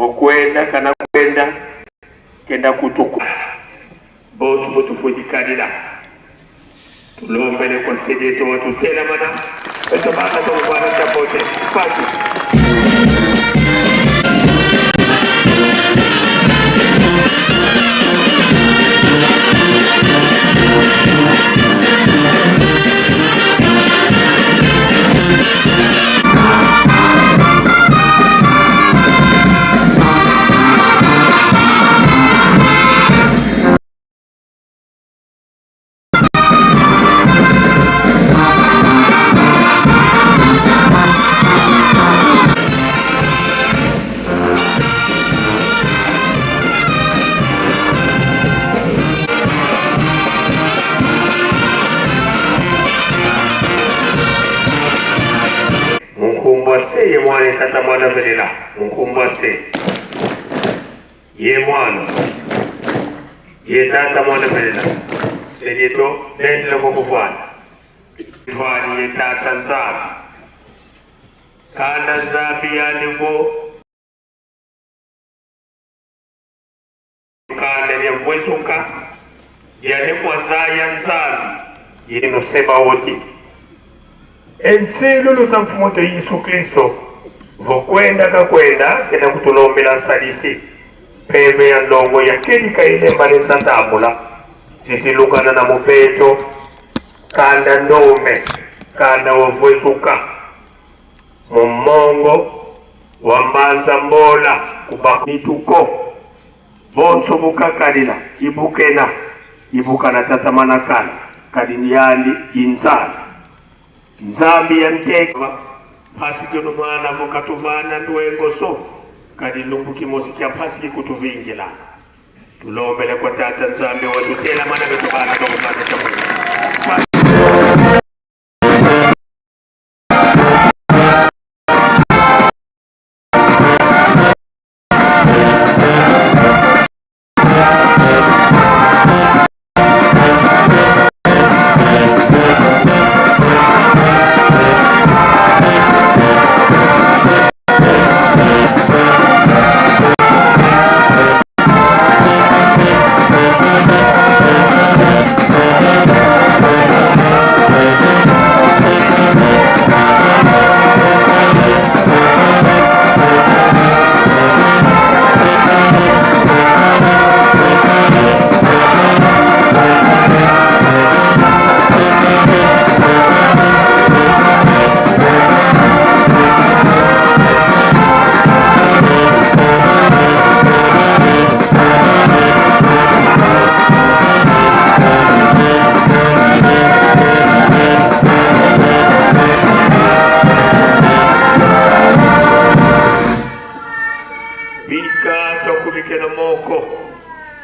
vokwenda kana kwenda kenda kutuku botu mutufujikanira tulombele konsejeto watutela mana eto baka tokubana chapote fasi ye mwana tata mwana velela munkumbwase ye mwana ye tata mwana velela sejeto nendele kokuvwana twani ye tata nzabi kanda nzabi yanivo kanda lyavwetuka yanekwazaya nzabi yino seba woti ensilu za mfumo to Yesu Kristo vokwenda kakwenda kena kutulombela salisi peme ya ndongo ya kelika ile mbale santambula zisilukana na mupeto kanda ndome kanda wavwesuka mumongo wambanza mbola kubakituko bonso bukakalila ibukena ibukana tatamana kana kadiniyali inzala nzambi yanteka pasi jono mwana vokatuvana ndwengo so kadi lumbu kimosi kya pasi kutuvingila tulombele kwa tata nzambi watutela mana betubana dokubana chamwe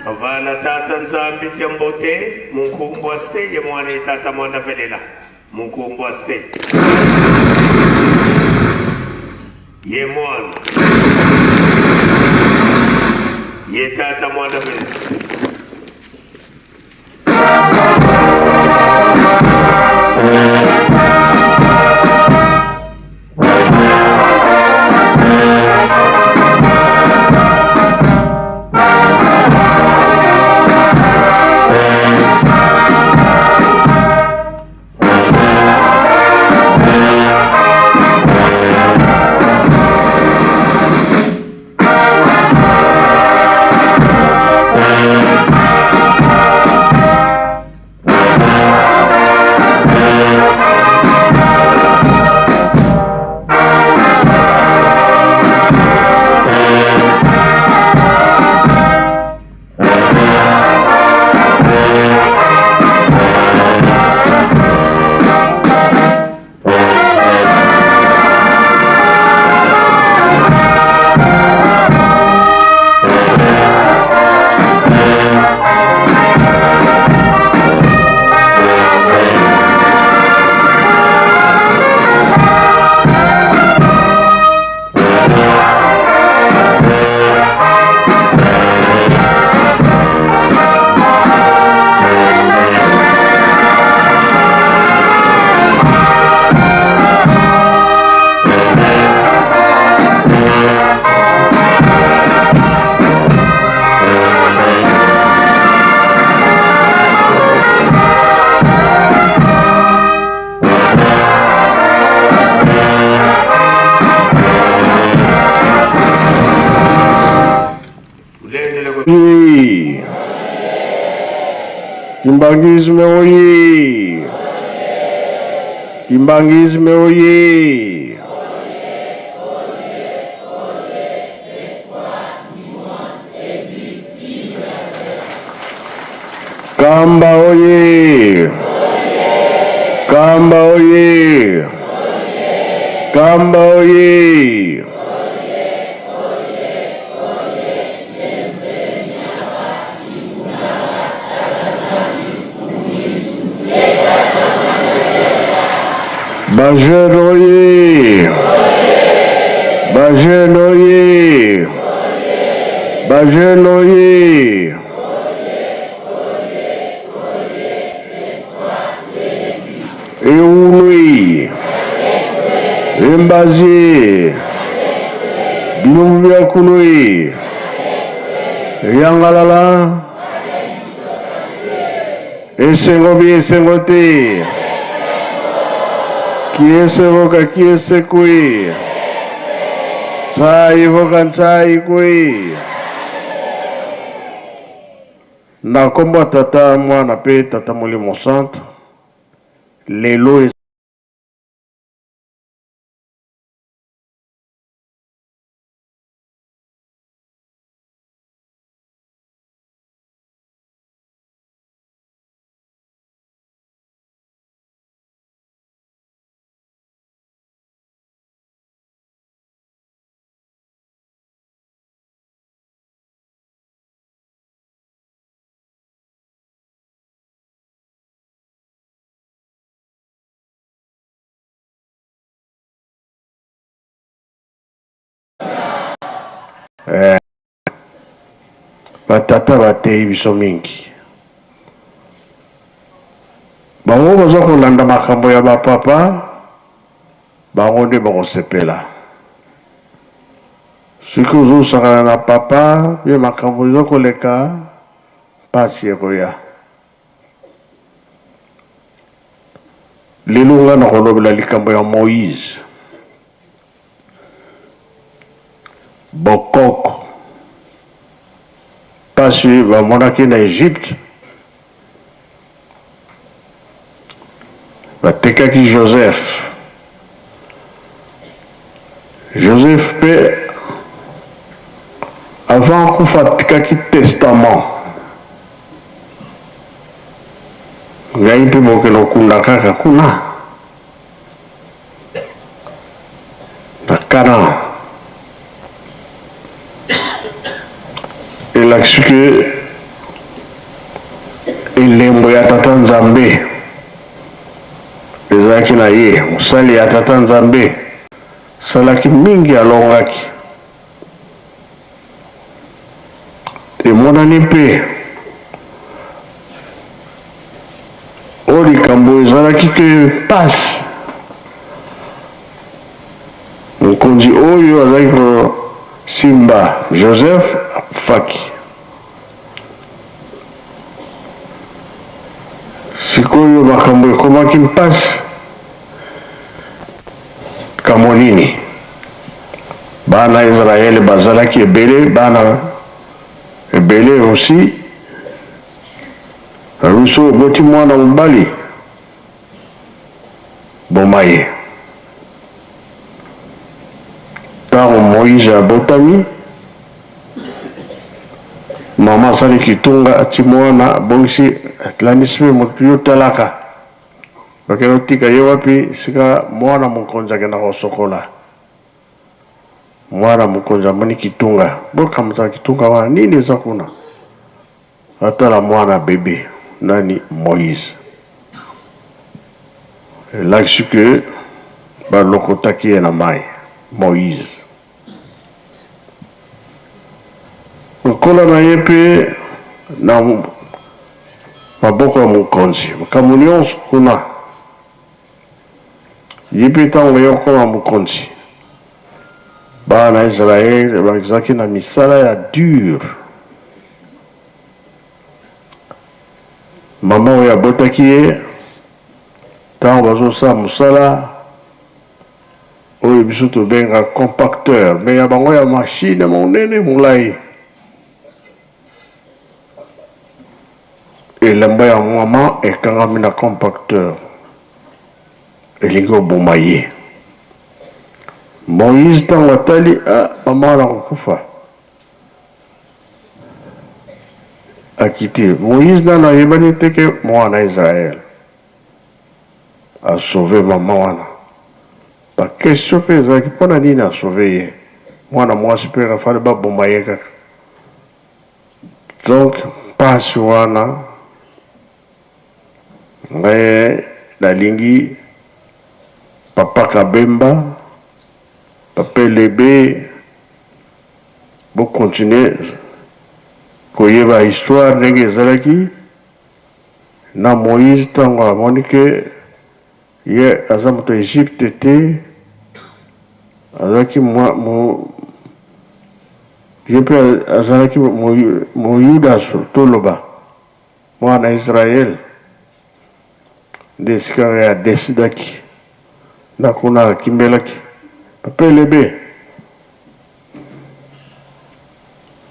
avana tata nzambi jambote munkumbwase ye mwana tata mwana velela munkumbwase ye mwana ye tata mwana velela oye! Kimbangisme oye! Kimbangisme oye! Kamba oye! Kamba oye! Kamba oye! Bajen oye! Bajen oye! Bajen oye! Eunui! Embazi! Binumvia kunui! Yangalala! Esengobi esengote! Kiese voka kiese kui. Tsai voka tsai kui. Na kombo tata mwana pe tata Molimo Centre. Lelo batata batei biso mingi. Bango baza kolanda makambo ya bapapa, bango nde bakosepela. Soki ozosakana na papa, ye makambo eza koleka, pasi ekoya. Lelo nga na kolobela likambo ya Moïse. Bokoko. Pasi bamonaki na Egypte. Batekaki Joseph. Joseph pe avant kufa atikaki testament. Ngai mpe bokelo kunda kaka kuna na Canaan. Elakisi ke elembo ya tata Nzambe ezalaki na ye, mosali ya tata Nzambe salaki mingi alongaki. Emonani mpe oyo likambo ezalaki ke pasi mokonzi oyo azalaki kosimba Joseph afaki. Sikoyo makambo ekomaki mpasi kamo nini? Bana Israele bazalaki ebele, bana ebele aussi. Ruso boti mwana mobali boma ye. Ntango Moïse abotami, mama asali kitunga ati mwana bongisi atlandisi mpe motu yo talaka. Bakende otika ye wapi? Sika mwana mokonzi akenda kosokola. Mwana mokonzi amoni kitunga. Bokamata kitunga wana nini eza kuna? Atala mwana bebe nani Moïse. Elakisi ke balokotaki ye na mai Moïse. Okola na ye mpe na maboko ya mokonzi. Makambo nyonso kuna ye mpe ntango yokoma mokonzi, bana Israele bazalaki na misala ya dur. Mama oyo abotaki ye ntango bazosala mosala oyo biso tobenga compacteur, me ya bango ya machine monene molai. elamba ya mama ekangami na compacteur elingi oboma ye. Moïse ntango atali mama wana kokufa akiti. Moïse nano ayebani te ke mwana Israel asauve mama wana. Bakestion mpe ezalaki mpona nini asauve ye, mwana mwasi mpe afali baboma ye kaka. Donc mpasi wana ngai nalingi papa Kabemba, papa Elebe bokontinue koyeba histoire ndenge ezalaki na Moïse ntango amoni ke ye aza moto Egypte te, azalaki ye mpe azalaki moyuda toloba mwana Israel nde esika ya desidaki na kuna akimbelaki. Papa Elebe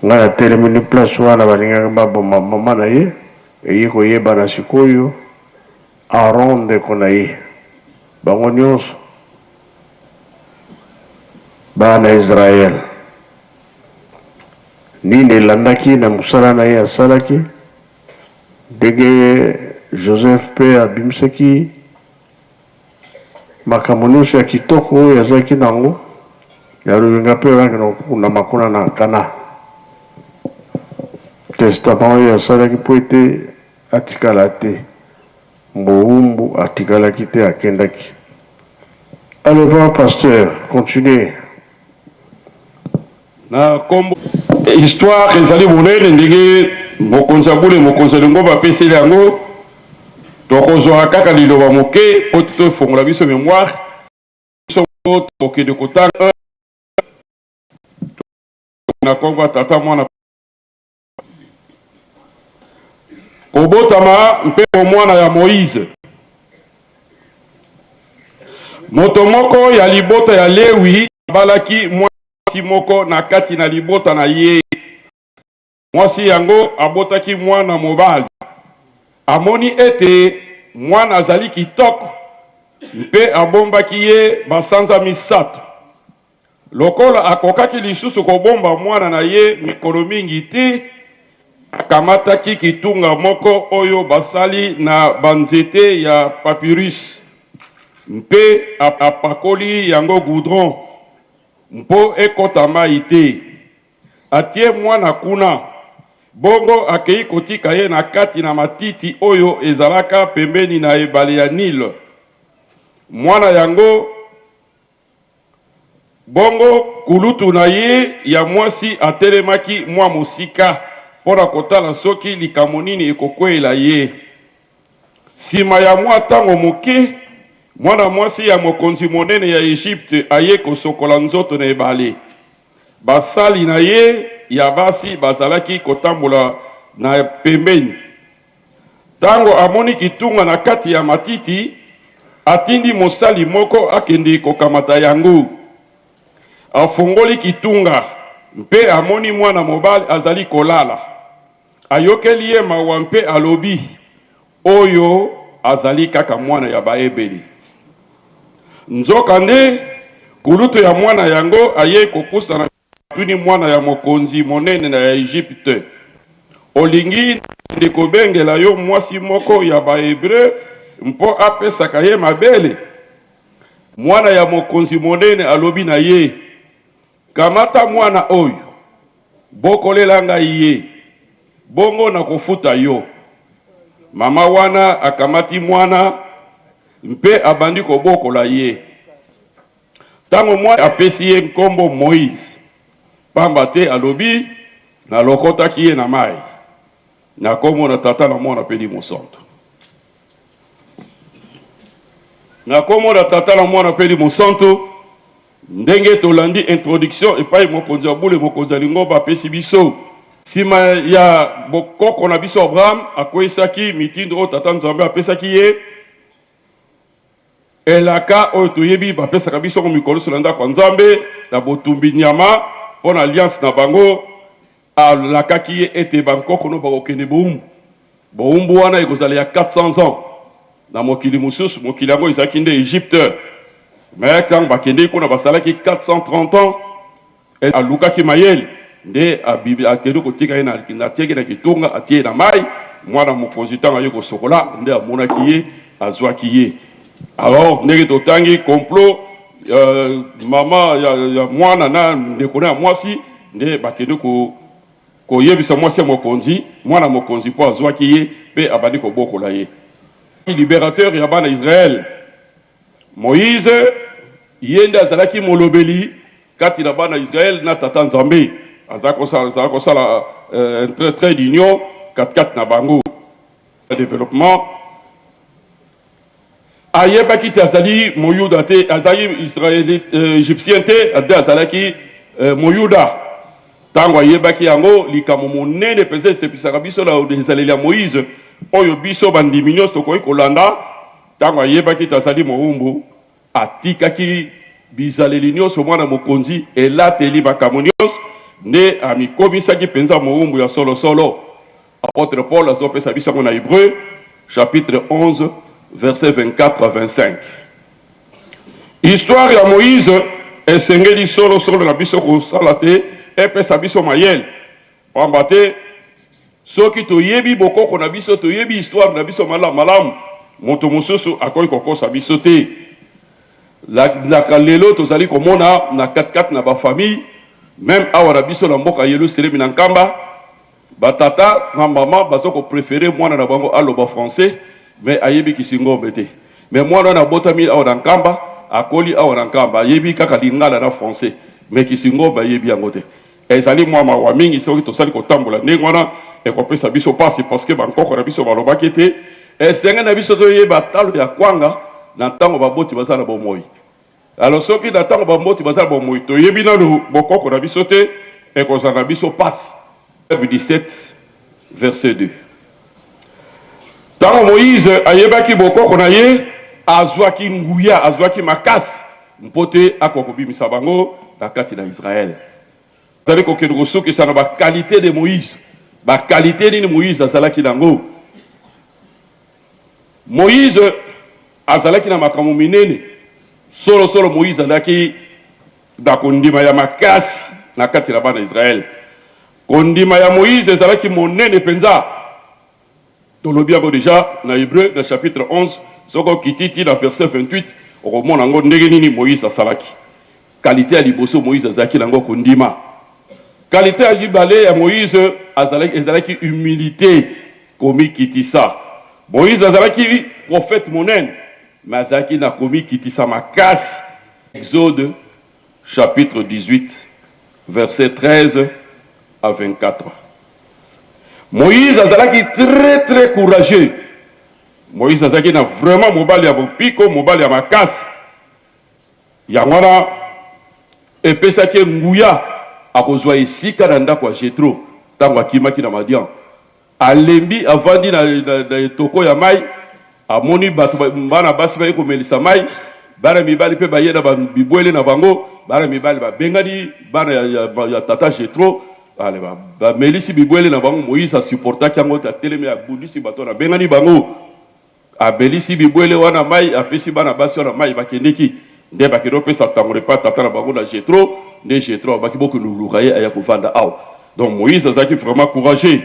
ngai atelemini place wana balingaki baboma mama na ye eye koyeba na sikoyo Aron ndeko na ye bango nyonso bana Israel nini elandaki na mosala na ye asalaki ndenge Joseph mpe abimisaki makambo nyonso ya kitoko oyo azalaki nango ya loyenga mpe oyaki na makuna na Kana. Testament oyo asalaki mpo ete atikala te, mbowumbu atikalaki te akendaki. Allez voir pasteur, continuez. Na kombo histoire ezali monene ndenge mokonzi abule mokonzi alingo bapeseli yango tokozwa kaka liloba moke po tofongola biso mémoire biso tokende kotanga na kongo tata mwana kobotama mpe mwana ya Moïse. Moto moko ya libota ya Lewi balaki mwasi moko na kati na libota na ye. Mwasi yango abotaki mwana mobali. Amoni ete mwana azali kitoko mpe abombaki ye basanza misato. Lokola akokaki lisusu kobomba mwana na ye mikolo mingi te, akamataki kitunga moko oyo basali na banzete ya papyrus mpe apakoli yango goudron mpo ekota mai te. Atie mwana kuna bongo akei kotika ye na kati na matiti oyo ezalaka pembeni na ebale ya Nil. Mwana yango bongo kulutu na ye ya mwasi atelemaki mwa mosika pona kotala soki likambo nini ekokwela ye. Sima ya mwa tango moke mwana mwasi ya mokonzi monene ya Egypte aye kosokola nzoto na ebale. Basali na ye ya basi bazalaki kotambola na pembeni. Tango amoni kitunga na kati ya matiti, atindi mosali moko akende kokamata yango. Afongoli kitunga mpe amoni mwana mobali azali kolala. Ayokeli ye mawa mpe alobi oyo azali kaka mwana ya baebeli. Nzokande kulutu ya mwana yango aye kopusa na tuni mwana ya mokonzi monene na ya Egypte. Olingi ndekobengela yo mwasi moko ya bahebreu mpo apesaka ye mabele. Mwana ya mokonzi monene alobi na ye, kamata mwana oyo, bokolela ngai ye, bongo na kofuta yo. Mama wana akamati mwana mpe abandi kobokola ye. Tango mwana apesi ye nkombo Moïse, pamba te alobi na lokotaki ye na mai. Na kombo na tata na mwana peli mosanto. Na kombo na tata na mwana peli mosanto, ndenge tolandi introduction epai mokonzi abule mokonzi alingo bapesi biso. Sima ya bokoko na biso Abraham akwesaki mitindo o tata nzambe apesaki ye. Elaka oyo toyebi bapesaka biso ko mikolo solanda kwa nzambe na botumbi nyama pona alliance na bango alakaki ye ete bankoko no bakokende bomu boumbu wana ekozala ya 400 ans na mokili mususu mokili yango ezalaki nde Égypte mais quand bakende kuna basalaki 430 ans alukaki mayele nde akende kotika ye na tieki na kitunga atie na mai mwana mokonzi ntango aye kosokola nde amonaki ye azwaki ye. Alors ndenge totangi complot mama ya mwana na ndeko na mwasi nde bakende koyebisa mwasi ya mokonzi mwana mokonzi mpo azwaki ye mpe abandi kobokola ye. Libérateur ya bana Israël Moïse ye nde azalaki molobeli kati na bana Israël na tata Nzambe azala kosala un trait d'union kati na bango développement ayebaki te azali moyuda te azali israélite égyptien te ade azalaki moyuda ntango ayebaki yango likambo monene mpenza esepisaka biso na ezaleli ya Moïse oyo biso bandimi nyonso tokoki kolanda ntango ayebaki te azali mowumbu atikaki bizaleli nyonso mwana mokonzi elateli makambo nyonso nde amikomisaki mpenza mowumbu ya solosolo. Apôtre Paul azopesa biso yango na Hébreu chapitre 11 verset 24 à 25. Histoire ya Moïse esengeli solosolo na biso kosala te epesa biso mayele pamba te soki toyebi bokoko na biso toyebi histoire na biso malamu moto mosusu akoki kokosa biso te. La lelo tozali komona na 4-4 na bafamille même awa na biso na mboka Yerusalemi na nkamba batata na mama bazoko préférer mwana na bango aloba français mais ayebi kisingombe te mais mwana na botami awa na nkamba akoli awa na nkamba ayebi kaka lingala na français mais kisingombe ayebi yango te. Ezali mwa mawa mingi soki tosali kotambola ndenge wana ekopesa biso pasi parce que bankoko na biso balobaki te esenge na biso toyeba talo ya kwanga na ntango baboti bazala bomoi. Alors soki na ntango baboti bazala bomoi toyebi nanu bokoko na biso te ekozala na biso pasi. 17 verset 2. Ntango Moïse ayebaki bokoko na ye azwaki nguya azwaki makasi mpote akokobimisa bango na kati na Israël. Zali kokende kosukisa na bakalite de Moïse bakalite nini Moïse azalaki nango. Moïse azalaki na makambo minene solo Moïse azalaki na kondima ya makasi na kati na bana Israël. Kondima ya Moïse ezalaki monene penza tolobi yango déjà na Hébreu na chapitre 11 soko kititi na verset 28 okomona ngo ndenge nini Moïse asalaki. Kalite ya liboso Moïse azalaki nango kondima. Kalite ya libale ya Moïse ezalaki humilité komi kitisa. Moïse azalaki prophète monene mais azalaki na komi kitisa makasi. Exode chapitre 18 verset 13 à 24. Moïse azalaki très courageux. Moïse azalaki na vraiment mobali ya bopiko mobali ya makasi. Yangwana epesaki nguya akozwa esika na ndako ya Jetro ntango akimaki na Madian. Alembi avandi na etoko ya mai amoni bato bana basi baye komelisa mai bana mibali mpe baye na bibwele na bango bana mibali babengani bana ya tata Jetro ale bamelisi bibwele na bango. Moïse asupportaki yango atelemi abundisi bato na bengani bango abelisi bibwele wana mai apesi bana basi wana mai bakendeki nde bakendo pesa tango repa tata na bango na Jetro nde Jetro abaki boko luluka ye aya kovanda awa. Donc Moïse azalaki vraiment courageux.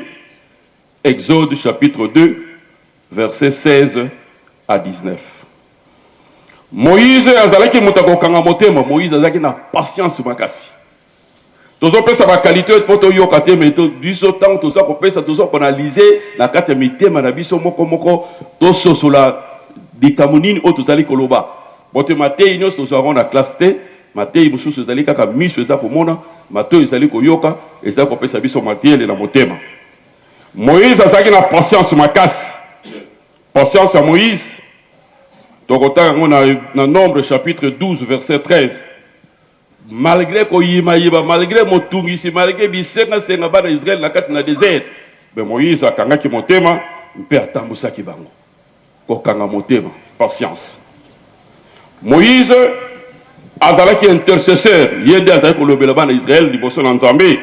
Exode chapitre 2 verset 16 à 19. Moïse azalaki moto akokanga motema. Moïse azalaki na patience makasi. Tozopesa ba qualité po toyoka te mais biso tango toza kopesa toza konaliser na kati ya mitema na biso moko tososola likambo nini oyo tozali koloba. Bote matei nyonso tozalaka na classe te matei mosusu ezali kaka miso eza komona matoi ezali koyoka ezali kopesa biso matiele na motema. Moïse azalaki na patience makasi. Patience ya Moïse tokotanga yango na Nombre chapitre 12 verset 13. Malgré koyima malgré motungisi malgré bisenga bana Israël na kati na désert mais Moïse akangaki motema mpe atambusaki bango kokanga motema patience. Moïse azalaki intercesseur yende azalaki kolobela bana Israël liboso na Nzambe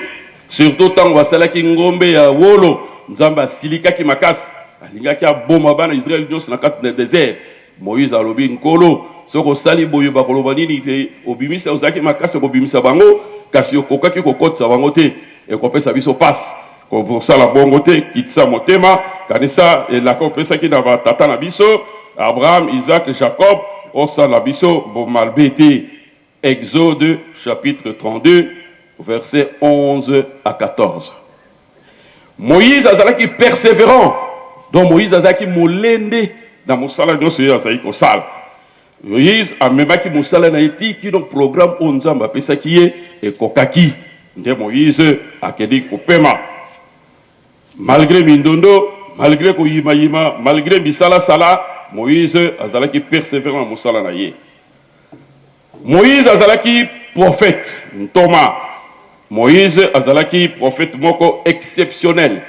surtout tango basalaki ngombe ya wolo Nzambe asilikaki makasi alingaki aboma bana Israël nyonso na kati na désert. Moïse alobi nkolo soko sali boyo bakoloba nini te obimisa ozaki makasi kobimisa bango kasi okokaki kokotisa bango te ekopesa biso passe kosala bongo te kitisa motema kanisa elaka opesaki na batata na biso Abraham, Isaac, Jacob osala biso bomalbe te. Exode chapitre 32 versets 11 à 14. Moïse azalaki persévérant. Donc Moïse azalaki molende na mosala nyonso ye azali kosala. Moïse amemaki mosala na etiki donc programme oyo Nzambe apesaki ye ekokaki. Nde Moïse akedi kopema. Malgré mindondo, malgré koyima-yima, malgré misala-sala, Moïse azalaki persévérant na mosala na ye. Moïse azalaki prophète, Thomas. Moïse azalaki prophète moko exceptionnel.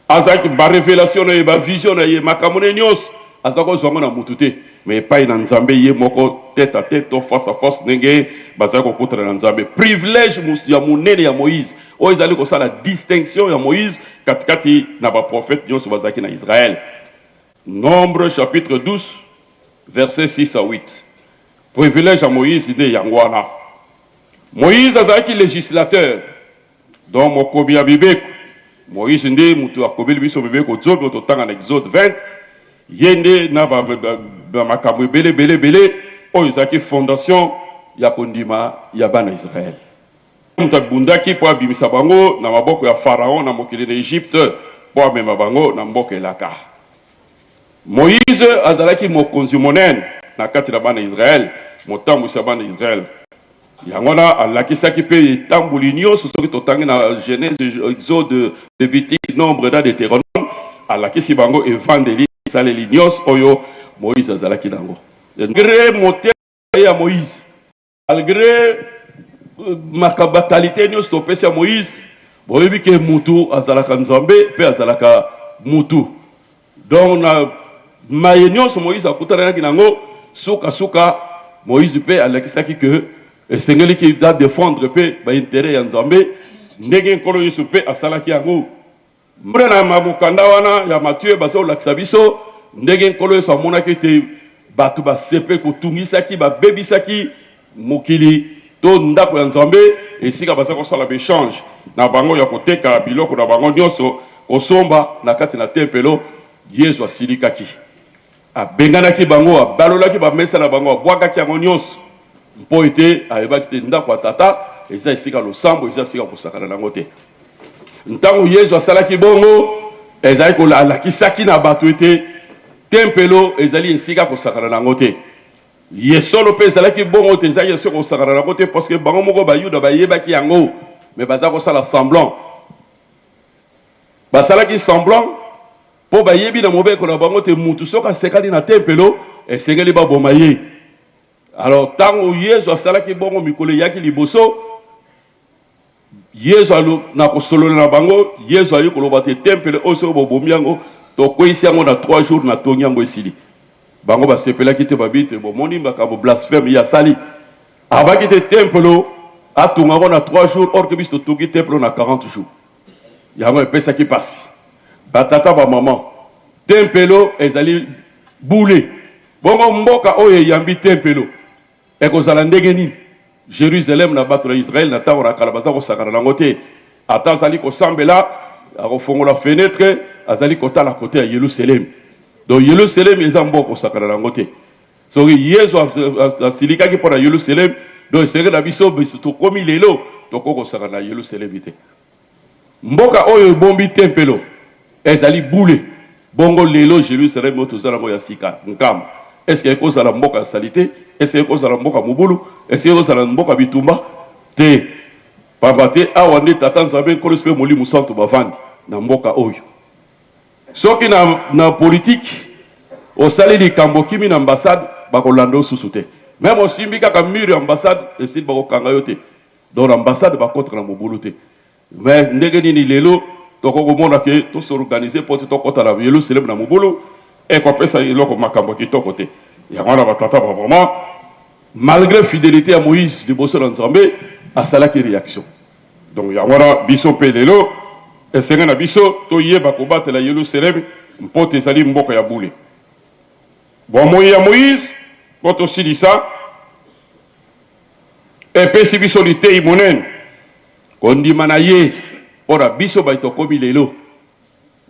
Azalaki ba révélation na ye, ba vision na ye, makamone nyos, azako zongo na mutute. Mais pas na Nzambe ye moko tête à tête, face à face nenge, bazako kotra na Nzambe. Privilège ya munene ya Moïse. O ezali ko sa la distinction ya Moïse katikati na ba prophète nyos bazaki na Israël. Nombre chapitre 12 versets 6 à 8. Privilège à Moïse de Yangwana. Moïse azaki législateur. Donc mokobi ya bibeko. Moïse nde mutu akobeli biso bibeko zobe totanga na Exode 20. Yende na ba makambo belé oyo ezaki fondation ya kondima ya bana Israël. Mutu bundaki po abimisa bango na maboko ya Pharaon na mokili na Égypte po amema bango na mboka elaka. Moïse azalaki mokonzi monene na kati na bana Israël, motambwisa bana Israël. Yangona alakisaki pe etamboli nyonso soki totangi na Genèse, Exode, Lévitique, Nombre na Deutéronome, alakisi bango evangeli saleli nyonso oyo Moïse azalaki nango. Malgré motema ya Moïse, malgré makabatalité nyonso topesi ya Moïse, boyebi ke mutu azalaka Nzambe pe azalaka mutu. Donc na maye nyonso Moïse akutanaki nango suka Moïse pe alakisaki que esengeli ki da défendre pe ba intérêt ya Nzambe ndenge nkolo Yesu pe asalaki yango. Mbona mabukanda wana ya Matthieu baso lakisa biso ndenge nkolo Yesu amonaki te batu basepe kotungisaki babebisaki mokili to ndako ya Nzambe esika baza kosala béchange na bango ya koteka biloko na bango nyonso kosomba na kati na tempelo. Yesu asilikaki abenganaki bango abalolaki bamesa na bango abwakaki yango nyonso mpo ete ayebaki te ndako ya tata eza esika losambo eza esika kosakana nango te. Ntango Yesu asalaki bongo ezali kolakisaki na bato ete tempelo ezali esika kosakana nango te. Yesolo mpe ezalaki bongo te ezali esika kosakana nango te parce que bango moko bayuda bayebaki yango mais baza kosala semblant. Basalaki semblant po bayebi na mobeko na bango te mutu soka sekali na tempelo esengeli baboma ye. Alors tango Yesu asalaki bongo mikolo yaki liboso Yesu alo na kosolola na bango Yesu ayi koloba te tempelo oso bobomi yango tokwisi yango na 3 jours na tongi yango esili. Bango basepelaki te babite bomoni makambo blasphème ya sali. Abaki te tempelo atunga na 3 jours or que biso tongi tempelo na 40 jours. Yango epesaki pasi. Batata ba maman tempelo ezali boule bongo mboka oyo yambi tempelo ekozala ndenge nini Jérusalem na bato na Israël na tango na kala baza kosakana nango te ata azali kosambela akofongola fenêtre azali kotala kote ya Yerusalem. Donc Yerusalem eza mboka kosakana nango te soki Yesu asilikaki mpo na Yerusalem donc esengeli na biso tokomi lelo tokoko kosakana na Yerusalem te. Mboka oyo ebombi tempelo ezali boule bongo lelo Jérusalem moto zala mo ya sika nkama. Est-ce que ekozala mboka salité? Est-ce que ekozala mboka mobulu? Est-ce que ekozala mboka bitumba? Te pambate awa nde tata Nzambe nkolo mpe molimo santo bavandi na mboka oyo. Soki na politique osali likambo kimi na ambassade bakolanda osusu te. Même osimbi kaka mur ya ambassade esili bakokanga yo te. Donc ambassade bakotra na mobulu te. Mais ndenge nini lelo toko mona ke to s'organiser pour to kota la Yerusalem na mobulu et ko pesa iloko makambo kitoko te. Ya wana batata ba vraiment malgré fidélité à Moïse liboso na Nzambe asalaki réaction. Donc ya wana biso pe lelo esenga na biso to yeba ko batela Yerusalem mpote ezali mboka ya bule. Bomoi ya Moïse, poto silisa, epesi biso litei monene, kondima na ye, ora biso baitokomi lelo.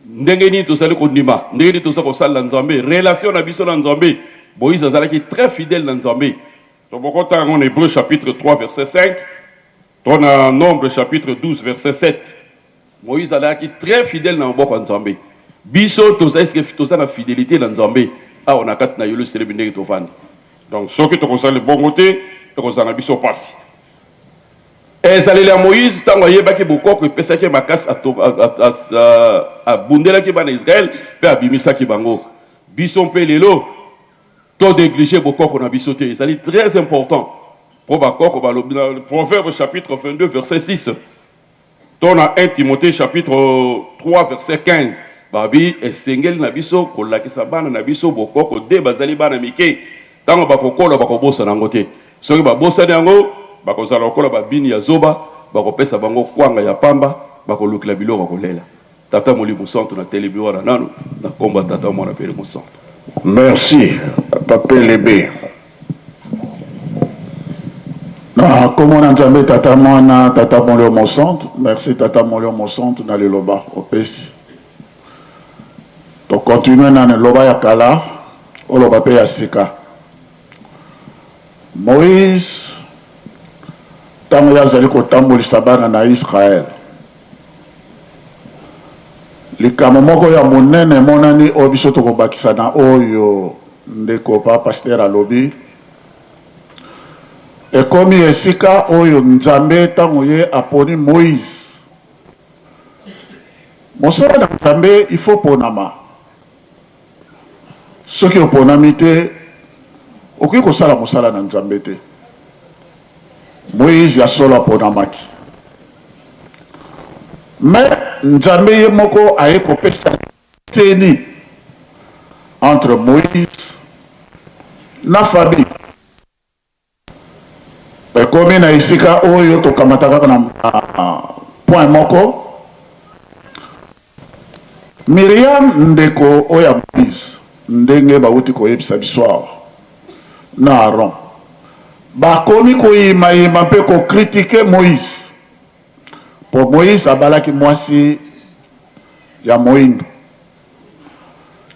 Ndenge nini tozali kondima, ndenge nini tozali kosala Nzambe, relation na biso na Nzambe, Moïse azalaki très fidèle na Nzambe. Tobokota en Hébreu chapitre 3 verset 5, ton en Nombre chapitre 12 verset 7. Moïse azalaki très fidèle na mboka Nzambe. Biso tozali na fidélité na Nzambe. Ah, on a quatre na yolo célébrer ndenge tofandi. Donc ce que tu consales le bon côté, tu consales biso passe. Ezaleli ya Moïse tango yebaki bokoko epesaki makasi a bundelaki bana Israël pe abimisaki bango. Biso mpe lelo to négliger bokoko na biso te. Ezali très important. Pour bakoko balobi na Proverbe chapitre 22 verset 6. Ton a 1 Timothée chapitre 3 verset 15. Babi esengeli na biso kolakisa bana na biso bokoko de bazali bana mike tango bakokola bakobosa nango te. Soki babosa nango bakozala lokola babini ya zoba bakopesa bango kwanga ya pamba bakolukila biloko kolela. Tata Molimo Santo na telebiro na nanu na komba tata mwana pele Santo. Merci, Papa Lébé. Na komona Nzambe tata mwana tata Molimo Santo. Merci tata Molimo Santo na leloba opesi. To continuer na leloba ya kala oloba pe ya sika. Moïse tango yazali kotambolisa bana na Israël. Likamo moko ya monene monani oyo biso tokobakisa na oyo ndeko pa pasteur alobi ekomi esika oyo Nzambe tango ye aponi Moïse. Mosala na Nzambe il faut ponama. Soki oponami te okoki kosala mosala na Nzambe te. Moïse ya solo aponamaki. Mais Nzambe ye moko aye kopesa teni entre Moïse na famille. Ekomi na isika oyo tokamata kaka na point moko. Miriam ndeko oya Moïse ndenge bauti koyebisa biso na Aaron. Bakomi koyima mpe ko critiquer Moïse. Pour Moïse abalaki mwasi ya moindo.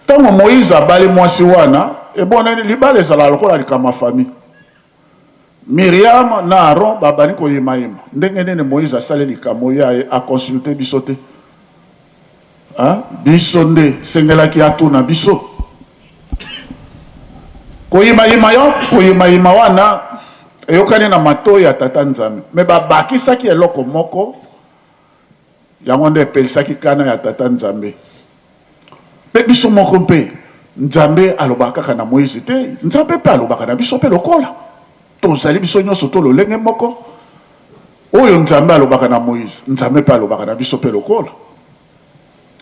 Tango Moïse abali mwasi wana, ebonani libala ezala lokola likama famille. Miriam na Aaron babani koyima. Ndenge nene Moïse asali likamo ya a consulter biso te. Biso nde sengelaki atuna biso. Koyima wana eyokani na mato ya tata Nzambe. Me babakisaki eloko moko yango nde epelisaki kana ya tata Nzambe. Pe biso moko mpe Nzambe alobaka kaka na Moïse te, Nzambe pe alobaka na biso pe lokola. Tozali biso nyonso to lolenge moko. Oyo Nzambe alobaka na Moïse, Nzambe pe alobaka na biso pe lokola.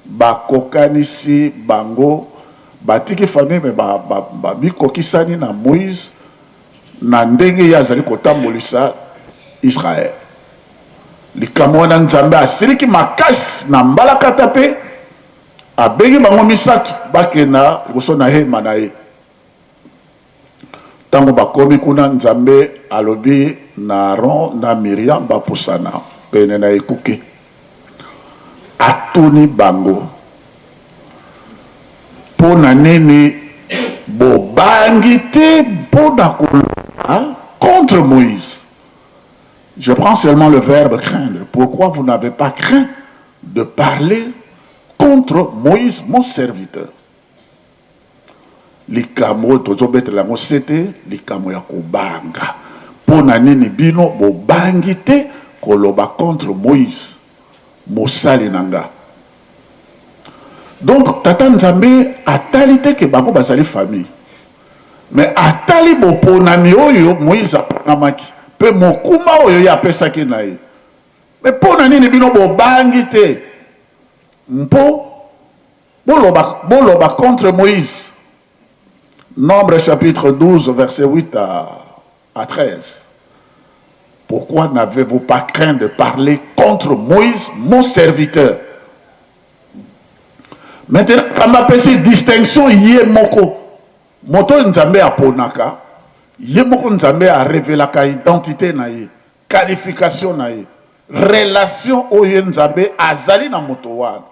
Bakokanisi bango batiki famille me bikokisani na Moïse na ndenge ya azali kotambolisa Israël. Likamo na Nzambe asiliki makasi na mbalakata pe abengi bango misato bakenda liboso na hema na ye. Tango bakomi kuna Nzambe alobi na Aaron na Miriam bapusana pene na ekuke. Atuni bango pona nini bobangi te pona contre Moïse. Je prends seulement le verbe craindre. Pourquoi vous n'avez pas craint de parler contre Moïse, mon serviteur? Likamo tozobete la mosete likamo ya kobanga. Pona nini bino bobangi te koloba contre Moïse. Mosali nanga. Donc tata Nzambe atali te ke bango bazali famille. Mais atali boponami oyo Moïse aponamaki. Pe mokuma oyo ya pesaki na ye. Mais pona nini bino bobangi te. Mpo boloba contre Moïse. Nombre chapitre 12 verset 8 à 13. Pourquoi n'avez-vous pas craint de parler contre Moïse, mon serviteur? Maintenant, quand on appelle cette distinction, yé moko. Moto nzambe aponaka. Yé moko nzambe a révélé la identité na ye, qualification na ye, relation oye nzambe azali na moto wana.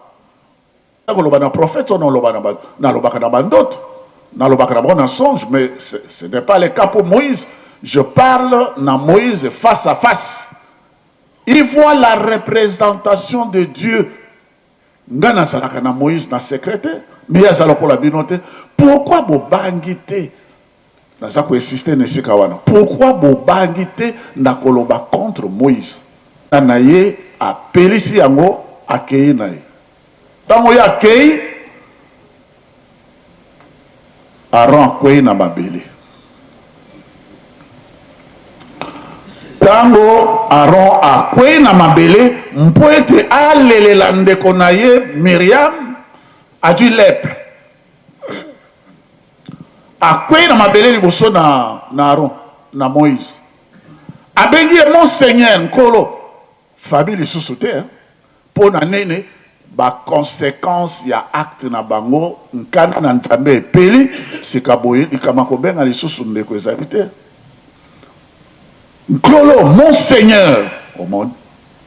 Nakoloba na prophète, on na lobaka na bandot, na lobaka na bon songe, mais ce n'est pas le cas pour Moïse. Je parle na Moïse face à face. Il voit la représentation de Dieu. Ngana salaka na Moïse na secrétaire, mais ya zalo pour la binote. Pourquoi bo bangité? Naza ko insister nesika wana. Pourquoi bo bangité na koloba contre Moïse? Na ye a pelisi yango akei na ye. Tango ya akei Aaron akwei na mabele. Tango Aaron akwei na mabele, mpo ete alelela ndeko na ye Myriam a du lèpre. Akwei na mabele liboso na Aaron, na Moïse. Abengi mon Seigneur nkolo. Famille lisusu te, po na nene ba conséquence ya acte na bango nkana na nzambe epeli sikaboye likama kobenga lisusu ndeko ezali te. Nkolo, mon Seigneur, au monde,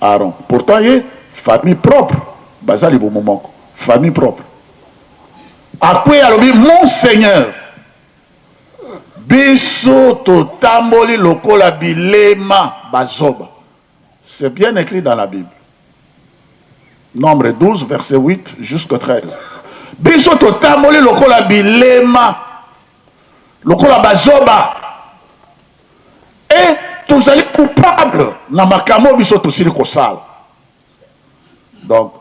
Aaron. Pourtant, il est famille propre. Bazali Boumomoko, famille propre. Après, alors, mon Seigneur, biso totamboli lokola bilema bazoba. C'est bien écrit dans la Bible. Nombre 12, verset 8 jusqu'au 13. Biso totamboli lokola bilema, lokola bazoba. Et tous allez coupables dans ma camo biso tous les kosal. Donc,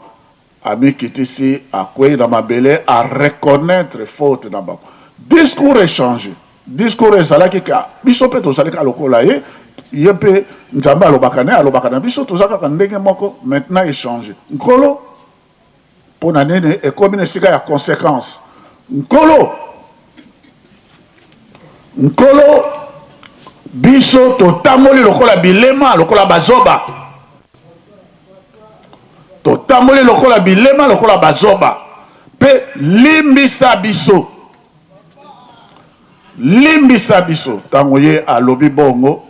ami qui est ici à quoi dans ma belle à reconnaître faute dans ma discours est changé. Discours est ça qui a biso peut tous allez kalokola ye yepe nzamba alobakana biso tous allez kandenge moko maintenant est changé. Nkolo pour nane et comme une sika ya conséquence. Nkolo biso totamoli lokola bilema lokola bazoba. Totamoli lokola bilema lokola bazoba. Pe limbisa biso. Limbisa biso. Tangoye a lobi bongo.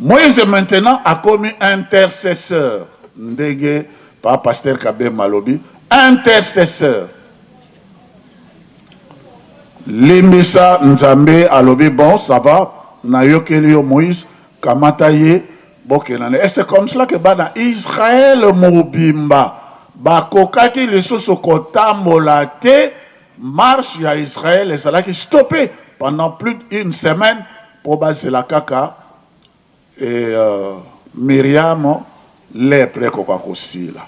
Moïse maintenant a commis intercesseur. Ndege par pasteur Kabé Malobi. Intercesseur. Limbisa nzambe a lobi bon ça va. Na yokeli yo Moïse kamataye bokenane. Et c'est comme cela que bana Israël mobimba bakokaki lisusu kotambola te marche ya Israël ezalaki stoppé pendant plus d'une semaine pour baser la kaka et Myriam lèpre kokakosila.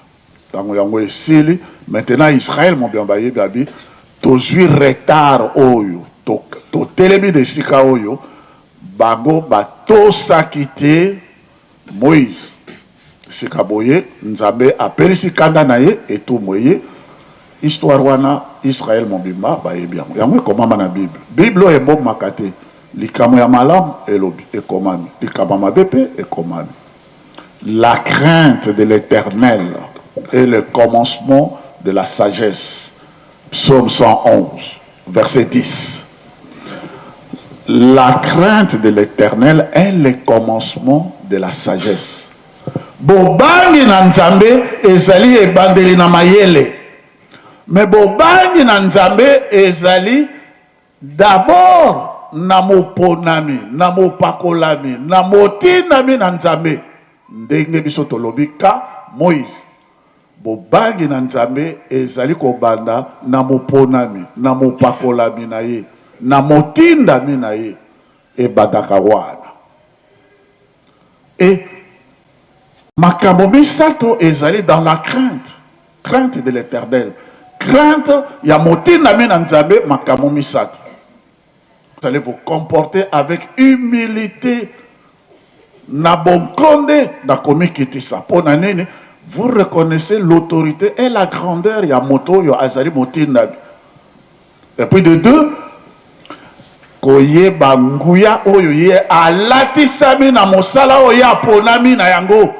Tango yango esili maintenant Israël mobimba yebi tozwi retard oyo to telebi de sika oyo Bago bato sakite Moïse. Sikaboye, Nzambe appelle si kanda naye et tout moye. Histoire wana Israël mobimba baye bien. Yamwe komama na Bible. Bible est bon makate. Likamo ya malam elobi et komami. Likamo mabepe et komami. La crainte de l'Éternel est le commencement de la sagesse. Psaume 111, verset 10. La crainte de l'Éternel est le commencement de la sagesse. Bobangi na nzambe ezali ebandeli na mayele. Mais bobangi na nzambe ezali d'abord na moponami, na mopakolami, na motinami na nzambe. Ndenge biso tolobi ka Moïse. Bobangi na nzambe ezali kobanda na moponami, na mopakolami na ye. Na motinda minaye e badaka wana. Et makambo misato ezali dans la crainte de l'Éternel. Crainte ya motinda mina nzambe makambo misato. Vous allez vous comporter avec humilité. Na bonkonde na komikiti sa pona nene. Vous reconnaissez l'autorité et la grandeur ya moto yo azali motinda. Et puis de deux, koye banguya oyo ye alatisami na mosala oyo aponami na yango.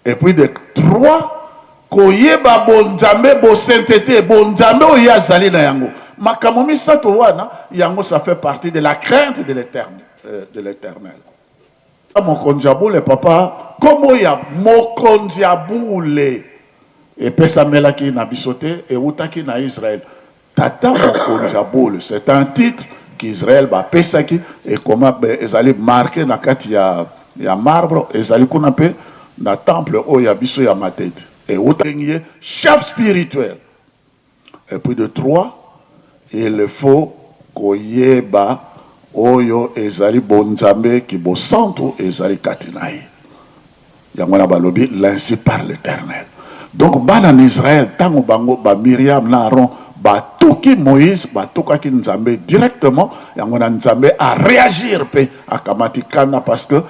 Et puis de trois, koyeba bonzambe bosentete bonzambe oyo azali na yango makambo misato wana yango ça fait partie de la crainte de l'éternel. Mokonzi ya bule papa kombo ya mokonzi ya bule epesamelaki na biso te eutaki na Israël tata mokonzi ya bule, c'est un titre qu'Israël bapesaki et comment ezali marqué na kati ya marbre ezali kuna pe na temple oyo ya biso ya matete et eutaki chef spirituel. Et puis de 3, il faut koyeba oyo ezali bonzambe ki bosantu ezali katinaï. Yangwana balobi l'ainsi par l'Éternel. Donc bana en Israël tango bango ba Myriam na Aaron ba tuki Moïse ba tukaki nzambe directement yangwana nzambe a réagir pe akamati kana parce que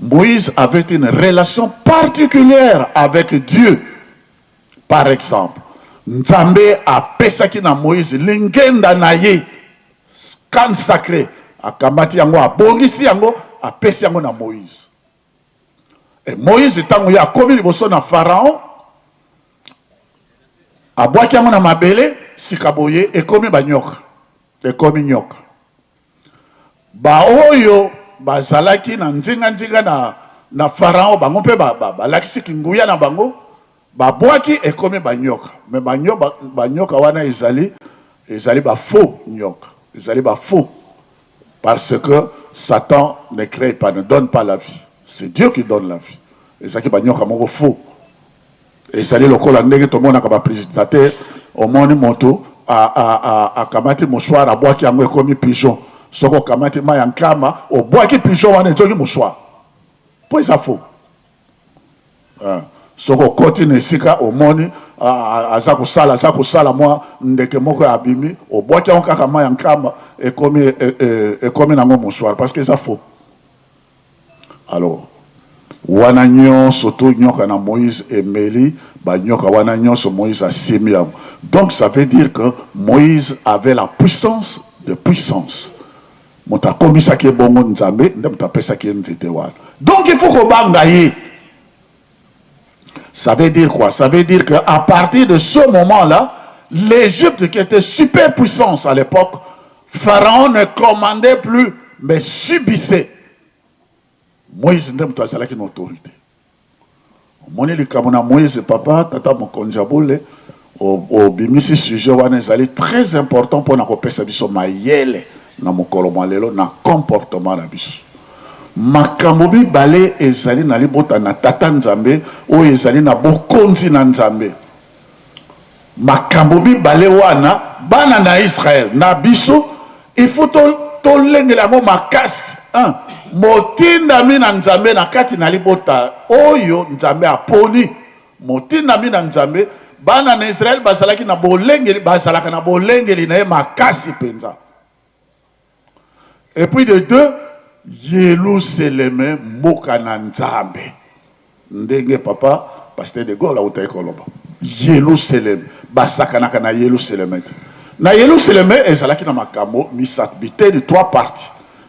Moïse avait une relation particulière avec Dieu. Par exemple, nzambe a pesaki na Moïse lingenda na ye kan sacré akamati yango abongisi yango apesi yango na Moïse. Et Moïse tango ya komi liboso na Pharaon abwaki yango na mabele sikaboye ekomi banyoka ekomi nyoka ba oyo bazalaki na nzinga na Pharaon bango mpe balakisi kinguya na bango babwaki ekomi banyoka mais banyoka wana ezali ba faux nyoka ezali ba faux parce que Satan ne crée pas, ne donne pas la vie. C'est Dieu qui donne la vie. Et ça qui va nous faux. Et ça dit le col ndenge tout le monde a comme présidentaire au monde moto a kamati mouchoir à bois qui a comme pigeon. Soko kamati ma yankama au bois qui pigeon on est jogi mouchoir. Pour ça faux. Soko continue sika au monde azako sala moi ndeke moko abimi au bois qui a kaka ma yankama et comme nango mouchoir parce que ça faux. Alors wana nyonso to nyoka na Moïse et Mélie ba nyoka wana nyonso Moïse a simiam. Donc ça veut dire que Moïse avait la puissance de puissance. Mota komisa ki bongo nzambe nde mota pesa ki nzete wana. Donc il faut ko bangaye. Ça veut dire quoi? Ça veut dire que à partir de ce moment-là, l'Égypte qui était super puissance à l'époque, Pharaon ne commandait plus mais subissait. Moïse ndem to azalaki na autorité. Moni likamona Moïse papa tata mokonjabole au bimisi sujet wana ezali très important pour na kopesa biso mayele na mokolo malelo na comportement na biso. Makambo mibale ezali na libota na tata nzambe oyo ezali na bokonzi na nzambe. Makambo mibale wana bana na Israël na biso il faut to lengela mo makasi. Motinda mina nzambe na kati na libota oyo nzambe aponi motinda mina nzambe bana na Israël bazalaki na bolengeli bazalaka na bolengeli na makasi penza. Et puis de 2 Yerusalem mboka na nzambe ndenge papa pasteur de Gaulle auta ekoloba Yerusalem basakanaka na Yerusalem na Yerusalem ezalaki na makambo misakbité de 3 parties.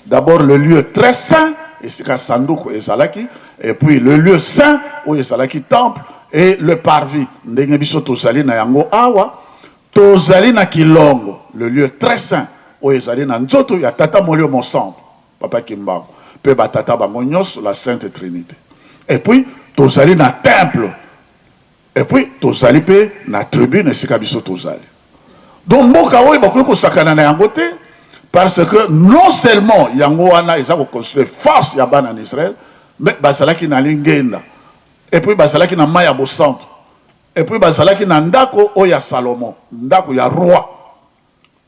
D'abord le lieu très saint, et c'est Sandouko et Salaki, et puis le lieu saint, où il Salaki temple, et le parvis. Ndengebiso Tozali na Yango Awa, Tozali na Kilongo, le lieu très saint, où il Salaki na Nzoto, il y a Tata Molio Monsample, Papa Kimbango, Pe Batata Bangonyos, la Sainte Trinité. Et puis Tozali na temple, et puis Tozali Pe na tribune, et c'est Kabiso Tozali. Donc, Moka Oye Bakoko Sakana na Yangote, parce que non seulement Yangoana ils ont construit force Yaban en Israël, mais Basalaki na Lingenda, et puis Basalaki na Maya Centre, et puis Basalaki na Ndako Oya Salomon, Ndako ya roi,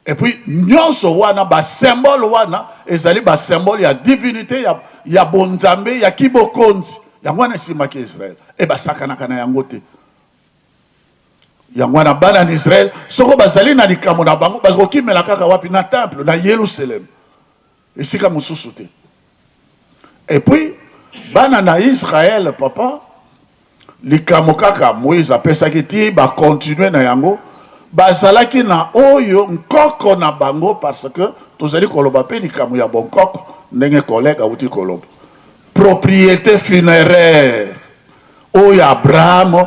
et puis Nyonso Wana, ba symbole Wana, ezali ba symbole ya divinité, ya Bonzambe, ya Kibokonzi, Yangoana Simaki Israël, et Basakanaka na Yangote. Yangwana bana en Israël, soko bazali na likamo na bango, bazoki melaka wapi na temple na Yerusalem. Et c'est comme sous-souté. Et puis bana na Israël papa, likamo kaka Moïse apesa kiti ba continuer na yango, bazalaki na oyo nkoko na bango parce que tozali koloba pe likamo ya bon koko ndenge collègue auti koloba. Propriété funéraire. Oyo Abraham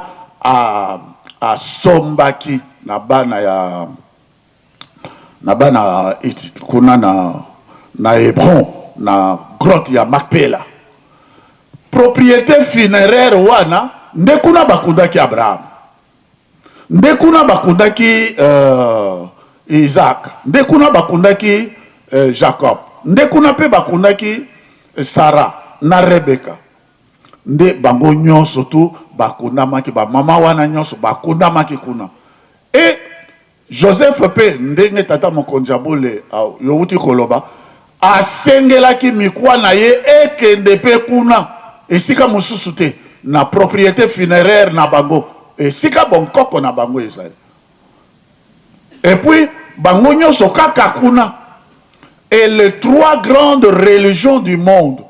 asombaki na bana ya kuna na Hébron na grotte ya Makpela. Propriété funéraire wana nde kuna bakundaki Abraham, nde kuna bakundaki Isaac, nde kuna bakundaki Jacob, nde kuna pe bakundaki Sarah na Rebecca. Nde bango nyonso tu bakundamaki, ba mama wana nyonso bakundamaki kuna. Et Joseph pe ndenge tata mokonzi abole yowuti koloba asengelaki mikwa na ye ekende pe kuna esika mosusu te na propriété funéraire na bango esika bonkoko na bango ezali. Et puis bango nyonso kaka kuna. Et les trois grandes religions du monde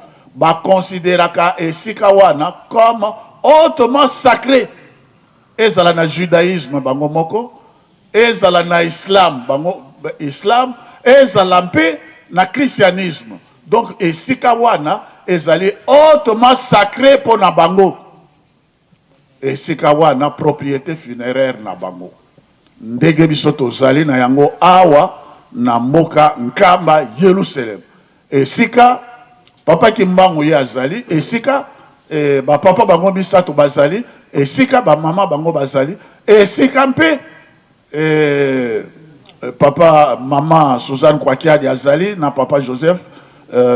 considéraka esika wana comme hautement sacré. Ezala na judaïsme bango moko, ezala na islam bango islam, ezala mpe na christianisme. Donc esika wana ezali hautement sacré pour na bango. Esika wana propriété funéraire na bango. Ndenge biso tozali na yango awa na moka nkamba Yerusalem. Esika papa kimbangu ye azali, esika ba papa bango bisato bazali, esika ba mama bango bazali, esika mpe papa mama Suzanne Kwakiadi azali na papa Joseph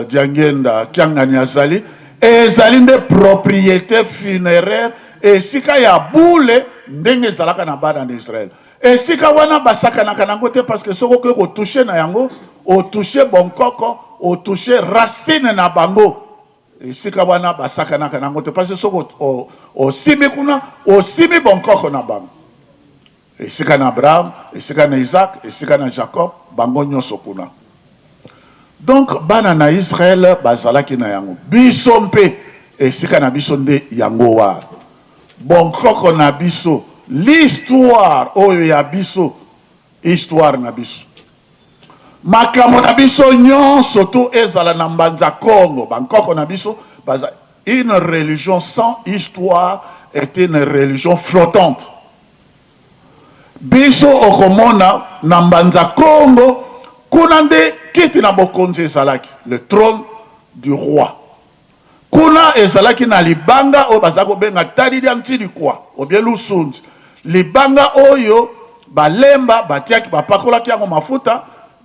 Diangenda Kiangani azali, ezali nde propriété funéraire esika ya boule ndenge zalaka na bana d'Israël. Esika wana basakanaka nango te parce que soko ko toucher na yango, o toucher bonkoko, o toucher racine na bango. Esika wana basakanaka nango te parce que soko o simi kuna, o simi bonkoko na bango. Esika na Abraham, esika na Isaac, esika na Jacob, bango nyonso kuna. Donc bana na Israël bazalaki na yango. Biso mpe esika na biso nde yango wa. Bonkoko na biso. L'histoire oyo ya biso, histoire na biso. Makambo na biso nyonso to ezala na mbanza Congo, bankoko na biso, une religion sans histoire est une religion flottante. Biso okomona na mbanza Congo, kuna nde kiti na bokonzi ezalaki, le trône du roi. Kuna ezalaki na libanga oyo bazako benga talidi ya ntidi kwa, obie lusunzi. Libanga oyo balemba batiaki bapakolaki yango mafuta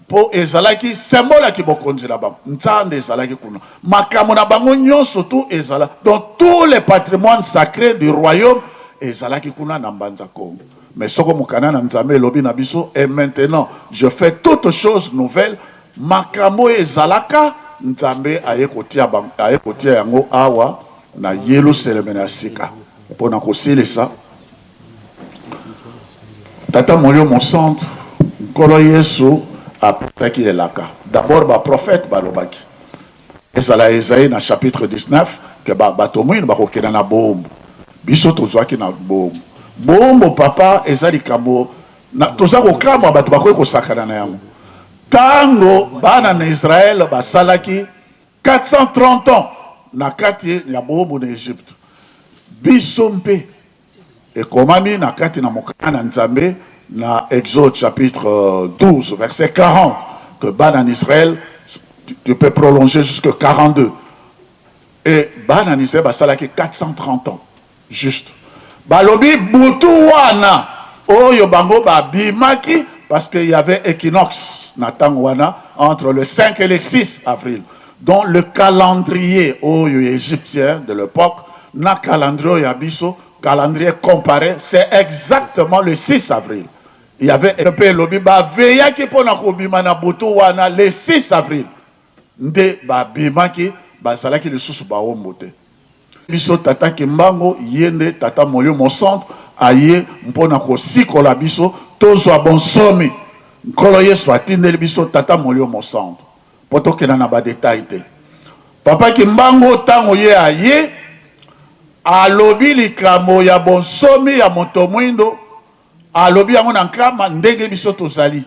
po ezalaki symbole ki bokonzi la bango. Nzambe ezalaki kuna. Makambo na bango nyonso tu ezala. Donc tous les patrimoines sacrés du royaume ezalaki kuna na mbanza Congo. Mais soko mukana na Nzambe lobi na biso et maintenant je fais toutes choses nouvelles. Makambo ezalaka Nzambe ayekotia yango awa na Yerusalem na sika. Pona kosilisa Tata Molio mon centre, Nkolo Yesu apetaki elaka. D'abord ba prophète balobaki. Ezala Esaïe na chapitre 19 que bato mwini bakokena na bombo. Biso tozwaki na bombo. Bombo papa ezali kambo na tozako kama bato bakoki kosakana na yango. Tango bana na Israël basalaki 430 ans na kati ya bombo na Égypte. Biso mpe ekomami na kati na mokana na Nzambe na Exode chapitre 12 verset 40 que ban en Israël tu peux prolonger jusqu'à 42 et ban en Israël basalaki 430 ans juste balobi butu wana oyo bango babimaki parce qu'il y avait équinoxe na tango wana entre le 5 et le 6 avril dont le calendrier oyo égyptien de l'époque na calendrier yabiso calendrier comparé, c'est exactement le 6 avril. Il y avait un peu lobby, veilla qui pour na kobima na butu wana le 6 avril. Nde ba bima ki ba salaki le susu ba ombote. Biso tata kimbango yende tata Molio mon centre aye mpona ko sikola biso tozwa bonsomi. Nkolo Yesu atindeli biso tata Molio mon centre. Poto kena na ba détail te. Papa kimbango tango ye aye alobi likambo ya bonsomi ya moto mwindo alobi yango na nkama ndenge biso tozali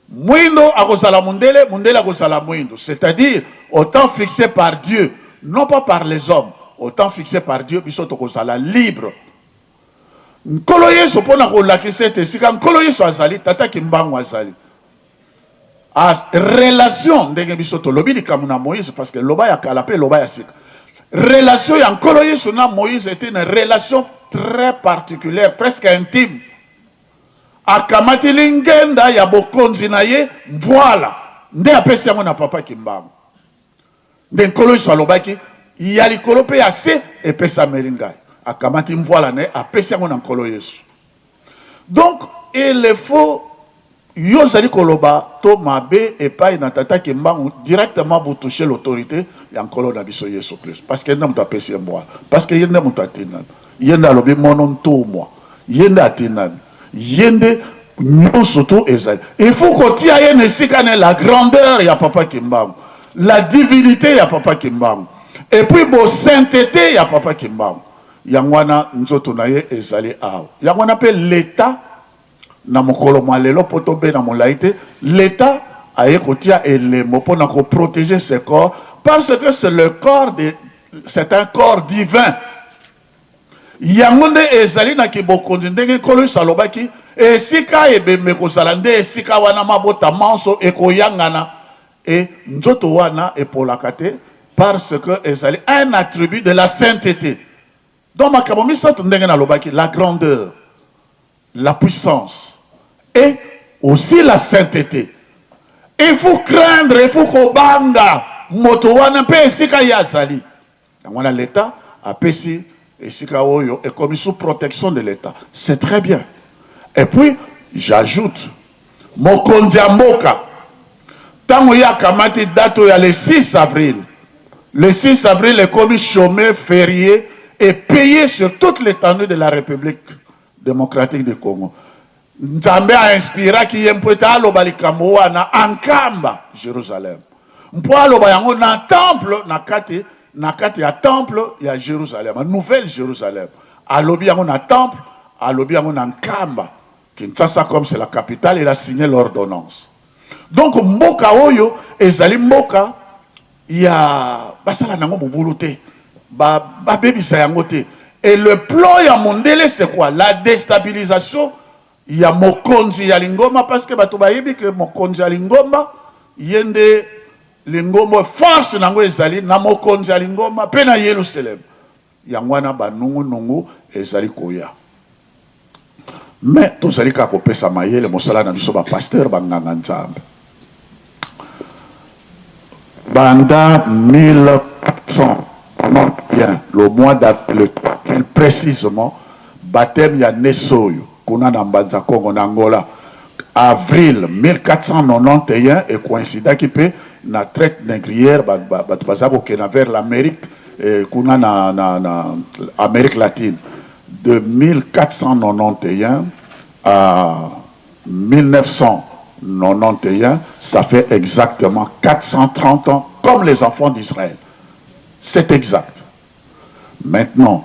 mwindo akozala mundele mundele akozala mwindo, c'est-à-dire au temps fixé par Dieu, non pas par les hommes, au temps fixé par Dieu biso tokozala libre. nkolo yesu mpona kolakisa ete esika nkolo yesu azali tata kimbangu azali relation ndenge biso tolobi likambo na Moïse parce que loba ya kala mpe loba ya sika relation ya nkolo yesu na Moïse était une relation très particulière presque intime akamatili ngenda ya bokonzi na ye voilà nde apesi yango na papa kimbangu nde nkolo yesu alobaki ya likolo mpe ya se epesameli ngai akamati mvoila na ye apesi yango na nkolo yesu donc il faut yo ozali koloba to mabe epai na tata kimbangu directement vous touchez l'autorité ya nkolo na biso yesu kristo parce que ye nde moto apesi ye mvoila parce que ye nde moto atinani ye nde alobi mono ntumwa ye nde atinani ye nde nyonso to ezali il faut kotia ye na esika na la grandeur ya papa kimbangu la divinité ya papa kimbangu et puis bo sainteté ya papa kimbangu yango wana nzoto na ye ezali awa yango wana mpe l'état na mokolo mwa lelo po tobe na molai te l'état aye kotia elembo mpona koprotéger ce corps parce que c'est le corps de c'est un corps divin yango nde ezali na kibokonzi ndenge nkolo yesu alobaki esika ebembe kozala nde esika wana mabota manso ekoyangana e nzoto wana epolaka te parce que ezali un attribut de la sainteté donc makambo misato ndenge nalobaki la grandeur la puissance et aussi la sainteté il faut craindre il faut kobanga moto wana mpe esika ye azali yango wana l'état apesi esika oyo ekomi sous protection de l'état c'est très bien et puis j'ajoute mokonzi ya mboka ntango ye akamati date oyo ya le 6 avril le 6 avril ekomi chômé férié et payé sur toute l'étendue de la République démocratique du Congo. Nzambe a inspiraki ye mpo ete aloba likambo wana ankamba Jérusalem mpo aloba yango na temple na kati ya temple ya Jérusalem nouvelle Jérusalem alobi yango na temple alobi yango na nkamba Kinshasa comme c'est la capitale il a signé l'ordonnance donc mboka oyo ezali mboka ya basala nango bobulu te babebisa yango te et le plan ya mondele c'est quoi la déstabilisation ya mokonzi ya lingomba parce que bato bayebi que mokonzi ya lingomba yende lingomba force nango ezali na mokonzi ya lingomba pe na Yerusalem yango wana banungu ezali koya mais tozali kaka kopesa mayele mosala na biso bapasteur banganga nzambe banda 1400 bien le mois d'avril précisément baptême ya nesoyo kuna na mbanza Congo na Angola avril 1491 et coïncidaki pe na traite négrière bato baza kokena vers l'Amérique kuna na Amérique latine de 1491 à 1991 ça fait exactement 430 ans comme les enfants d'Israël c'est exact maintenant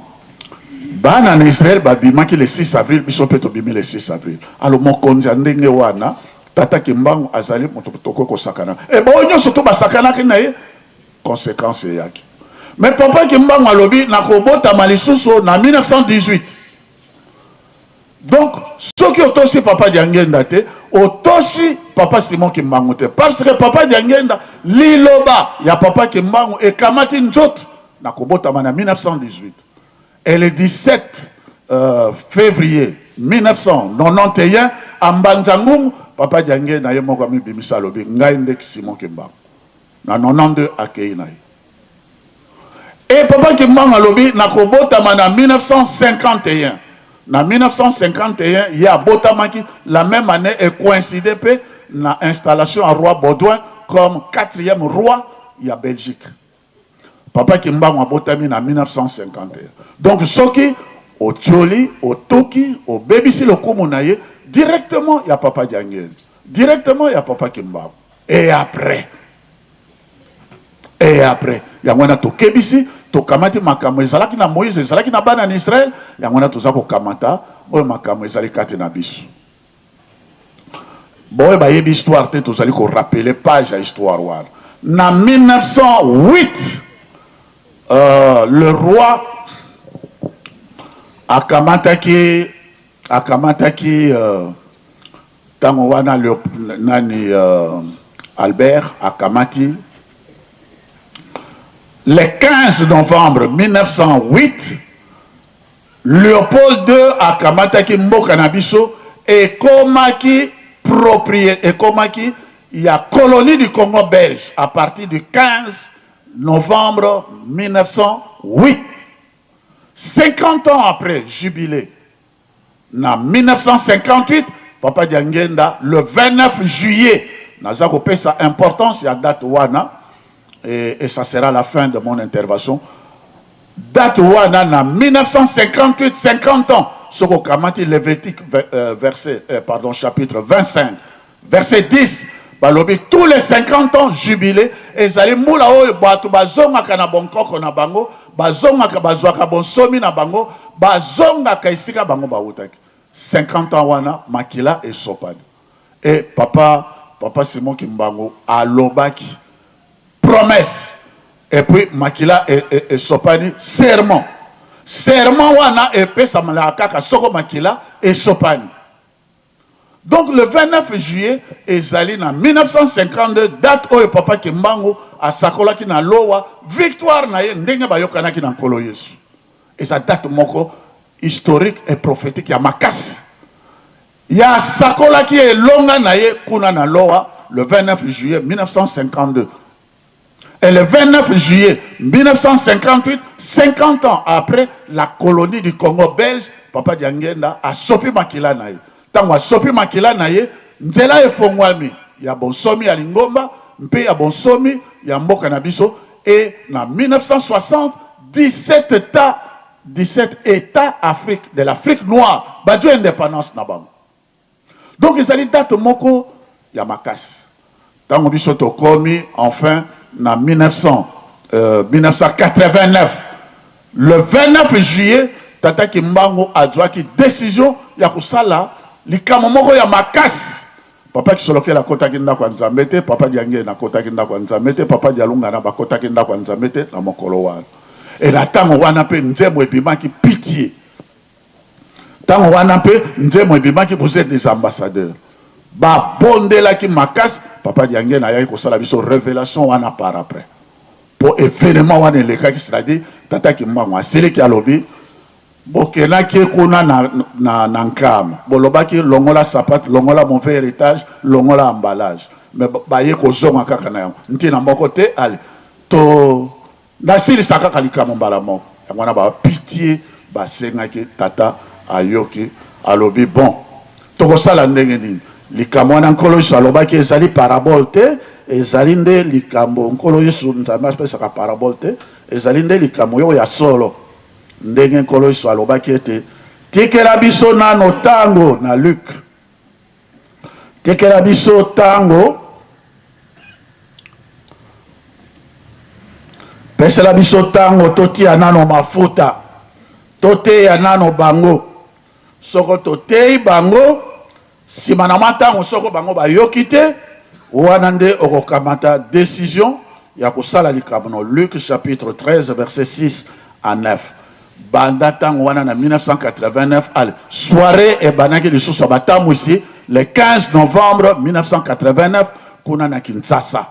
bana na Israël babimaki le 6 avril biso pe tobimi le 6 avril alors mokonzi ya ndenge wana tata kimbangu azali moto toko kosakana e bo nyonso to basakanaki na ye conséquence eyaki mais papa kimbangu alobi nakobotama lisusu na 1918 donc soki otosi papa diangenda te otosi papa Simon Kimbangu te parce que papa diangenda liloba ya papa Kimbangu ekamati nzoto nakobotama na 1918 et le 17 février 1991 à Mbanzangoum papa diangenda ye moko amibimisa alobi ngai ndeki Simon Kimbangu na 92 akei na ye et papa Kimbangu alobi nakobotama na 1951 na 1951 il y a botamaki la même année et coïncidé pe na installation à roi Baudouin comme 4e roi il y a Belgique papa Kimbangu a botami na 1951 donc soki au tioli au toki au bebisi le kumu na ye directement il y a papa Diangeli directement il y a papa Kimbangu et après yango na to kebisi to kamati makambo ezalaki na Moïse ezalaki na bana na Israël yango na toza ko kamata oyo makambo ezali kati na biso boye ba yebi histoire te tozali ko rappeler page ya histoire wana na 1908 le roi akamataki akamataki tango wana nani Albert akamati le 15 novembre 1908 Léopold II akamataki mboka na biso ekomaki propriété ekomaki ya colonie du Congo belge à partir du 15 novembre 1908. 50 ans après jubilé en 1958 Papa Diangenda le 29 juillet naza kopesa importance ya date wana et ça sera la fin de mon intervention. Date wana na 1958 50 ans soko kamati Lévitique chapitre 25 verset 10 balobi tous les 50 ans jubilé ezali mula oyo bato bazongaka na bonkoko na bango bazongaka bazwaka bonsomi na bango bazongaka esika bango bautaki 50 ans wana makila et sopani et papa Simon Kimbangu alobaki promesse et puis makila et sopani serment wana et pesa malaka soko makila et sopani. Donc le 29 juillet ezali na 1952 date oyo papa Kimbangu asakolaki na lowa victoire na ye ndenge bayokanaki na nkolo Yesu. Et ça date moko historique et prophétique ya makasi. Ya sakolaki elonga na ye kuna na lowa le 29 juillet 1952. Et le 29 juillet 1958, 50 ans après la colonie du Congo belge, Papa Diangenda a sopi makila na ye. Tango a sopi makila na ye, nzela efongwami ya bonsomi ya Lingomba, mpe ya bonsomi ya mboka na biso, et na 1960, 17 États de l'Afrique noire, badjo indépendance na bango. Donc ils allaient date moko ya makasi. Tango biso tokomi enfin en 1989, le 29 juillet, Tata Kimbangu a dit décision ya kusala likamo moko ya makasi. Papa Kisoloke la kota kinda kwa nzambete, Papa Diange na kota kinda kwa nzambete, Papa Dialunga na bakota kinda kwa nzambete na mokolo wana. Et la tango wana pe nzembo ebimaki pitié. Tango wana pe nzembo ebimaki vous êtes des ambassadeurs. Ba bondela ki makasi. Papa Diange na yaki kosala biso révélation wana par après. Pour événement wana elekaki c'est-à-dire Tata Kimbangu aseleki alobi bokenaki kuna na nkama bolobaki longola sapato longola mauvais héritage longola emballage mais baye kozonga kaka na yango ntina moko te ale to nasilisa kaka likamo mbala moko yango wana ba pitié basengaki tata ayoki alobi bon tokosala ndenge nini likambo wana nkolo Yesu alobaki ezali parabole te ezali nde likambo nkolo Yesu nzambe apesaka parabole te ezali nde likambo yo ya solo ndenge nkolo Yesu alobaki ete tikela biso nano tango na Luc tikela biso tango pesela biso tango totia nano mafuta toteya nano bango soko toteyi bango sima na matango soko bango bayoki te wana nde okokamata décision ya kosala likambo na Luc chapitre 13 verset 6 à 9 banda tango wana na 1989 al soirée ebanaki lisusu batamu ici le 15 novembre 1989 kuna na Kinshasa.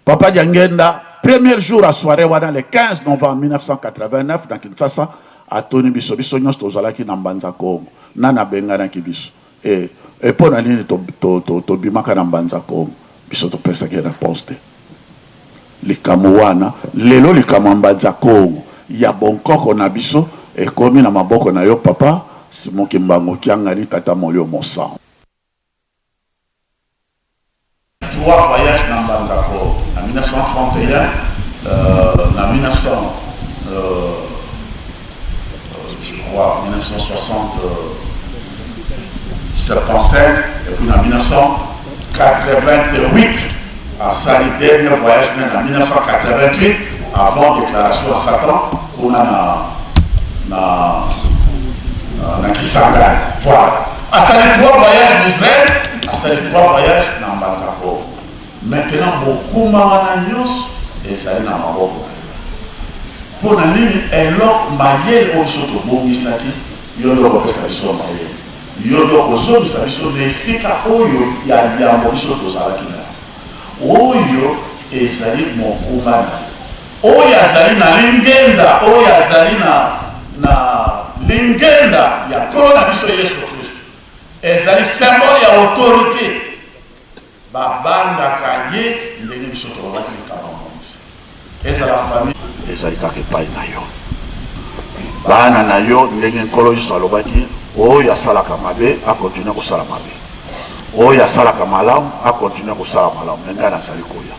Papa Diangenda premier jour à soirée wana le 15 novembre 1989 na Kinshasa atoni biso nyonso tozalaki na mbanza Kongo nana benganaki biso et pour na nini to bimaka na mbanza Kongo biso topesaki réponse te likambo wana lelo likambo mbanza Kongo ya bonkoko na biso ekomi na maboko na yo papa Simon Kimbangu kiangali tata molio mosan. 3 voyages dans mbanza Kongo en 1931 en 1900 je crois 1975 et puis en 1988 à sa dernier voyage même en 1988 avant déclaration à Satan on a na Kisangani. Voilà. À sa 3 voyages d'Israël, à sa 3 voyages dans Mbanzako. Maintenant beaucoup mawananyos et ça est dans Maboko. Pour la ligne elok mayel au soto bongisaki yolo ko pesa biso mayel. yo ndo kozongisa biso na esika oyo ya liambo biso tozalaki na oyo ezali mokuma na oyo azali na lingenda oyo azali na lingenda ya nkolo na biso yesu kristo ezali symbole ya autorité babandaka ye ndenge biso tolobaki likama monzi ezala famille ezali kaka epai na yo bana na yo ndenge nkolo yesu alobaki oyo asalaka mabe akontinue kosala mabe oyo asalaka malamu akontinue kosala malamu ndenge nazali koya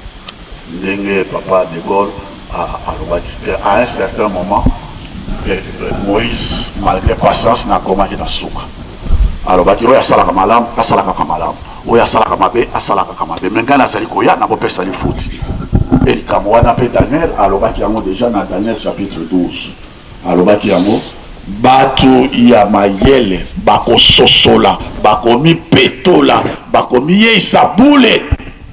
ndenge papa de Gaulle alobaki à un certain moment Moïse malgré patience nakomaki na suka alobaki oyo asalaka malamu asalaka ka malamu oyo asalaka mabe asalaka ka mabe me ngai nazali koya nakopesa lifuti elikambo wana mpe Daniel alobaki yango déjà na Daniel chapitre 12 alobaki yango bato ya mayele bakososola bakomipetola bakomiyeisa bule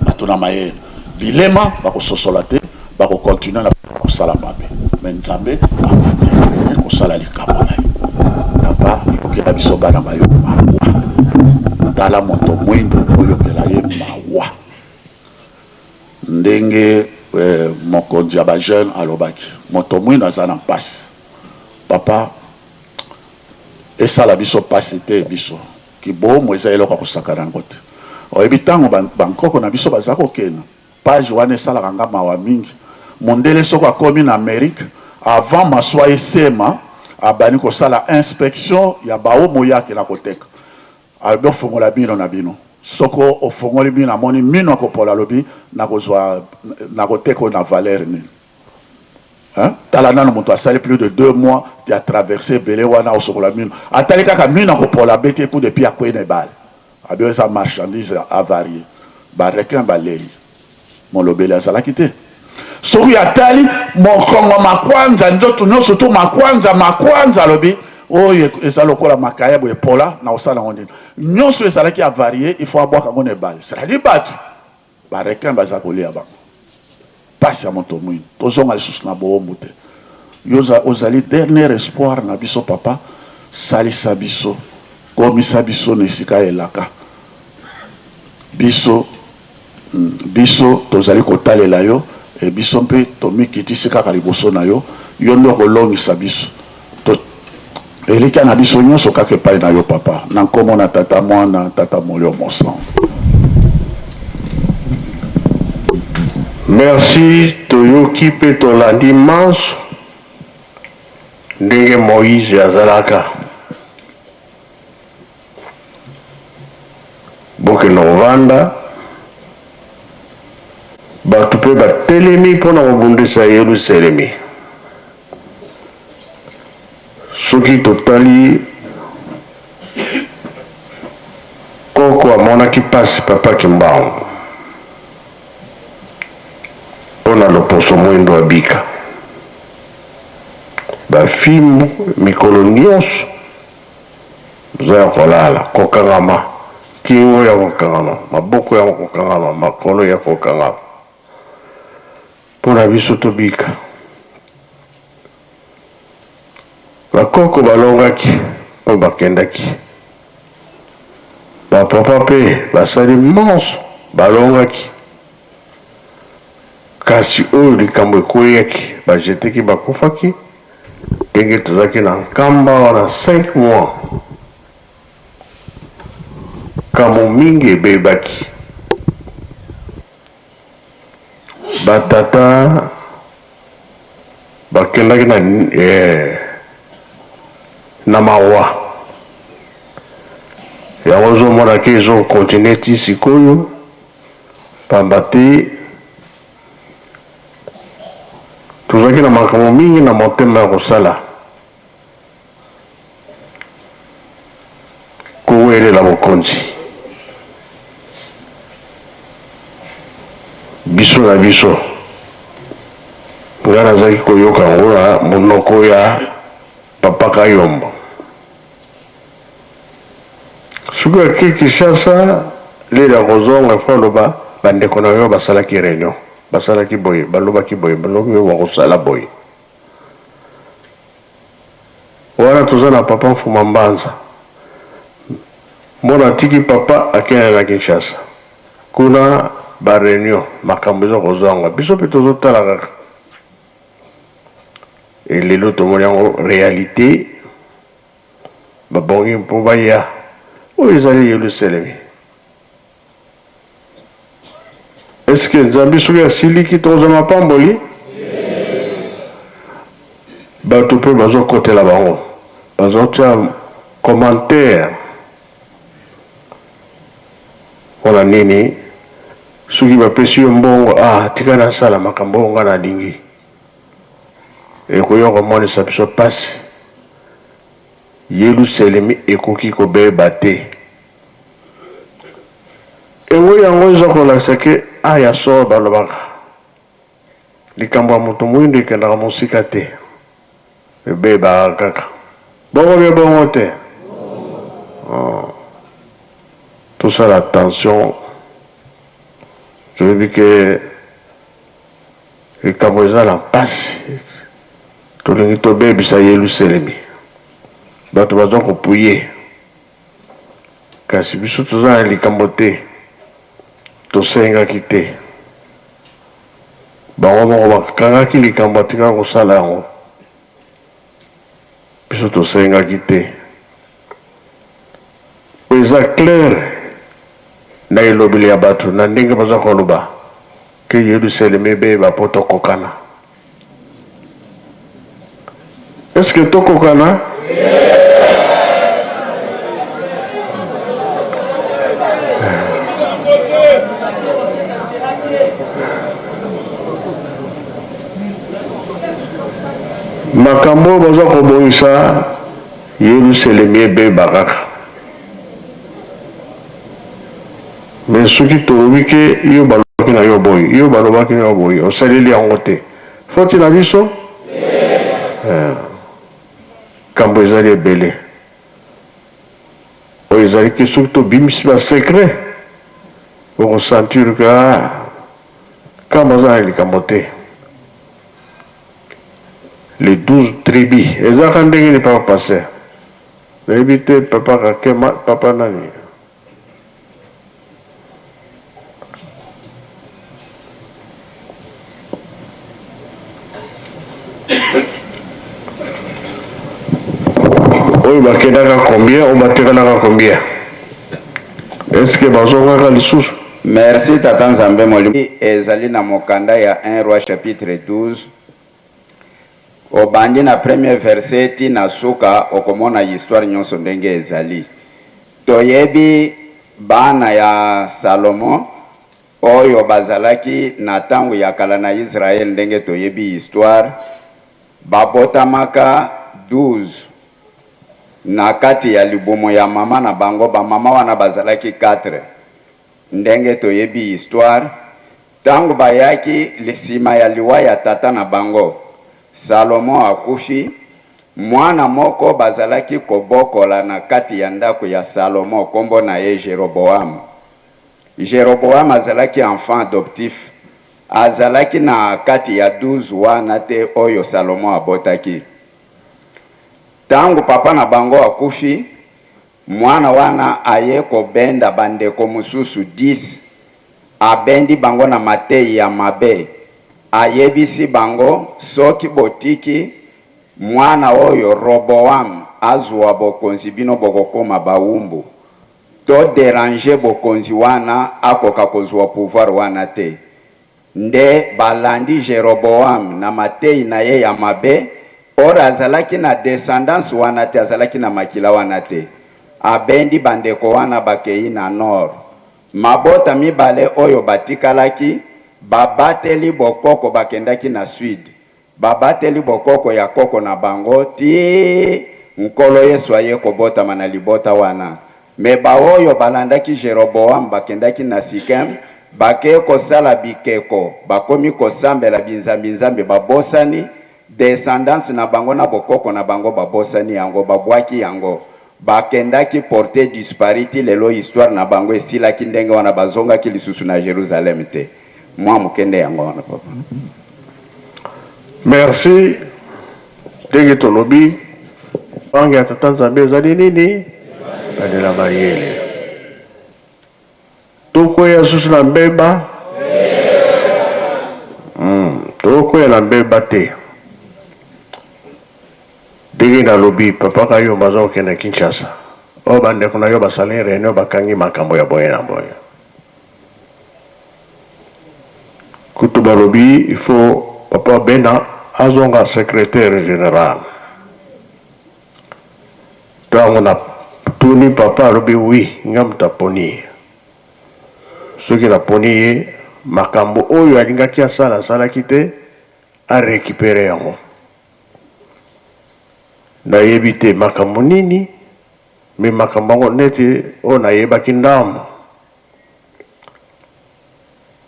bato na mayele bilema bakososola te bakokontinue na kosala mabe me nzambe akoki kosala likambo na yo papa ikokela biso bana bayo mawa tala moto mwindo oyokela ye mawa ndenge mokonzi ya bajeune alobaki moto mwindo aza na mpasi papa esala biso pasi te biso kibomo eza eloko ya kosakana yango te oyebi ntango bankoko na biso baza kokena page wana esalaka nga mawa mingi mondele soko akomi na Amérique avant maswa esema abani kosala inspection ya baomo yake na koteka alobi ofongola bino na bino soko ofongoli bino amoni mino akopola alobi na koteka na valeur nini tala nano moto asali plus de 2 mois ti a traversé bele wana osokola mino atali kaka mino akopola bete ku depuis akwei na ebale abi eza marchandise avarie barekin baleli molobeli azalaki te soki atali mokongo makwanza nzoto nyonso to makwanza alobi oyo eza lokola makayabo epola na osala yango nini nyonso ezalaki avarie il faut abwaka yango na ebale c'est-à-dire bato barekin baza kolia bango pasi ya moto mwini tozonga lisusu na boombu te yo ozali dernier espoir na biso papa salisa biso komisa biso na esika elaka biso tozali kotalela yo e biso mpe tomikitisi kaka liboso na yo yo nde okolongisa biso elika na biso nyonso kaka epai na yo papa na nkombo na tata mwana tata molio mosango. Merci toyoki mpe tolandi manche ndenge Moïse azalaka bokende kovanda bato mpe batelemi mpona kobundisa Yerusalemi. Soki totali koko amonaki pasi papa Kimbangu mpona loposo mwindo abika bafimu mikolo nyonso za ya kolala kokangama kingo ya kokangama maboko ya kokangama makolo ya kokangama mpona biso tobika. Bakoko balongaki mpo bakendaki bapapa mpe basali manso balongaki kasi oyo likambo ekweyaki bajeteki bakufaki ndenge tozalaki na nkamba wana 5 mois kamo mingi ebebaki batata bakendaki na mawa yango ozomonaki ezokontinue ti sikoyo pamba te tozalaki na makambo mingi na motema ya kosala kowelela bokonzi biso na biso nga nazalaki koyoka yango na monoko ya papa Kayombo. Soki ake Kinshasa lela kozonga fo aloba bandeko na yo basalaki réunion basalaki boye balobaki boye balobi bakosala boye wana toza na papa Mfuma Mbanza mwana tiki papa akende na Kinshasa kuna ba réunion makambo ezo kozonga biso mpe tozotala kaka elelo tomoni yango réalité babongi mpo baya oyo ezali Yelusalemi. Est-ce que nzambe soki asiliki tozwa mapamboli bato mpe bazokotela bango bazotia commentaire wana nini soki bapesi yo mbongo tika nasala makambo oyo nga nalingi ekoyoka monisa biso pasi Yelusalemi ekoki kobeba te engo yango eza kolakisa ke aya soro balobaka likambo ya moto moyindo ekendaka mosika te ebebaka kaka bongo bie bongo te tosala attention toyebi ke likambo eza na mpasi tolingi tobebisa Yelusalemi bato baza kopuye kasi biso toza na likambo te tosengaki te bango moko bakangaki likambo atika kosala yango biso tosengaki te oyo eza claire na elobeli ya bato na ndenge baza koloba ke Yelusalemi ebeba mpo tokokana. Est-ce que tokokana? makambo baza kobongisa Yelusalemi ebeba kaka mais soki tolobi ke yo balobaki na yo boyi yo balobaki na yo boyi osaleli yango te foti na biso kambo ezali ebele oyo ezali ke soki tobimisi basekret okosentire ka kambo aza na likambo te. Les 12 tribus. Et ça, quand il n'est pas passé. Évitez papa Kakema, papa Nani. Oui, bah, qu'il y a combien, on va tirer là combien. Est-ce que Bazonga a les sous? Merci, Tata Nzambe Molimo. Ezali na mokanda ya 1 Roi chapitre 12. Obandi na premier verset ti na suka okomona histoire nyonso ndenge ezali. Toyebi bana ya Salomo oyo bazalaki na tango ya kala na Israel ndenge toyebi histoire babotamaka 12 na kati ya libumu ya mama na bango ba mama wana bazalaki 4 ndenge toyebi histoire tango bayaki lisima ya liwa ya tata na bango Salomo akufi mwana moko bazalaki kobokola na kati ya ndako ya Salomo kombo na ye Jeroboam. Jeroboam azalaki enfant adoptif azalaki na kati ya 12 wana te oyo Salomo abotaki. Tangu papa na bango akufi mwana wana aye kobenda bandeko mususu 10 abendi bango na matei ya mabe ayebisi bango soki botiki mwana oyo Roboam azwa bokonzi bino bokokoma baumbu to déranger bokonzi wana akoka kozwa pouvoir wana te nde balandi Jeroboam na matei na ye ya mabe ora azalaki na descendance wana te azalaki na makila wana te abendi bandeko wana bakei na nord mabota mibale oyo batikalaki babateli bokoko bakendaki na sud babateli bokoko ya koko na bango ti nkolo Yesu aye kobotama na libota wana me baoyo balandaki Jeroboam bakendaki na Sikem bake kosala bikeko bakomi kosambela binzambi babosani descendance na bango na bokoko na bango babosani yango babwaki yango bakendaki porter disparité lelo histoire na bango esilaki ndenge wana bazongaki lisusu na Jérusalem te moi mukende yango wana papa. Merci ndenge tolobi bange ya tata Nzambe ezali nini badela mayele tokwea susu na mbeba tokwea na mbeba te ndenge nalobi papa kayo baza kokende Kinshasa oyo bandeko na yo basali réunion bakangi makambo ya boye na boye kutu balobi il faut papa bena azonga secrétaire général ntango na tuni papa alobi wi nga mutu aponi soki naponi ye makambo oyo alingaki asala asalaki te arécupere yango nayebi te makambo nini me makambo yango neti oyo nayebaki ndambo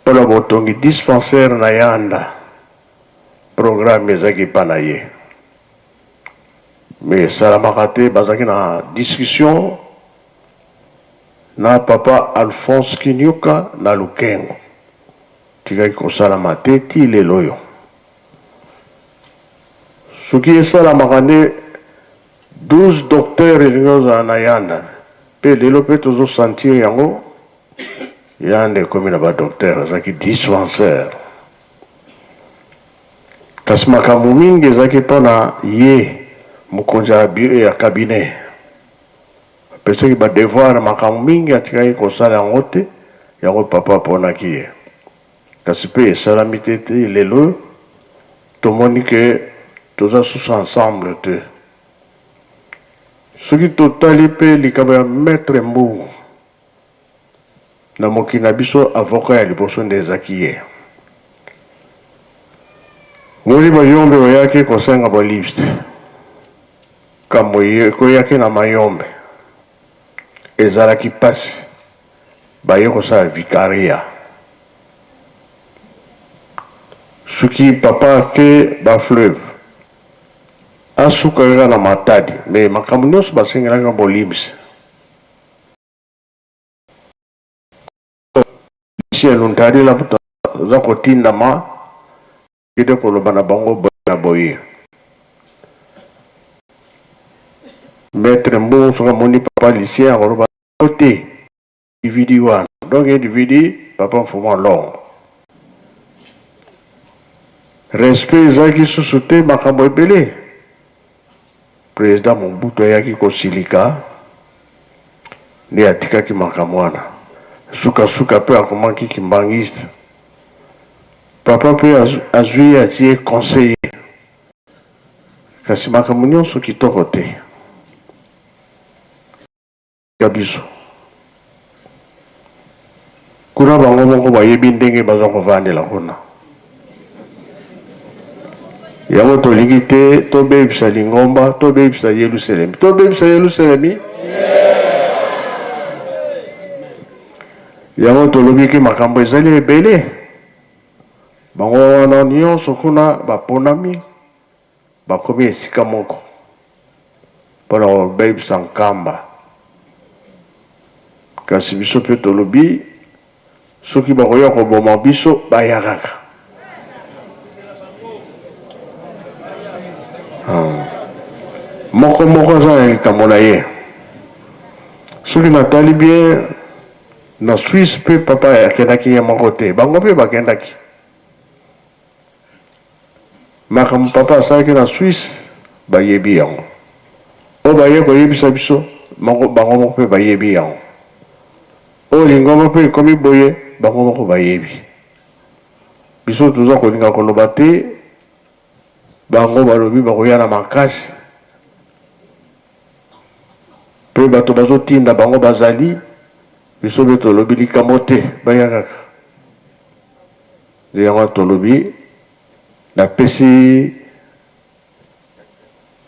mpona botongi dispensaire na yanda programme ezaki epa na ye me esalamaka te bazalaki na discussion na papa Alphonse Kinyuka na Lukengo tikaki kosalama te ti lelo oyo soki esalamaka nde 12 docteur elingi ozala na yanda mpe lelo mpe tozosentir yango yanda ekomi na badocteur ezalaki dispensaire kasi makambo mingi ezalaki mpona ye mokonzi ya cabinet apesaki badevoir makambo mingi atikaki kosala yango te yango papa aponaki ye kasi mpe esalami te te lelo tomoni ke toza susu ensemble te soki totali mpe likambo ya maître mbungu na mokili na biso avocat ya liboso nde ezaki ye ngoli bayombe oyaki kosenga baliste kambo ekoyaki na mayombe ezalaki mpasi baye kosala vikaria soki papa ake bafleuve asuka kaka na matadi me makambo nyonso basengelaka bolimisi isi eluntali la za kotindama kide koloba na bango boye na boye maître mbungu soka moni papa lycée akoloba te dividi wana donc ye dividi papa mfuma longo respect ezalaki susu te makambo ebele président Mobutu ayaki kosilika nde atikaki makambo wana sukasuka mpe akomaki kimbangiste papa mpe azwi atie conseiller kasi makambo nyonso kitoko te ya biso kuna bango moko bayebi ndenge baza kovandela kuna yango tolingi te tobebisa lingomba tobebisa yelusalemi tobebisa yelusalemi yango tolobiki makambo ezali ebele bango wana nyonso kuna baponami bakomi esika moko mpona kobebisa nkamba kasi biso mpe tolobi soki bakoya koboma biso baya kaka moko moko aza na likambo na ye soki natali bien na Suisse mpe papa akendaki ye moko te bango mpe bakendaki makambo papa asalaki na Suisse bayebi yango oyo baye koyebisa biso bango moko mpe bayebi yango oyo lingomba mpe ekomi boye bango moko bayebi biso toza kolinga koloba te bango balobi bakoya na makasi mpe bato bazotinda bango bazali biso mpe tolobi likambo te baya kaka nde yango tolobi napesi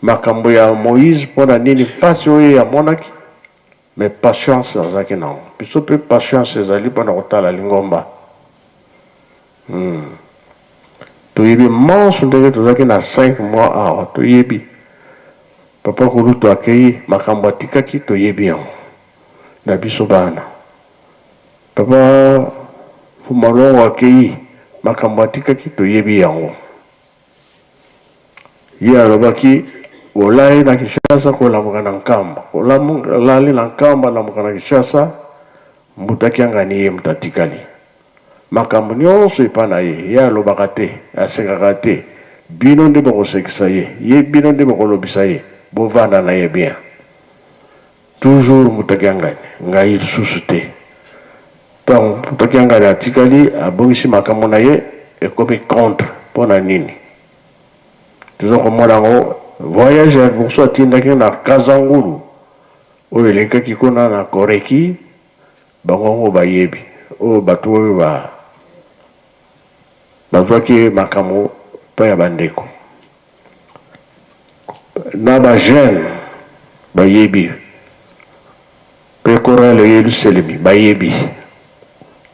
makambo ya Moïse mpona nini mpasi oyo amonaki mais patience azalaki nango biso mpe patience ezali mpona kotala lingomba toyebi manso ndenge tozalaki na 5 mois awa toyebi papa kolutu akei makambo atikaki toyebi yango na biso bana papa fumalongo akei makambo atikaki toyebi yango ye alobaki olali na Kinshasa kolamuka na nkamba olali na nkamba lamuka na Kinshasa mutakiangani ye mutatikali makambo nyonso epa na ye ye alobaka te asengaka te bino nde bokosekisa ye bino nde bokolobisa ye bovanda na ye bien toujours mutakiangani ngai lisusu te donc mutakiangani atikali abongisi makambo na ye ekomi contre mpo na nini tozokomona yango voyage ya liboso atindaki na kazangulu oyo elekaki kuna na koreki bango ngo bayebi oyo bato oyo bazwaki makambo mpo ya bandeko na bajeune bayebi mpe korale yelusalemi bayebi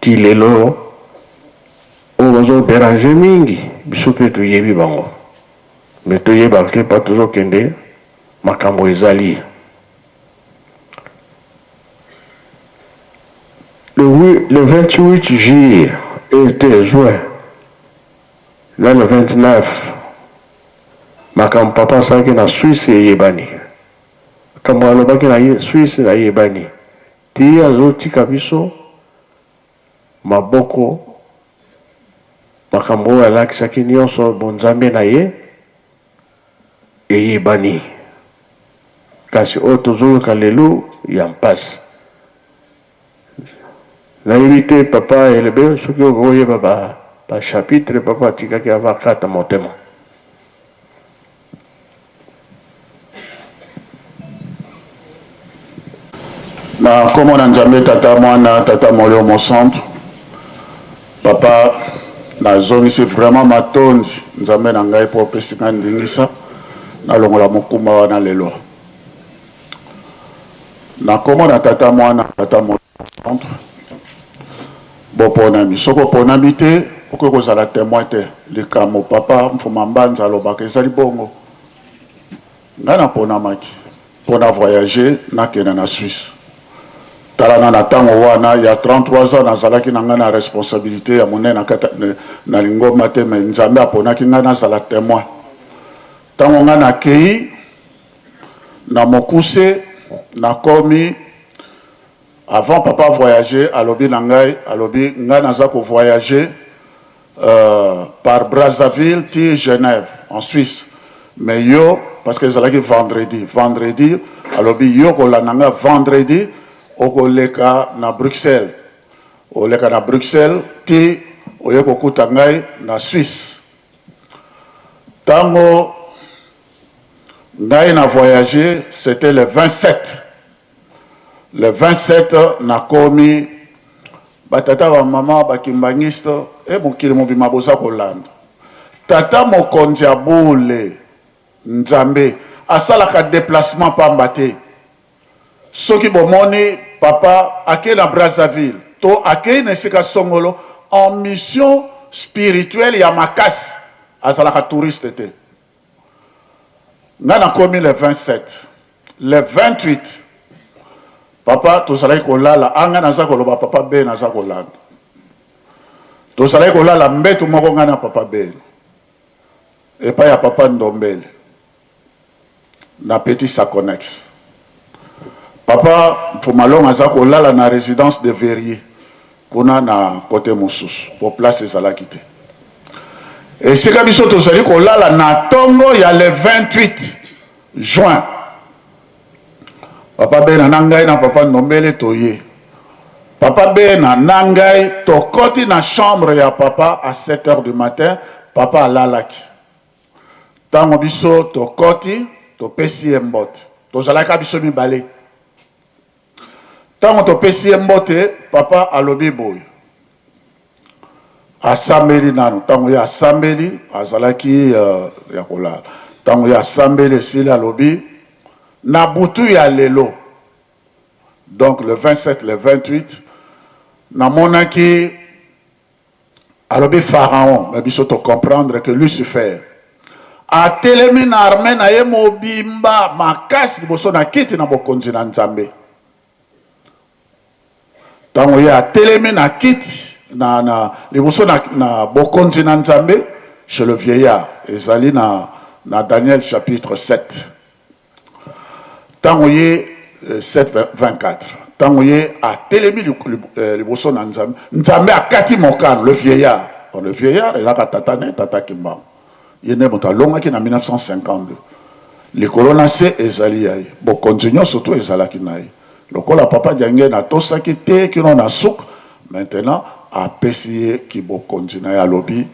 ti lelo oyo bazoderange mingi biso mpe toyebi bango me toyebaka te mpa tozokende makambo ezali le 28 juillet était juin là le 29 makambo papa asalaki na Suisse eyebani makambo alobaki na Suisse ayebani ti azotika biso maboko makambo oyo alakisaki nyonso bonzambe na ye eyebani kasi oyo tozoyoka lelo ya mpasi nayebi te papa elebe soki okoyeba bachapitre papa atikaki avakata motema na kombo na nzambe tata mwana tata molio mosantu papa nazongisi vraiment matondi nzambe na ngai mpo opesi ngai ndingisa nalongola mokumba wana lelo na kombo na tata mwana tata molio mosantu boponami soki oponami te okoki kozala témoin te likambo papa mfuma mbanza alobaka ezali bongo ngai naponamaki mpo na voyage nakende na Suisse tala na ntango wana ya 33 ans nazalaki na ngai na responsabilité ya monene na lingomba te me nzambe aponaki ngai nazala témoin ntango ngai nakei na mokuse nakomi avant papa voyager alobi na ngai alobi ngai naza ko voyager par Brazzaville ti Genève en Suisse mais yo parce que ezalaki vendredi alobi yo kolanda ngai vendredi okoleka na Bruxelles oleka na Bruxelles ti oye kokuta ngai na Suisse tango ngai na voyager c'était le 27 nakomi batata ba mama bakimbangiste mokili mobima boza kolanda tata mokonzi ya bule nzambe asalaka déplacement pamba te soki bomoni papa akei na Brazzaville to akei na esika songolo en mission spirituelle ya makasi azalaka touriste te nga nakomi le 27 le 28 papa tozalaki kolala anga naza koloba papa be naza kolanda tozalaki kolala mbetu moko nga na papa be epai ya papa Ndombele na Petit Saconex papa Mfumalonga aza kolala na résidence de Verrier kuna na kote mosusu po place ezalaki te esika biso tozali kolala na tongo ya le 28 juin papa be na ngai na papa Ndombele toye papa be na ngai tokoti na chambre ya papa à 7 heures du matin papa alalaki tango biso tokoti topesi ye mbote tozalaka biso mibale tango topesi ye mbote papa alobi boye asambeli nano tango ye asambeli azalaki ya kolala tango ye asambeli esili alobi na butu ya lelo donc le 27 le 28 namonaki alobi pharaon mais biso to comprendre que Lucifer atelemi na armée na ye mobimba makasi liboso na kiti na bokonzi na nzambe tango ye atelemi na kiti na liboso na bokonzi na nzambe chez le vieillard ezali na Daniel chapitre 7 tango ye 7 24 Tango ye a telemi le bosso na nzambe. Nzambe a kati mokano, le vieillard. Le vieillard, il a tatane, tata kimba. Il est monté longa qui en 1952. Les colonacés ezali yaye. Bon, continuons surtout ezala ki naye. Le kola papa diangue na tosa ki te ki non a souk. Maintenant, a pesiye ki bo continuer à lobby.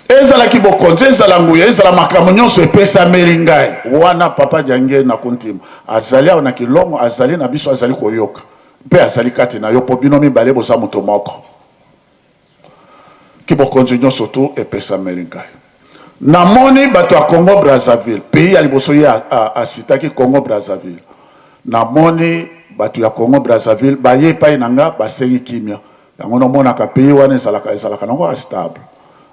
Ezala ki bo continuer, ezala nguye, ezala makamunyon se pesa meringay. Wana papa diangue na kontim. Azali na ki longo, azali na biso azali koyoka. Pe azali kati na yo po binomi bale bosa moto moko. Ki bo continuer surtout et pesa meringay. Namoni bato a Congo Brazzaville, pays à liboso a sitaki Congo Brazzaville. Namoni bato ya Congo Brazzaville, baye pa inanga basengi kimia. Yango no mona ka pays wana ezalaka nango stable.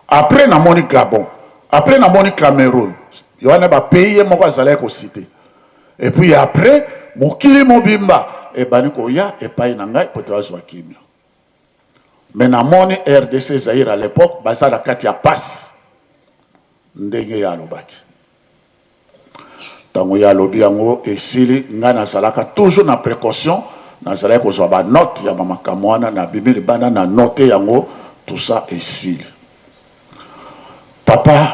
Après namoni Gabon, après namoni Cameroun. Yoana ba pays moko azalaka ko cité. Et puis après mokili mobimba e bani ko ya e pa inanga poto azwa kimia. Mais namoni RDC Zaïre à l'époque bazala kati ya passe. Ndenge ya lobaki. Tango ya lobi yango esili nga nazalaka toujours na précaution nazalaka kozwa ba note ya makambo wana na bibili bana na note yango tout ça esili. Papa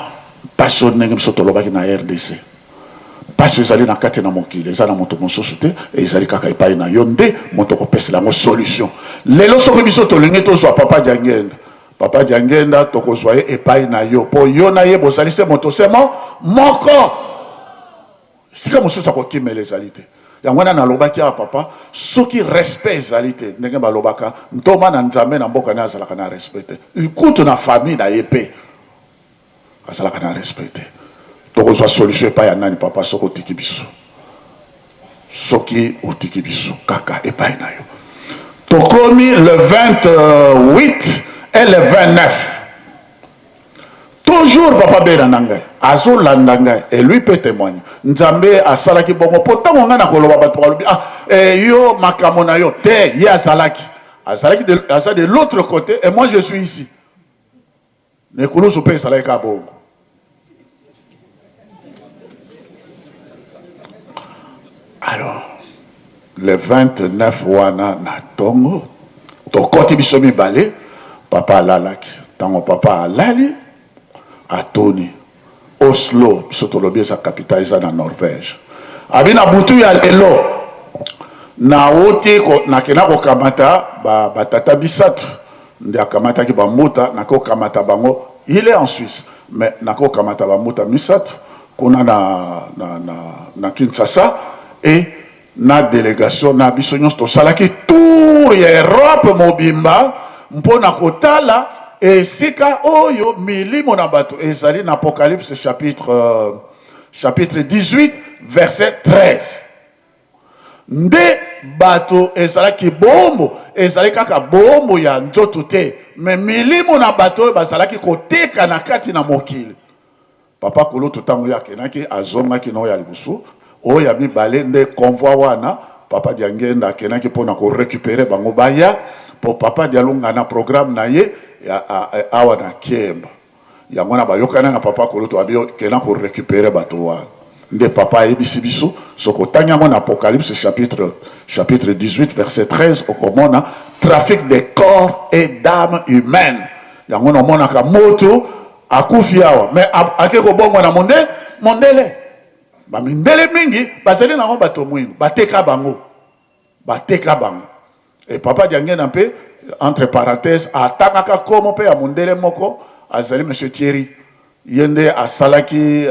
paso ndenge biso tolobaki na RDC. Paso ezali na kati na mokili ezali na moto mosusu te ezali kaka epai na yo nde moto kopesela yango solution. Lelo soki biso tolenge tozwa papa Diangenda. Papa Diangenda tokozwaye epai na yo po yo na ye bozali se moto semo moko sika mosusu akokimela ezali te yango wana nalobaki awa papa soki respect ezali te ndenge balobaka ntoma na nzambe na mboka ne azalaka na respect te kutu na famille na ye mpe azalaka na respect te tokozwa solution epai ya nani papa soki otiki biso soki otiki biso kaka epai na yo tokomi le 28 et le 29. Toujours papa Bérananga, Azo Landangai, et lui peut témoigner. Nzambe a salaki bongo, pourtant on a koloba bat pour yo makamona yo te, ya salaki. Azalaki de l'autre côté, et moi je suis ici. Ne koulou soupe salaki à bongo. Alors, le 29 wana na tongo, to koti bisomi balé. Papa lalaki, tango papa alali, à Tony, Oslo, Sotolobi sa capitale est en Norvège. Abina butu ya lelo, na wote na kena ko kamata ba tata bisatu, ndia kamata ki ba mota na ko kamata bango, il est en Suisse, mais na ko kamata ba mota misatu, kuna na Kinshasa et na délégation na bisonyos to salaki tour ya Europe mobimba. Mpona kotala esika oyo milimo na bato ezali na Apocalypse chapitre 18 verset 13 nde bato ezalaki bombo ezali kaka bombo ya nzoto te me milimo na bato bazalaki koteka na kati na mokili papa kulutu tango yakenaki azongaki no ya libusu oyo ya mibale nde convoi wana papa Diangenda akenaki mpona korécupérer bango baya pour papa dialunga na programme na ye awa na Kiemba yango na bayokana na papa koloto abio kena ko récupérer bato wa nde papa ebisi biso soko tanya mon Apocalypse chapitre 18 verset 13 okomona trafic de corps et d'âmes humaines yango na mona ka moto akufi awa mais akeko bongo na mondele ba mindele mingi bazali na bato mwingi bateka bango et papa Diangenda mpe entre parenthèses atangaka komo pe ya mundele moko azali monsieur Thierry yende asalaki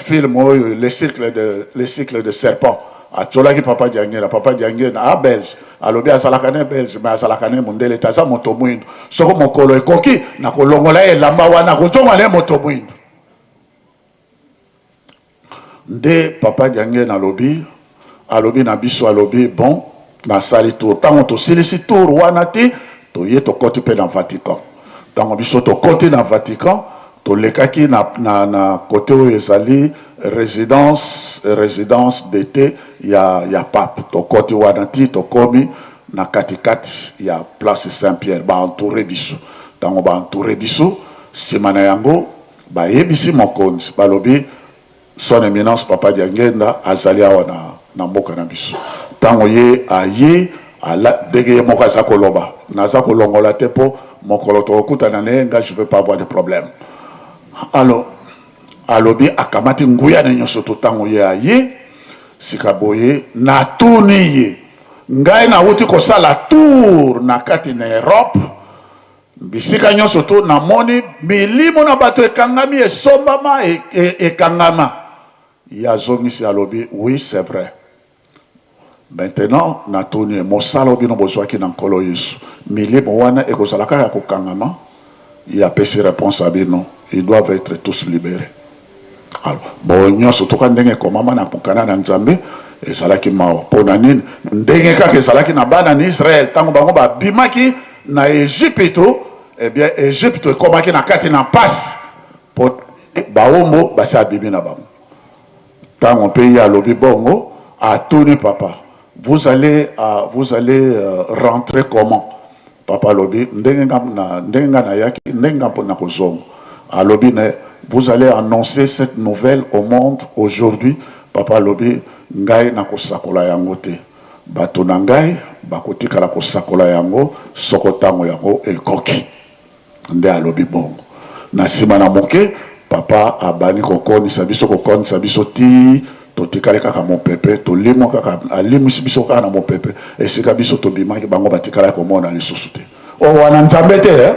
film oyo le cycle de serpent atolaki papa Diangenda a belge alobi asalaka ne belge mais asalaka ne mundele taza moto mwindo soko mokolo ekoki na kolongola elamba wana kotonga ne moto mwindo nde papa Diangenda alobi na biso alobi bon na sali tour tango to silisi tour wana te to ye to koti pe na Vatican tango biso to koti na Vatican to lekaki na côté où ezali résidence d'été ya pape to koti wana ti to komi na katikati ya place Saint-Pierre ba entouré biso tango ba entouré biso simana yango ba yebisi mokonzi balobi son éminence papa Diangenda azali awa na mboka na biso ntango ye aye ndenge ye moko aza koloba naza kolongola te mpo mokolo tokokutana na ye nga je veux pas avoir de problème alors alobi akamati nguya na nyonso to ntango ye aye sika boye natuni ye ngai nauti kosala tour na kati na Europe bisika nyonso to namoni milimo na bato ekangami esombama ekangama yazongisi alobi oui c'est vrai maintenant natuni mosala obino bozwaki na nkolo Yesu milimo wana ekozala kaka ya kokangama yapesi réponse à bino ils doivent être tous libérés alors bon nyonso toka ndenge ekomama na mokana na Nzambe ezalaki mawa mpona nini ndenge kaka ezalaki na bana na Israel ntango bango babimaki na Egypte eh bien Egypte ekomaki na kati na mpasi mpo baombo basi abimi na bango ntango mpe ye alobi bongo atuni papa vous allez rentrer comment papa alobi ndenge nga na yaki ndenge nga mpona kozonga alobi ne vous allez annoncer cette nouvelle au monde aujourd'hui papa alobi ngai na kosakola yango te bato na ngai bakotikala kosakola yango soko ntango yango ekoki nde alobi bongo na nsima na moke papa abani kokonisa biso ti totikali kaka mopepe tolimwa kaka alimwisi biso kaka na mopepe esika biso tobimaki bango batikala komona lisusu te o wana Nzambe te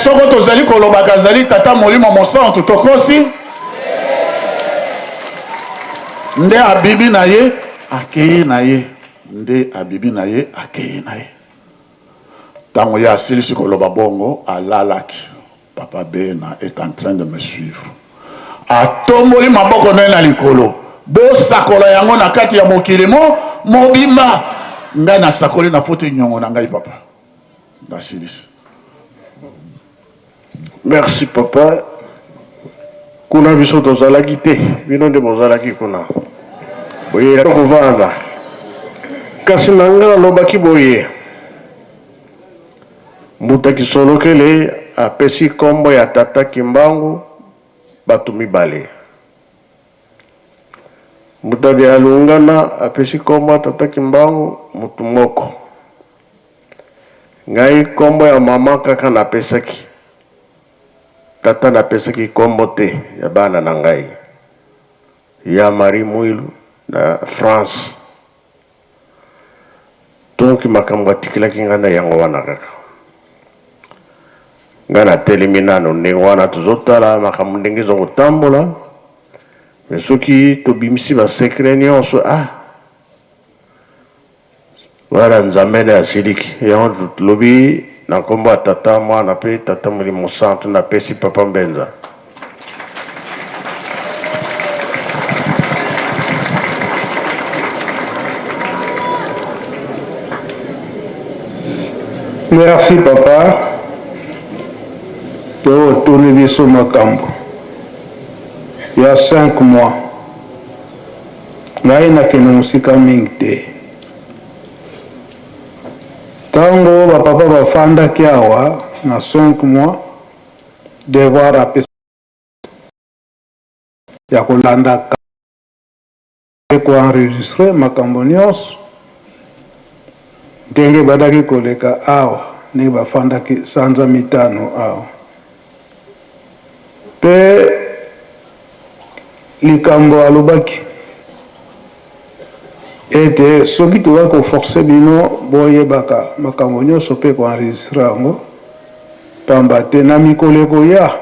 soko tozali kolobaka zali tata molimo mosantu tokosi nde abibi na ye akei na ye nde abibi na ye akei na ye ntango ye asilisi koloba bongo alalaki papa Bena est en train de me suivre atomboli maboko na ye na likolo bosakola yango na kati ya mokili mobimba ngai nasakoli na foti nyongo na ngai papa nasilisi. Merci papa. Kuna biso tozalaki te bino nde bozalaki kuna boye kovanda kasi na nga nalobaki boye mbuta kisolokele apesi kombo ya tata Kimbangu bato mibale mbuta bya alungana apesi kombo ya tata Kimbangu mutu moko ngai kombo ya mama kaka napesaki tata napesaki kombo te ya bana na ngai ya Marie Mwilu na France donc makambo atikilaki nga na yango wana kaka nga na telemi nano ndenge wana tozotala makambo ndenge ezokotambola me soki tobimisi basekre nyonso wana Nzambe nde asiliki yango tolobi na kombo ya tata mwana pe tata molimo santu napesi papa Mbenza. Merci papa. Tourne biso makambo. Il y a 5 mois. Ngai nakende mosika mingi te. Tango bapapa bafandaki awa na 5 mois devoir apesa ya kolanda koenregistre makambo nyonso ndenge badaki koleka awa ndenge bafandaki sanza mitano awa mpe likambo alobaki ete soki toza koforce bino boyebaka makambo nyonso mpe koenregistre yango pamba te na mikolo ekoya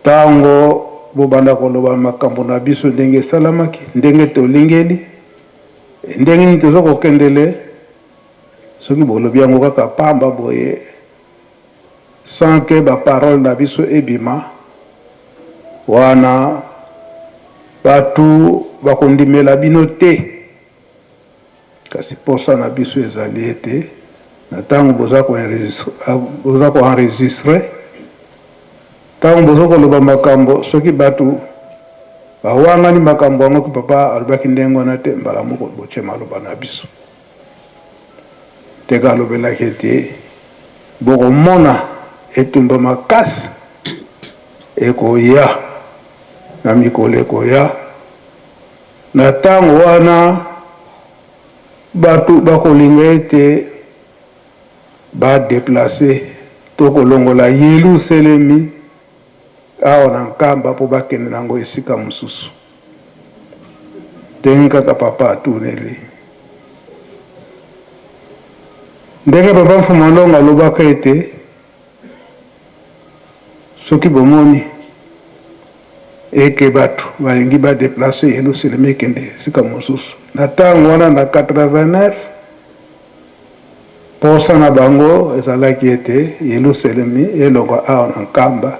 ntango bobanda koloba makambo na biso ndenge esalamaki ndenge tolingeli ndenge nini toza kokendele soki bolobi yango kaka pamba boye sans ke baparole na biso ebima wana batu bakondimela bino te kasi posa na biso ezali ete na ntango boza koenregistre ntango boza koloba makambo soki batu bawangani makambo yango ki papa alobaki ndenge wana te mbala moko botie maloba na biso teka alobelaki ete bokomona etumba makasi ekoya na mikolo ekoya na ntango wana bato bakolinga ete badeplace to kolongola Yelusalemi awa na nkamba mpo bakende nango esika mosusu. Ndenge kaka papa atuneli, ndenge papa Mfumandongo alobaka ete soki bomoni eke bato balingi badeplace Yelusalemi ekende esika mosusu, na ntango wana na 89 posa na bango ezalaki ete Yelusalemi elongo awa na nkamba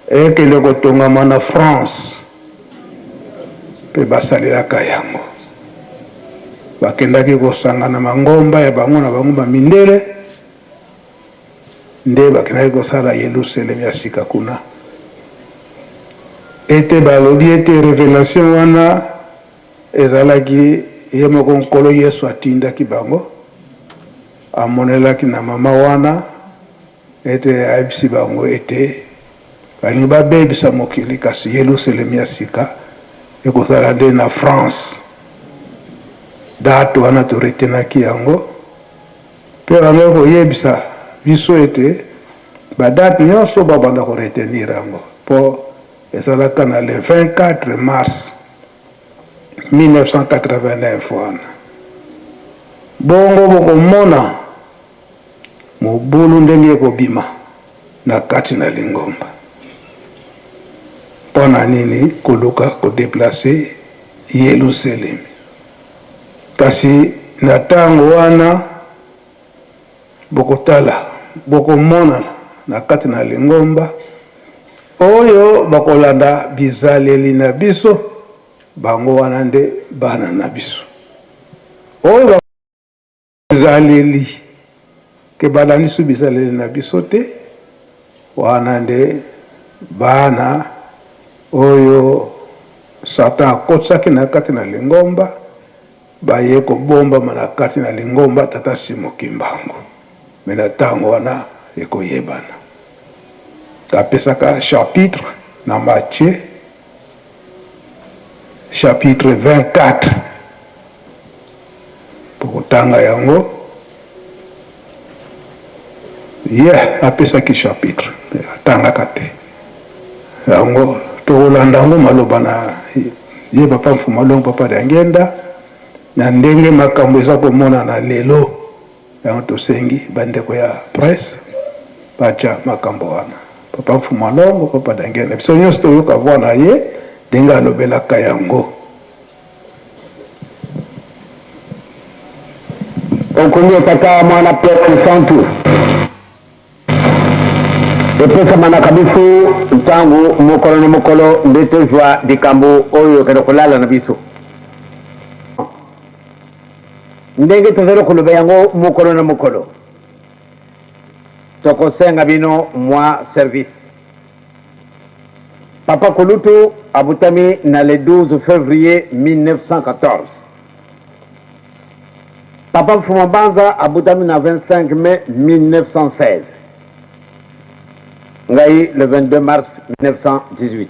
ekende kotongama na France mpe basalelaka yango. Bakendaki kosangana mangomba ya bango na bango bamindele nde bakendaki kosala Yelusalemi ya sika kuna. Ete balobi ete révélation wana ezalaki ye moko nkolo Yesu atindaki bango, amonelaki na mama wana ete ayebisi bango ete balingi babebisa mokili, kasi Yelusalemi ya sika ekozala nde na France. Date wana toretenaki yango mpe bango koyebisa biso ete badate nyonso babanda koretenir yango mpo ezalaka na le 24 mars 1989 wana. Bongo bokomona mobulu ndenge ekobima na kati na Lingomba. Mpona nini koluka kodeplace Yelusalemi? Kasi na ntango wana bokotala bokomona na kati na Lingomba oyo bakolanda bizaleli na biso, bango wana nde bana na biso. Oyo bizaleli ke balandi su bizaleli na biso te, wana nde bana oyo Satan akotisaki na kati na Lingomba, baye kobomba na kati na Lingomba tata Simo Kimbangu. Me na ntango wana ekoyebana. Apesaka chapitre na Matthieu chapitre 24 pokotanga yango apesaki chapitre atangaka te yango tokolanda yango maloba na ye papa Mfumandongo papa Dangenda na ndenge makambo eza komonana lelo. Yango tosengi bandeko ya presse bacha makambo wana. Papa Mfumandongo papa Dangenda biso nyonso toyoka voix na ye ndenge alobelaka yango. Okunyo kaka mwana Pierre Santu epesa mana kabisu ntangu mokolo na mokolo ndete jwa dikambo oyo kero kulala na biso ndenge tozero kuluba yango mokolo na mokolo tokosenga bino mwa service. Papa Kulutu abutami na le 12 février 1914. Papa Mfumabanza abutami na 25 mai 1916. Ngai le 22 mars 1918.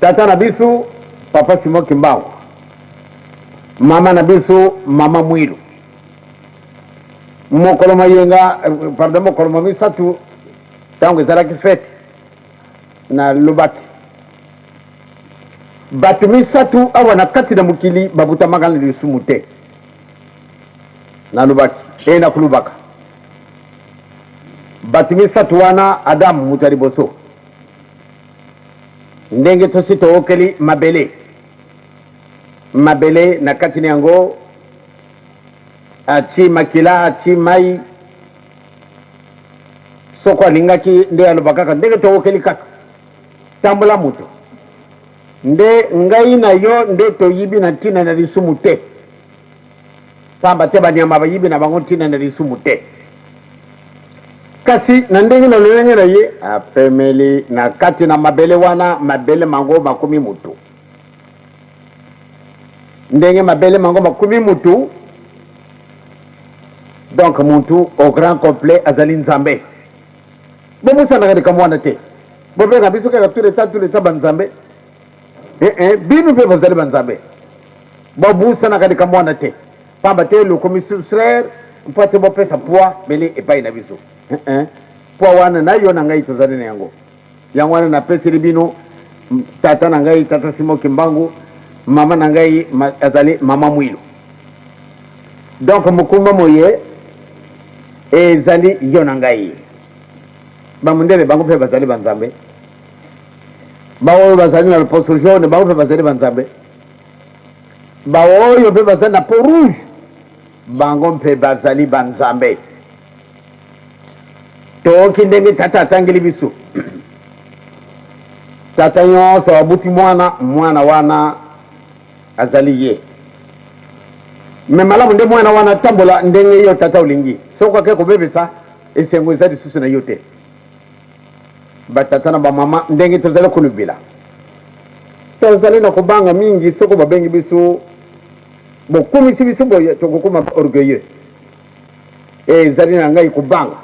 Tata Nabisu Papa Simo Kimbangu. Mama Nabisu Mama Mwilu. Mokolo mayenga pardon mokolo mamisatu tango ezalaki fete na Lubaki. Bato misatu awa na kati na mukili babutamaka na lisumu te na Lubaki na kulubaka. Bato misatu wana Adamu mutari boso ndenge tosi tookeli mabele na kati na yango achi makila achi mai soko alingaki nde alobakaka ndenge tookeli kaka tambula mutu nde ngai na yo nde toyibi na ntina na lisumu te pamba te banyama bayibi na bango ntina na lisumu te. Kasi na ndenge na lolenge na ye apemeli na kati na mabele wana mabele mango makumi mutu ndenge mabele mango makumi mutu. Donc muntu au grand complet azali nzambe bobusa na kama wana te bobe na biso ka tout le temps banzambe binu mpe bozali banzambe bobusana kadi ka mwana te pamba te lokomi frère mpo te bopesa poids bele epai na biso poids wana na yo na ngai tozali na yango yango wana napeseli bino tata na ngai tata Simo Kimbangu mama na ngai azali mama Mwilu donc mokuma moye ezali yo na ngai bamundele bango mpe bazali banzambe baoyo bazali na poste jaune bango mpe bazali banzambe baoyo mpe bazali na peau rouge bango mpe bazali banzambe toki ndenge tata atangeli biso tata nyonso abuti mwana wana azali ye me malamu nde mwana wana tambola ndenge yo tata olingi soki ake kobebisa esengo eza lisusu na yo te batata na bamama ndenge tozali kolubila tozali na kobanga mingi soko babengi biso bokumisi biso boye tokokoma orgueilleux ezali na ngai kubanga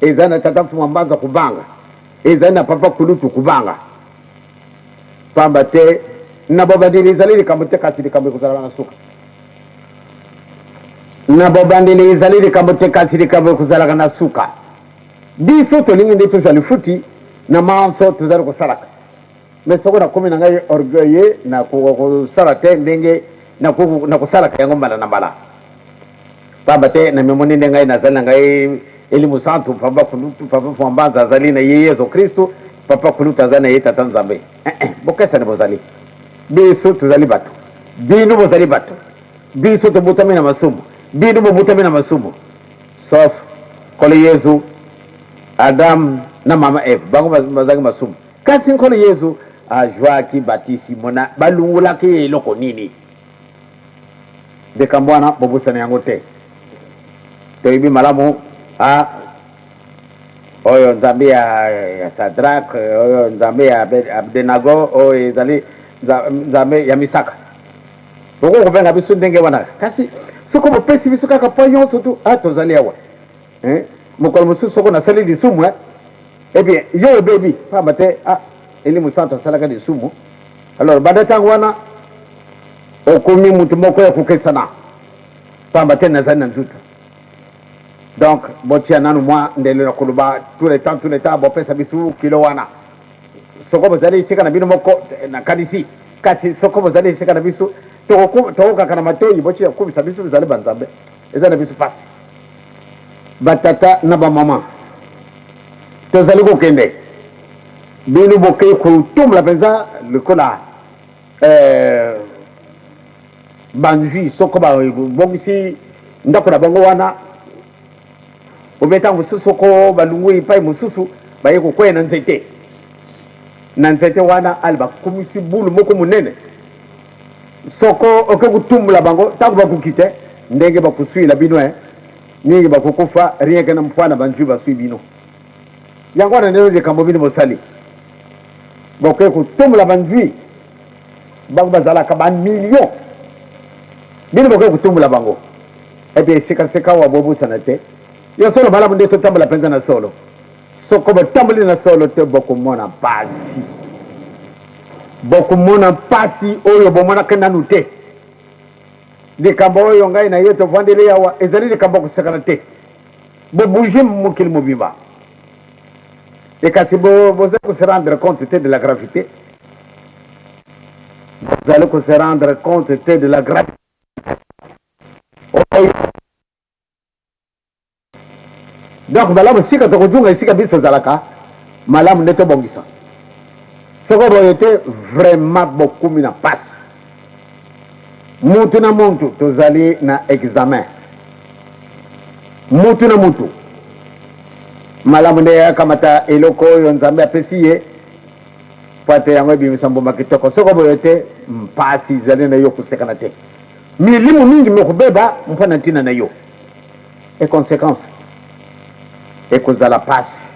ezali na tata Mfuma Mbanza kubanga ezali na papa Kulutu kubanga pamba te na bobandeli ezali likambo te kasi likambo ekozalaka na suka na bobandeli ezali likambo te kasi likambo ekozalaka na suka biso tolingi nde tozali futi na manso tozali kosalaka mais soko nakomi na ngai orgueilleux na kosala te ndenge na kosalaka yango mbala na mbala pamba te na memoni nde ngai nazali na ngai elimu santu papa Kulutu papa Mfuma Mbanza azali na ye Yesu Kristu papa Kulutu azali na ye tata Nzambe bokesani bozali biso tozali bato bino bozali bato biso tobutami na masumu bino bobutami na masumu sauf kolo Yesu Adam na mama Eve bango bazali masumu kasi nkolo Yesu ajwaki batisi mona balungulaki eloko nini deka mbwana bobusana yango te toyebi malamu oyo nzambe ya Sadrak oyo nzambe ya Abdenago oyo ezali nzambe ya Misaka oko kobenga biso ndenge wana kasi soko bopesi biso kaka po nyonso tu tozali awa mokolo mosusu soko nasali lisumu ebien yo obebi pamba te elimu santo asalaka lisumu alors banda ntango wana okomi mutu moko ya kokesana pamba te nazali na nzutu donc botia nanu mwa ndelo na koloba tous les temps bopesa biso kilo wana soko bozali esika na bino moko na kanisi kasi soko bozali esika na biso tokokaka na matoi botia kubisa biso bizali banzambe eza na biso pasi batata na bamama tozali kokende bino bokei kotumula mpenza lokola banjui soko babongisi ndako na bango wana obeta mosusu soko balungu epai mosusu baye kokwea na nzete wana ali bakomisi bulu moko monene soko oke kotumula bango ntango bakoki te ndenge bakoswila bino mingi bakokufa rien ke na mpwana banjui baswi bino yango wana ndenge likambo bino bosali boke kotumula banjui bango bazalaka bamillion bino boke kotumula bango epi esekaseka wa bobusana te yo solo malamu nde totambola mpenza na solo soko botamboli na solo te bokomona mpasi oyo bomonaka nanu te likambo oyo ngai na yo tovandeli awa ezali likambo kosekana te bobouge mokili mobimba ekasi bozali kose rendre compte te de la gravité bozali kose rendre compte te de la gravité donc malamu sika tokojunga esika biso ezalaka malamu nde tobongisa soko boyo te vraiment bokumi na pasi mutu na muntu tozali na examen mutu na mutu malamu nde akamata eloko oyo nzambe apesi ye po ate yango ebimisa mbuma kitoko soko boyo te mpasi ezali na yo kosekana te milimu mingi mekobeba mpo na ntina na yo econséquence ekozala pasi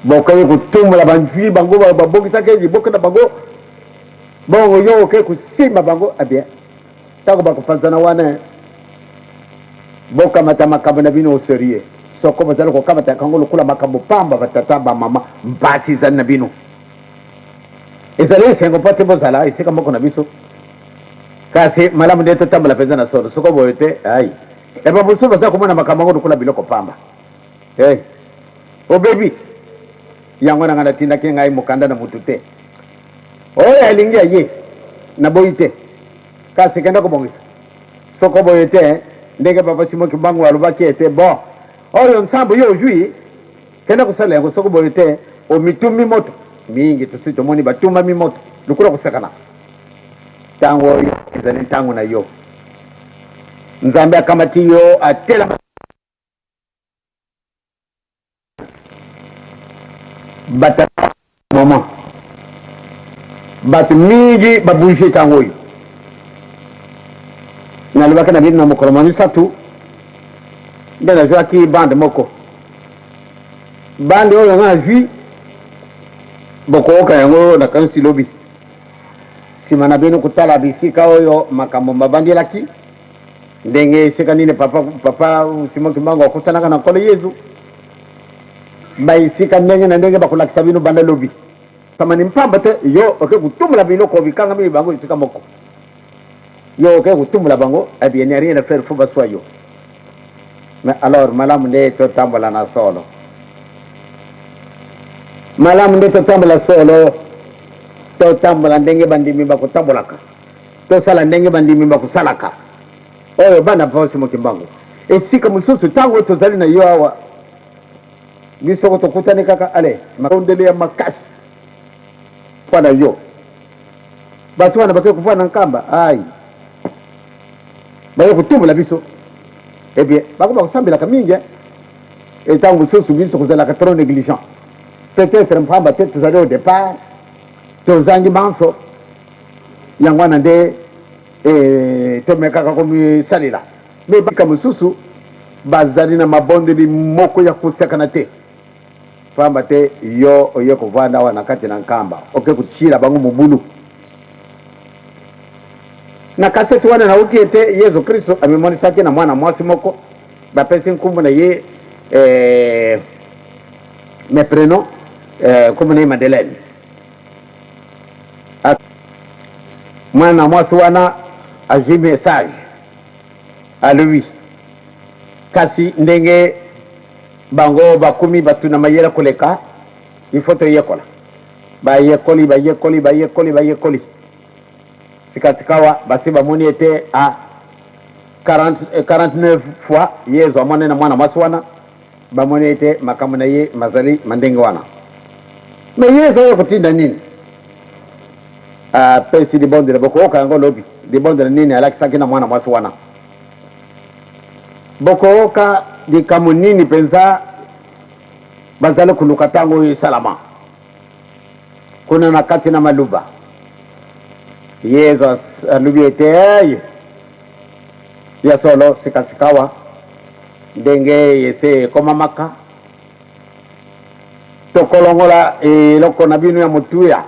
bokoki kotumula banjui bango babongisaki liboke na bango bongo yo oke kosimba bango abien ntango bakopanzana wana bokamata makambo na bino oserie soko bazali kokamata kango lokola makambo pamba batata bamama mpasi ezali na bino ezali esengo mpo te bozala esika moko na biso kasi malamu nde totambola mpenza na solo soko boye te ai bamosusu baza komona makambo yango lokola biloko pamba obebi yango na ngai natindaki ngai mokanda na mutu te oyo alingi aye naboyi te kasi kenda kobongisa soko boye te ndenge papa Simon Kimbangu alobaki ete bon oyo nsambo yo ozwi kenda kosala yango soko boye te omitumi moto mingi tosi tomoni batumami moto lokola kosakana ntango oyo ezali ntango na yo nzambe akamati yo atelama bata moment bato mingi babouge ntango oyo nalobaki na bino na mokolo ma misatu nde nazwaki bande moko bande oyo nga nazwi bokoyoka yango nakanisi lobi nsima na bino kotala bisika oyo makambo mabandelaki ndenge esika nini papa Simon Kimbangu akutanaka na nkolo Yesu baisika ndenge na ndenge bakolakisa bino banda lobi samani mpamba te yo oke kutumula biloko bikangami bango esika moko yo oke kutumula bango bien n'y a rien à faire faut baswa yo mais alors malamu nde totambola na solo malamu nde totambola solo totambola ndenge bandimi bakotambolaka tosala ndenge bandimi bakosalaka oyo bana pa Simon Kimbangu esika mosusu ntango tozali na yo awa biso tokutani kaka ale makondele ya makasi mpo na yo bato wana bake kuvua na nkamba ai baye kotumbola biso ebie bako bakosambelaka mingi ntango mosusu biso kozalaka trop négligent peut-être mpamba te tozali au départ tozangi manso yango wana nde tomekaka komisalela me bika mosusu bazali na mabondeli moko ya kosekana te pamba te yo oye kovanda awa na kati na nkamba oke kotila bango mobulu na kaseti wana nauki ete Yesu Kristo amimonisaki na mwana mwasi moko bapesi nkumbu na ye me prénom nkumbu na ye Madeleine mwana mwasi wana azwi message à lui kasi ndenge bango bakumi batuna mayela koleka il faut toyekola bayekoli sikatikawa basi bamoni ete a 49 fois Yesu amone na mwana mwasi wana bamoni ete makambo na ye mazali mandenge wana me Yesu oyo kotinda nini pesi libondele bokoyoka yango lobi libondele nini alakisaki na mwana mwasi wana bokoyoka likambo nini mpenza bazali koluka ntango oyo esalama kuna na kati na maluba Yesu alubi ete ya solo sikasikawa ndenge yese ekomamaka tokolongola eloko na bino ya motuya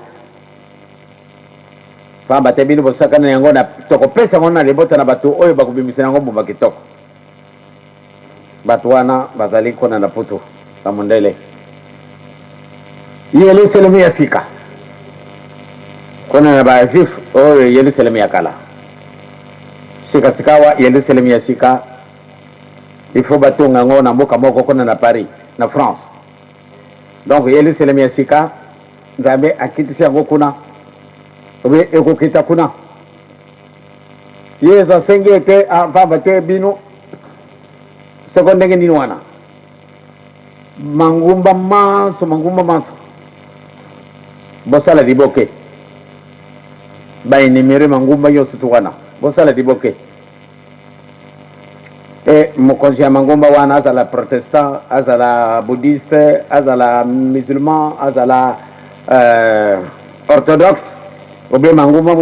pamba te bino bosakana yango na tokopesa yango na libota na bato oyo bakobimisa yango mbuma kitoko bato wana bazali kona na putu bamondele Yerusalemu ya sika kona na bajuif oyo Yerusalemu ya kala sikasikawa Yerusalemu ya sika ifo batonga ngo na mboka moko kona na Paris na France donc Yerusalemu ya sika nzambe akitisi yango kuna obe ekokita kuna Yesu asengi ete pamba te bino soko ndenge nini wana mangumba manso bosala liboke baenimere mangumba nyonso tu wana bosala liboke mokonzi ya mangumba wana azala protestant azala bouddhiste azala musulman azala orthodoxe obe mangumba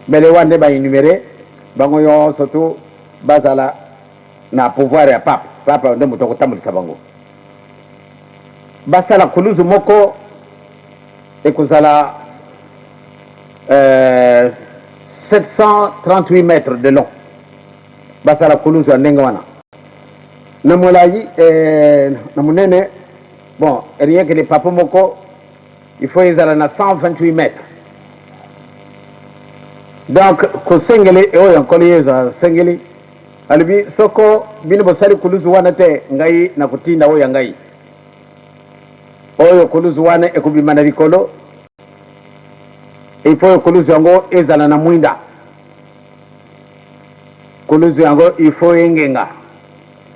bele wande baenimere bango nyonso tu bazala na pouvoir ya papa nde moto akotambulisa bango basala kuluzu moko ekozala 738 mètres de long basala kuluzu ya ndenge wana na molai na monene bon rien que le papa moko il faut ezala na 128 mètres. Donc ko sengeli oyo nkolo yeza sengeli alibi soko bino bosali kuluzu wana te ngai na kutinda oyo ngai oyo kuluzu wana ekubimana likolo il faut kuluzu yango ezala na mwinda kuluzu yango il faut engenga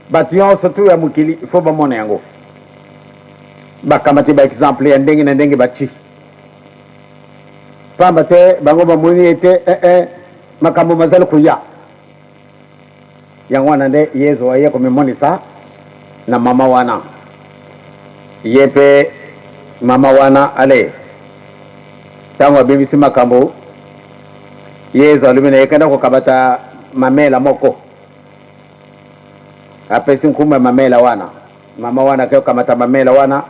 batu nyonso tu ya mokili il faut bamona yango bakamati ba exemple ya ndenge na ndenge bachi pamba te bango bamoni ete makambo mazali kuya yango wana nde yesu aye komimonisa na mama wana ye mpe mama wana ale ntango abimisi makambo yesu alobi na ye kenda kokabata mamela moko apesi nkumba mamela wana mama wana ke kokamata mamela wana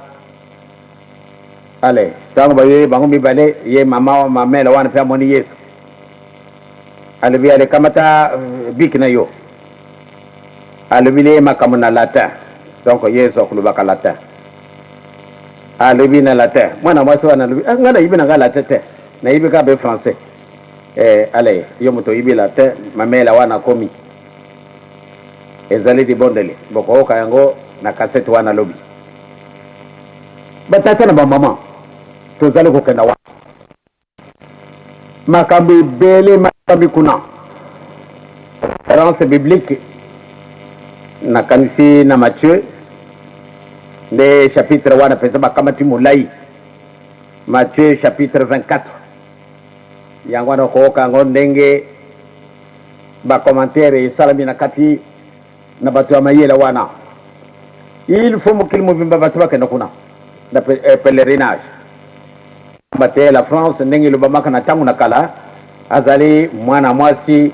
ale ntango baye bango mibale ye mama wa mamela wana mpe amoni yesu alobi ale kamata biki na yo alobi le makambo na latin donc yesu akolobaka latin alobi na latin mwana mwasi wana alobi nga nayibi na nga latin te nayibi ka be français ale yo moto oyibi latin mamela wana akomi ezali libondeli bokooka yango na kasete wana alobi batata na bamama tozali kokenda wa makambo ebele makambo kuna référence biblique nakanisi na Matthieu nde chapitre wana pesa bakamati molai Matthieu chapitre 24 yango wana kooka yango ndenge bacommentaire esalami na kati na bato ya mayele wana il faut mokili mobimba bato bakenda kuna na pèlerinage bate la France ndenge elobamaka na ntango na kala azali mwana mwasi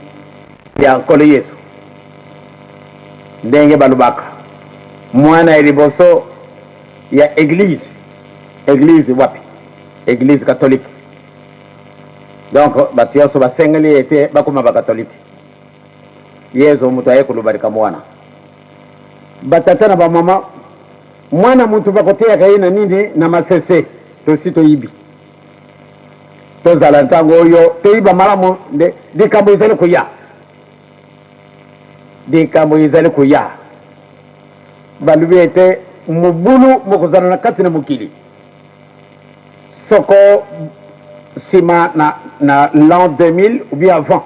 ya nkolo yesu ndenge balobaka mwana ya liboso ya église wapi église catholique donc bato nyonso basengeli ete bakoma bakatolike yesu moto aye kolobalika mwana batata na bamama mwana mutu bakoteyaka ye na nini na masese tosi toyibi tozala ntango oyo toyiba malamu nde likambo ezali koya likambo ezali koya balobi ete mobulu mokozala na kati na mokili soko nsima na l'an 2000 ou bien avant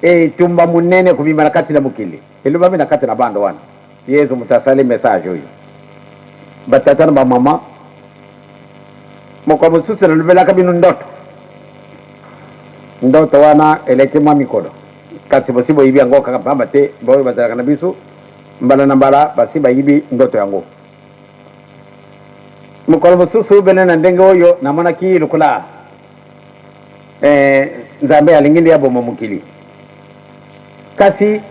etumba monene kobima na kati na mokili elobami na kati na bando wana yesu moto asali message oyo batata na bamama moko mosusu nalobelaka bino ndoto wana eleki mwa mikolo kasi bosi boyibi yango kaka pamba te boyo bazalaka na biso mbala na mbala basi bayibi ndoto yango mokolo mosusu bene na ndenge oyo namonaki lokola nzambe alingi nde aboma mokili kasi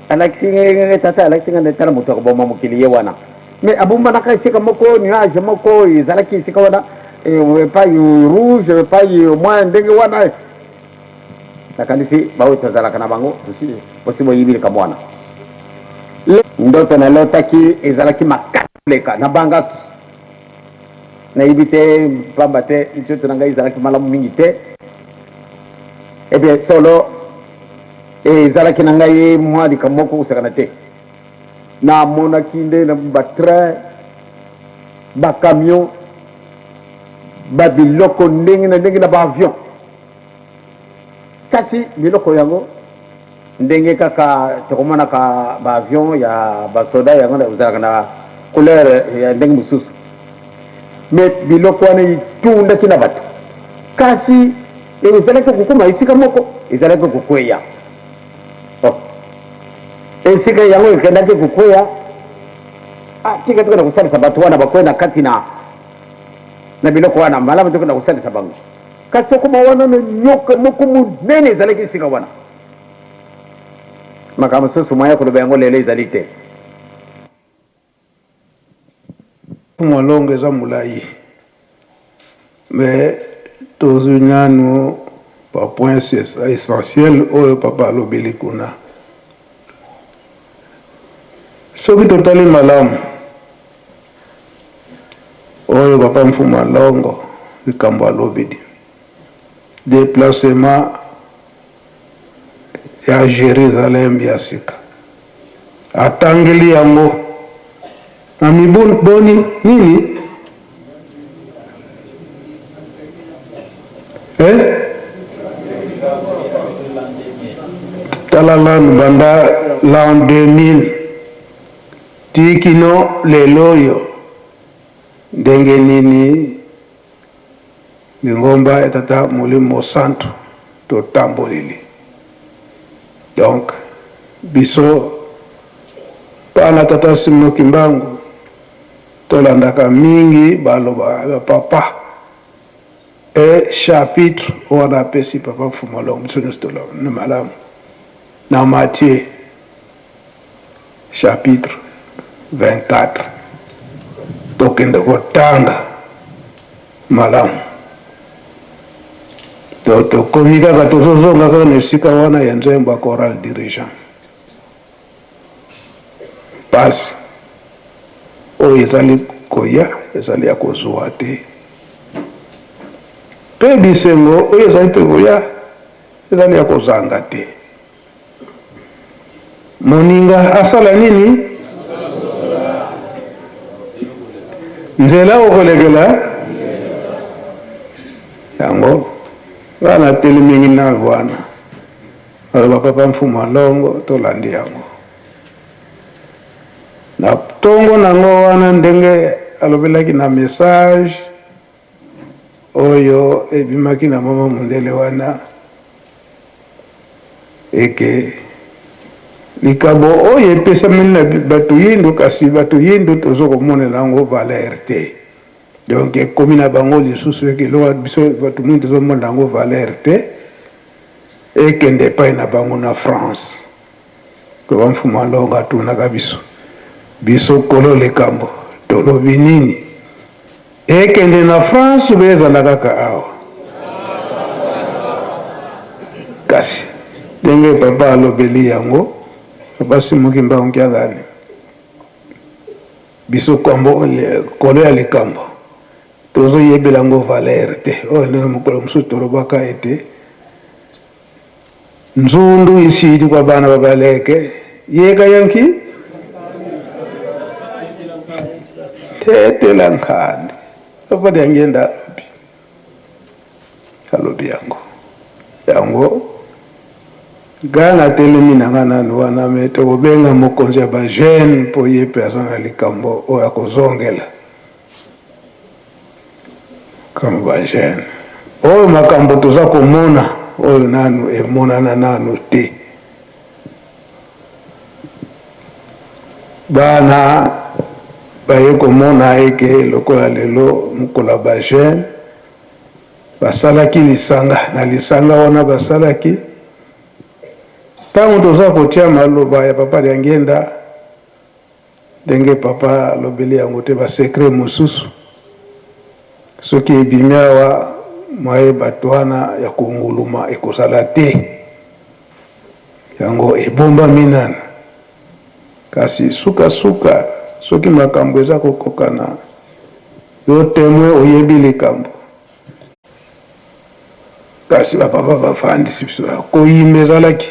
alakisi tata alakisi nga ndetala moto akoboma mokili ye wana mais abombanaka esika moko nuage moko ezalaki esika wana epai rouge epai omwa ndenge wana nakanisi baoyo tozalaka na bango osi boyibilika mwana ndoto nalotaki ezalaki makasi koleka nabangaki nayibi te pamba te nzoto na ngai ezalaki malamu mingi te ebien solo ezalaki na ngai mwa likambo moko kosakana te namonaki nde na batrain bacamion babiloko ndenge na ndenge na baavion kasi biloko yango ndenge kaka tokomonaka baavion ya basoda yango ezalaka na couleur ya ndenge mosusu mais biloko wana etundaki na bato kasi ezalaki kokoma esika moko ezalaki kokweya esika yango ekendaki kokweya tika tokenda kosalisa bato wana bakweya na kati na biloko wana malamu tokenda kosalisa bango kasi tokoma wana na nyoka moko monene ezalaki esika wana makambo mosusu mwaya koloba yango lelo ezali te molongo eza molai mais tozwi nano bapoint essentiel oyo papa alobeli kuna soki totali malamu oyo papa mfuma longo likambo alobedi déplacement ya Jérusalem ya sika atangeli yango na miboni nini talalan banda l'an 2000 tikino leloyo ndenge nini mingomba etata molimo santo totamboleli. Donc biso pana tata Simo Kimbangu tolandaka mingi baloba papa chapitre wana apesi papa Mfumalogo mtsunustola na malamu na Matthieu chapitre 24 tokende kotanga malamu tokomi kaka tozozonga kaka na esika wana ya nzembo ya choral dirigeant pasi oyo ezali koya ezali ya kozwa te mpe bisengo oyo ezali mpe koya ezali ya kozanga te. Moninga asala nini? Nzela okolegela yango wana telemingi na wana aloba papa Mfumalogo tolandi yango na tongo nango wana ndenge alobelaki na message oyo ebimaki na mama Mundele wana eke likabo oyo epesameli na bato yindu kasi bato yindu tozokomonela yango valeur te. Donc ekomi na bango lisusu ekelo biso bato mwindu tozomona yango valeur te ekende epai na bango na France ko Mfumalogo atunaka biso kolo likambo tolobi nini ekende na France bezala kaka awa kasi ndenge papa alobeli yango papa Simo Kimbangu kiazali biso kombo kolo ya likambo tozoyebela yango valeur te oyo ndenge mokolo mosusu tolobaka ete nzundu isidi kwa bana babaleke yeka yanki tete lankandi apadi yangenda alobi yango gana telemi nanga nanu wana me tokobenga mokonzi ya bajeune mpo ye mpe azanga likambo oyo akozongela kama bajeune oyo makambo toza komona oyo nanu emonana nanu te. Bana baye komona eke lokola lelo mokolo bajeune basalaki lisanga na lisanga wana basalaki ntango toza kotia maloba ya papa Liangenda ndenge papa alobeli yango te basekret mosusu soki ebimi awa mwaye bato wana ya konguluma ekozala te yango ebombami nanu kasi suka soki makambo eza kokokana yo temwe oyebi likambo kasi bapapa bafandisi biso koyima ezalaki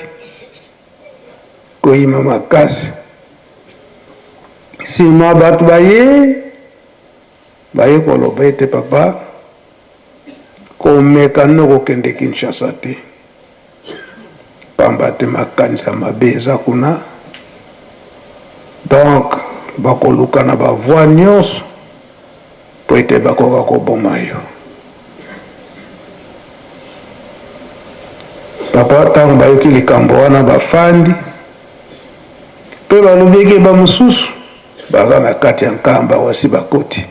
koyima makasi nsima bato baye koloba ete papa komeka no kokende Kinshasa te pamba te makanisa mabe eza kuna. Donc bakoluka na bavoi nyonso po ete bakoka koboma yo. Papa ntango bayoki likambo wana bafandi mpe balobeki bamosusu baza na kati ya nkamba wasi bakoti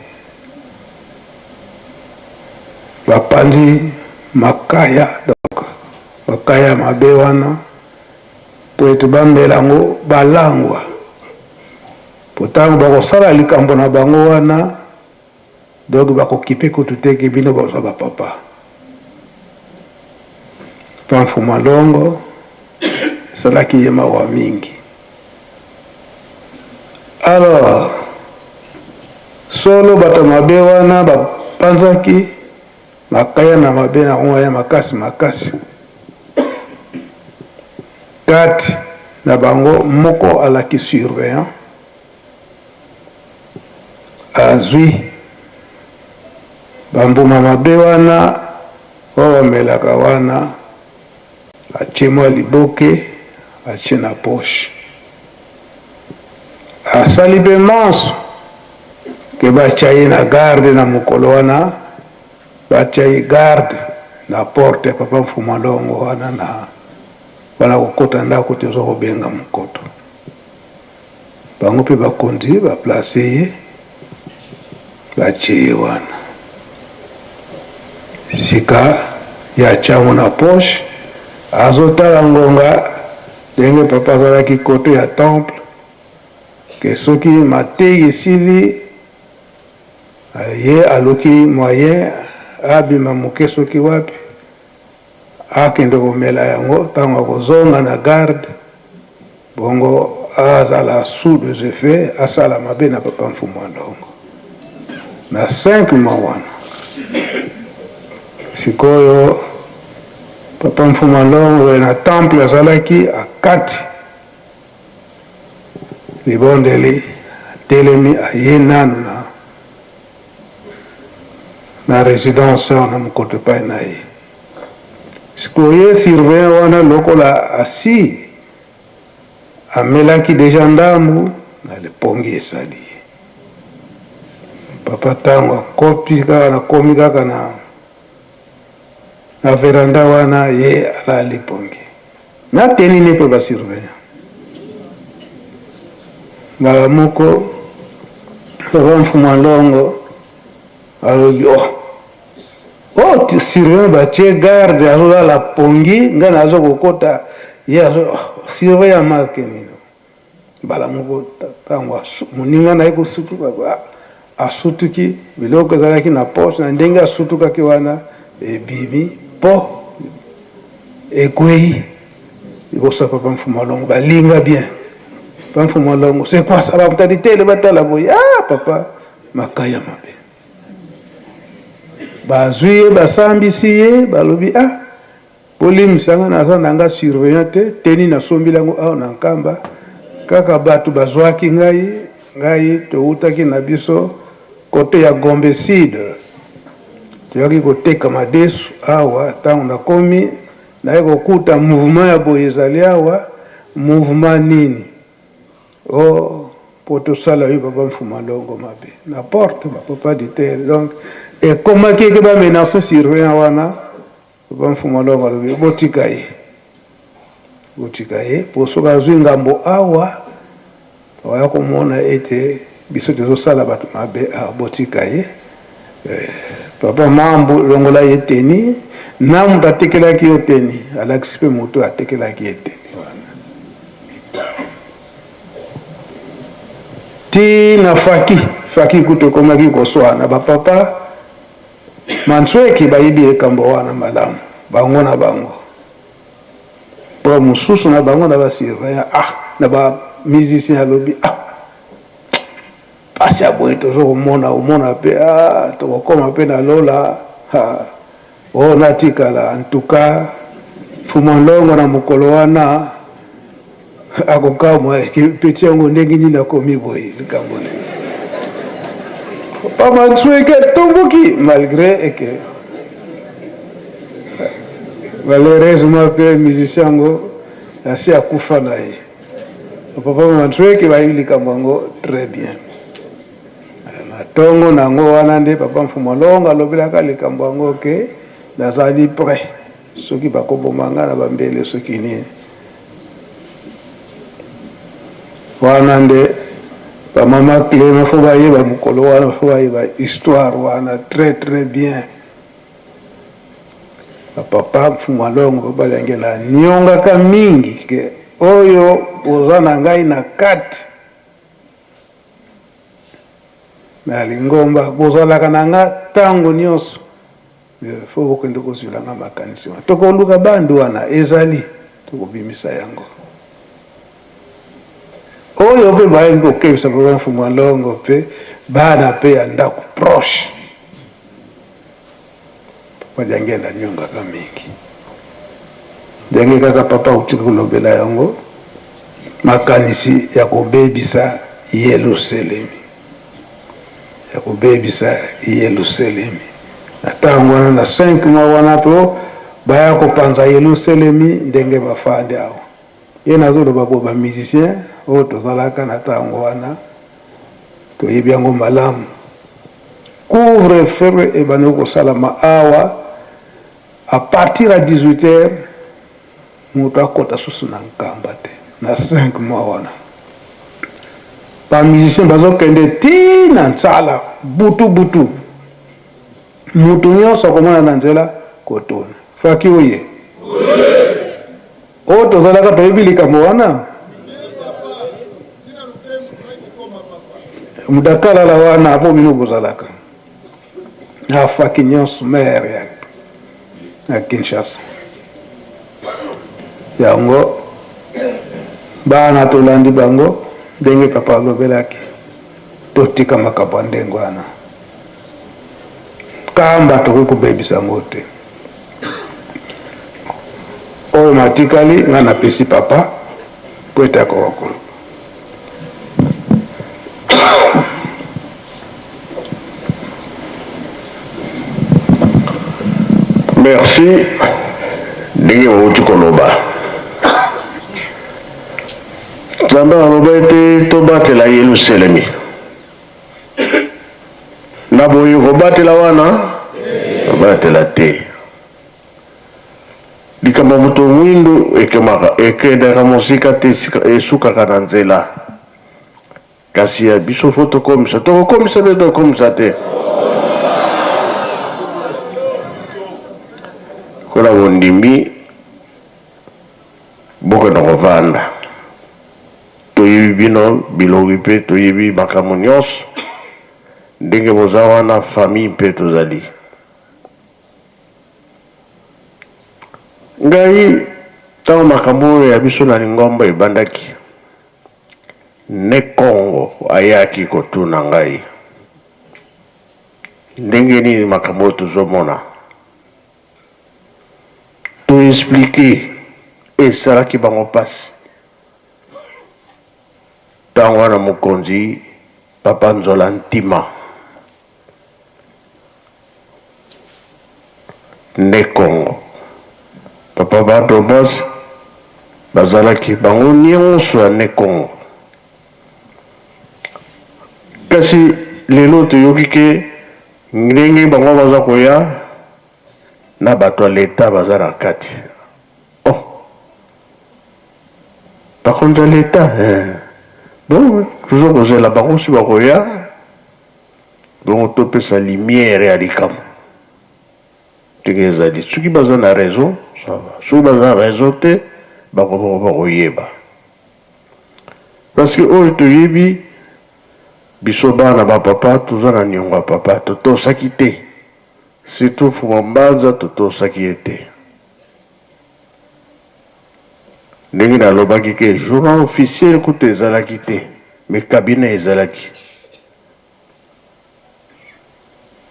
bapanzi makaya, donc makaya mabe wana po ete bambela yango balangwa potango bakosala likambo na bango wana donc bakokipe kutu teke bino baza bapapa. Papa Mfumalogo esalaki ye mawa mingi. Alors solo bato mabe wana bapanzaki makaya na mabe na ngo ya makasi makasi kati na bango moko alaki surveillant azwi bambuma mabe wana oyo bamelaka wana atie mwa liboke atie na poshe asali mpe manso ke batya ye na garde na mokolo wana batya ye garde na porte ya papa Mfuma Longo wana na wana kokota ndako te oza kobenga mokoto bango mpe bakonzi baplace ye batie ye wana sika ya tyango na poshe azotala ngonga ndenge papa azalaki kote ya temple ke soki matei esili ye aluki moyen abima moke soki wapi akende komela yango ntango akozonga na garde bongo azala sous des effets asala mabe na papa Mfuma Longo na 5 mois wana sikoyo papa Mfuma Longo na temple azalaki akati libondeli telemi aye nanu na résidence wana mokoto epai na ye sikoyo ye surveillant wana lokola asi amelaki deja ndambu na lipongi esali ye papa ntango akomi kaka na veranda wana ye ala lipongi na tenini mpe basurveillant mbala moko papa Mfuma Longo alobi surveillant batie garde azolala pongi nga nazo kokota ye surveillant marke nino mbala moko ntango moninga na ye kosutuka asutuki biloko ezalaki na poshe na ndenge asutukaki wana ebimi mpo ekwei liboso ya papa Mfuma Longo balinga bien papa Mfuma Longo c'est quoi ça bamutali tele batala boye papa makaya mabe bazwi ye basambisi ye balobi polimisanga naza nanga surveillant te teni nasombeli yango awa na nkamba kaka bato bazwaki ngai toutaki na biso kote ya Gombe Sud toyaki koteka madesu awa ntango nakomi naye kokuta mouvement ya boye ezali awa mouvement nini po tosala oyo papa Mfuma Longo mabe na porte bapapa du terre donc ekomaki eke bamenaso surveillant wana papa Mfuma Longo alobi botika ye po soki azwi ngambo awa oya komona ete biso tozosala bato mabe botika ye papa mambu longola ye teni na moto atekelaki yo teni alakisi mpe moto atekelaki ye teni wana ti na faki kutu ekomaki koswana bapapa mansweki bayibi ekambo wana malamu bango na bango po mosusu na bango na basurveillant na bamusicien alobi pasi ya boye tozo komona mpe tokokoma mpe na lola natikala antuka Mfuma Longo na mokolo wana akokamwa peti yango ndenge nini akomi boye likambo ne papa Mansweki etumbuki malgré eke malheureusement mpe musicien yango asi akufa na ye papa Mansweki bayebi likambo yango très bien ntongo nango wana nde papa Mfuma Longo alobelaka likambo yango ke nazali prêt soki bakoboma nga na bambele soki nini wana nde bamama Clément fo bayeba mokolo wana fo bayeba histoire wana très très bien bapapa Mfuma Longo babalangela niongaka mingi ke oyo oza na ngai na kati na lingomba bozalaka na nga ntango nyonso fo bokende kozwela nga makanisi wana tokoluka bandu wana ezali tokobimisa yango oyo mpe bayaki kokebisa papa Mfuma Longo mpe bana mpe ya ndako proche majangenda nyonga kamingi jange kaka papa utiki kulobela yango makanisi ya kobebisa Yerusalemi ya kobebisa Yerusalemi natango wana na 5 mois wana po baya kopanza Yerusalemi ndenge bafandi awo ye nazoloba bo ba musicien oyo tozalaka na tango wana toyebi yango malamu couvre-feu ebandi kosalama awa à partir à 18h moto akota susu na nkamba te na 5 mois wana bamusicien bazokende tina nzala butu mutu nyonso akomona na nzela kotona faki oye oyo tozalaka toyebi likambo wana mudakalala wana apo bino bozalaka afaki nyonso mere ya Kinshasa yango bana tolandi bango ndenge papa alobelaki totika makambo ya ndenge wana kamba tokoki kobebisa yango te oyo matikali nga napesi papa po ete akoka koloba. Merci ndenge bauti koloba nzambe aloba ete tobatela Yerusalemi na boye kobatela wana tobatela te likambo moto mwindu ekendaka mosika te esukaka na nzela kasi ya biso fo tokomisa tokokomisa nde tokomisa te kola bondimbi bokenda kovanda toyebi bino bilobi mpe toyebi makambo nyonso ndenge boza wana famille mpe tozali ngai ntango makambo oyo ya biso na lingomba ebandaki ne Kongo ayaki kotuna ngai ndenge nini makambo oyo tozomona toexplike esalaki bango mpasi ntango wana mokonzi papa Nzola Ntima nde Kongo papa Bartobas bazalaki bango nyonso ya ne Kongo kasi lelo toyoki ke ndenge bango baza koya na bato ya leta baza na kati bakonzi ya leta bon toza kozela bango si bakoya bongo topesa lumière ya likambo ndenge ezali soki baza na raison soki baza na raison te bango bakoyeba parce que oyo toyebi biso bana bapapa toza na niongo ya papa totosaki te surtout fuma mbanza totosaki ye te ndenge nalobaki ke journal officiel kuta ezalaki te me kabine ezalaki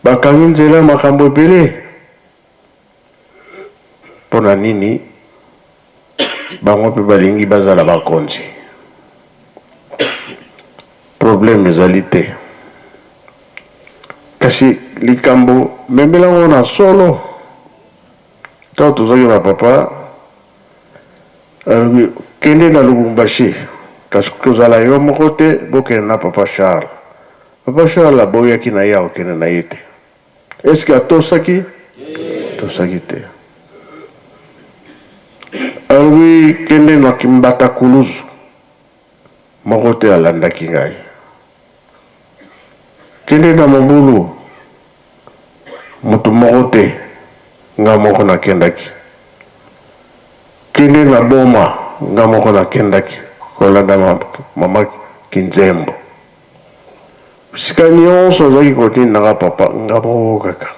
bakangi nzela makambo ebele mpona nini bango mpe balingi bazala bakonzi problème ezali te kasi likambo memelango na solo ntango tozaki bapapa kende na Lubumbashi kasi kozala yo moko te bokende na papa Charles aboyaki na ye akokende na ye te eske atosaki tosaki te alobi kende na Kimbata Kuluzu moko te alandaki ngai kende na Mobulu moto moko te nga moko nakendaki kende na Boma nga moko nakendaki kolanda mama Kinzembo sika nyonso azalaki kotindaka papa nga moko kaka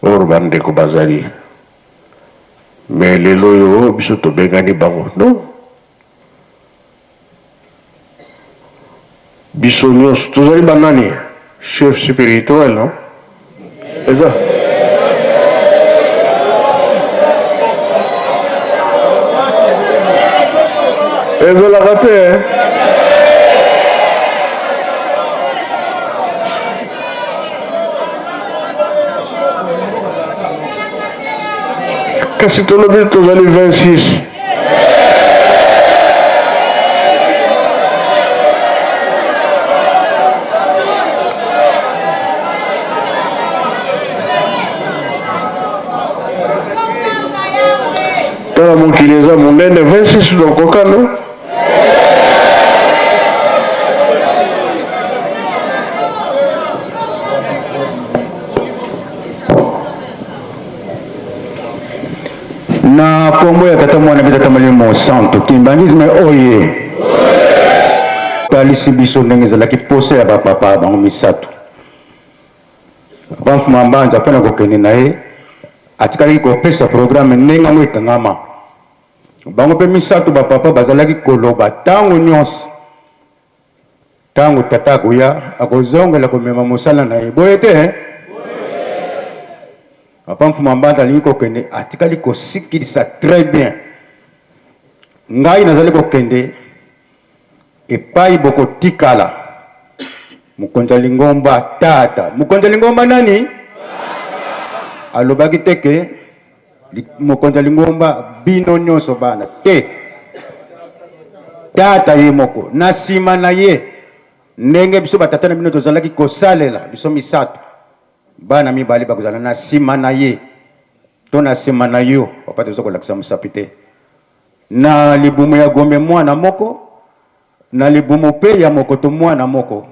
oyo bandeko bazali me lelo oyo biso tobengani bango non biso nyonso tozali banani chef spirituel non eza ezalaka te. Kasi tolobi tozali 26. Tala mokili eza monene 26 dokokano. Na kombo ya tata mwana bi tata malimo santo kimbangizme oye talisi biso ndenge ezalaki posa ya bapapa bango misato bamfuma mbanja mpona kokende na ye atikaki kopesa programe ndenge yango ekangama bango mpe misato bapapa bazalaki koloba ntango nyonso ntango tata akoya akozongela komema mosala na ye boye te papa mfuma mbanda alingi kokende atikali kosikilisa très bien ngai nazali kokende epai bokotikala mokonzi ya lingomba tata mokonzi ya lingomba nani alobaki teke mokonzi ya lingomba bino nyonso bana te tata ye moko na nsima na ye ndenge biso batata na bino tozalaki kosalela biso misato bana mibali bakozala na nsima na ye to na nsima na yo papa toza kolakisa mosapi te na libumu ya gombe mwana moko na libumu mpe ya mokoto mwana moko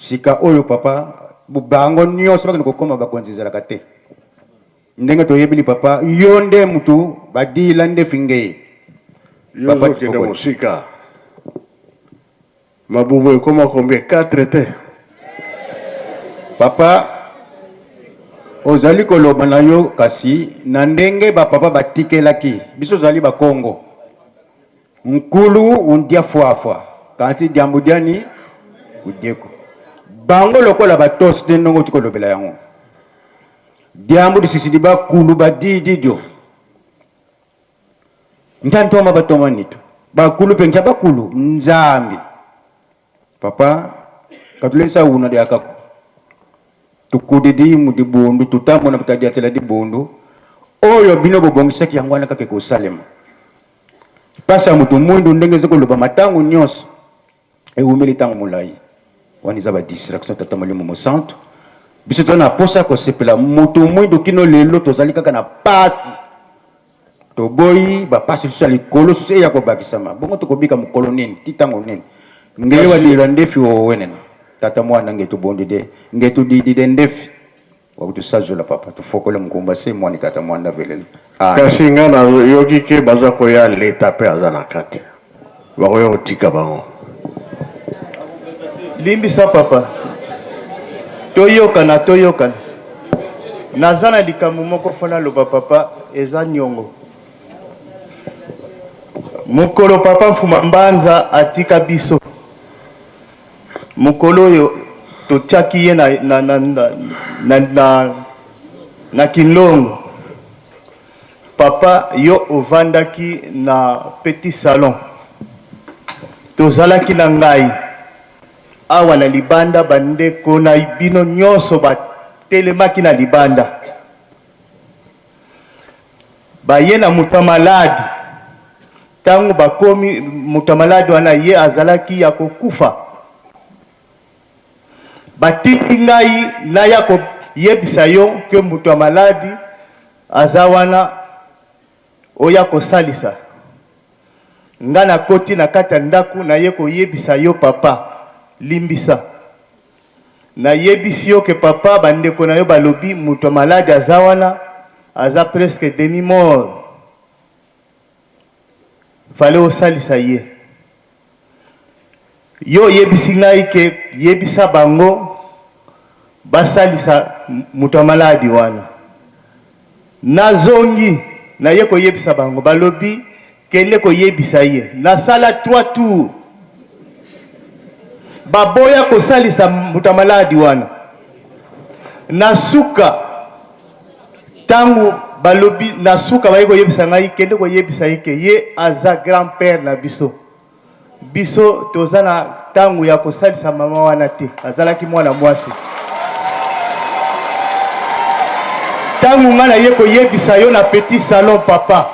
sika oyo papa bango nyonso bakende kokoma bakonzi ezalaka te ndenge toyebeli papa yo nde mutu badila nde finge Yo ozokende mosika mabubu ekoma combien 4 te papa ozali koloba na yo kasi na ndenge bapapa batikelaki biso ozali bakongo nkulu undia fuafua kanti diambudiani udieko bango lokola batos te ndongo tikolobela yango diambu disisidi bakulu badididio ntantoma batoma nito bakulu penkia bakulu nzambi papa katulesa una de akaku tukudidi mu dibundu tutambo na kutadiatela dibundu oyo bino bobongisaki yango wana kake kosalema pasa mutu mundu ndenge ezokoloba matango nyonso ewumeli ntango molai wana eza badistraction tata molimo mosantu biso tona posa kosepela mutu mwindu kino lelo tozali kaka na pasi toboyi bapasi biso ya likolo susu eya kobakisama bongo tokobika mokolo nini ti ntango nini ngeli wadila ndefi wowenena tata mwana ngetu bondi de ngetu didi de ndefi wakutu sazola papa tufokole mkumba se mwani tata mwana velele kasi nga na yoki ke baza koya leta mpe aza na kati bakoya kotika bango limbisa papa toyokana naza na likambo moko fona loba papa eza nyongo mokolo papa mfuma mbanza atika biso mokolo oyo totiaki ye na kinlongo papa yo ovandaki na petit salon tozalaki na ngai awa na libanda bandeko na bino nyonso batelemaki na libanda baye na moto maladi ntango bakomi moto maladi wana ye azalaki ya kokufa batiki ngai naya koyebisa yo ke moto maladi aza wana oya kosalisa nga nakoti na kati ya ndako naye koyebisa yo papa limbisa nayebisi yo ke papa bandeko na yo balobi moto maladi aza wana aza presque demi mort fale osalisa ye yo yebisi ngai ke yebisa bango basalisa moto maladi wana nazongi naye koyebisa bango balobi kende koyebisa ye nasala 3 tours baboya kosalisa moto maladi wana nasuka tangu balobi nasuka baye koyebisa ngai kende koyebisa ye ke ye aza grand-père na biso biso toza na ntango ya kosalisa mama wana te, azalaki mwana mwasi. Ntango nga na ye koyebisa yo na petit salon papa,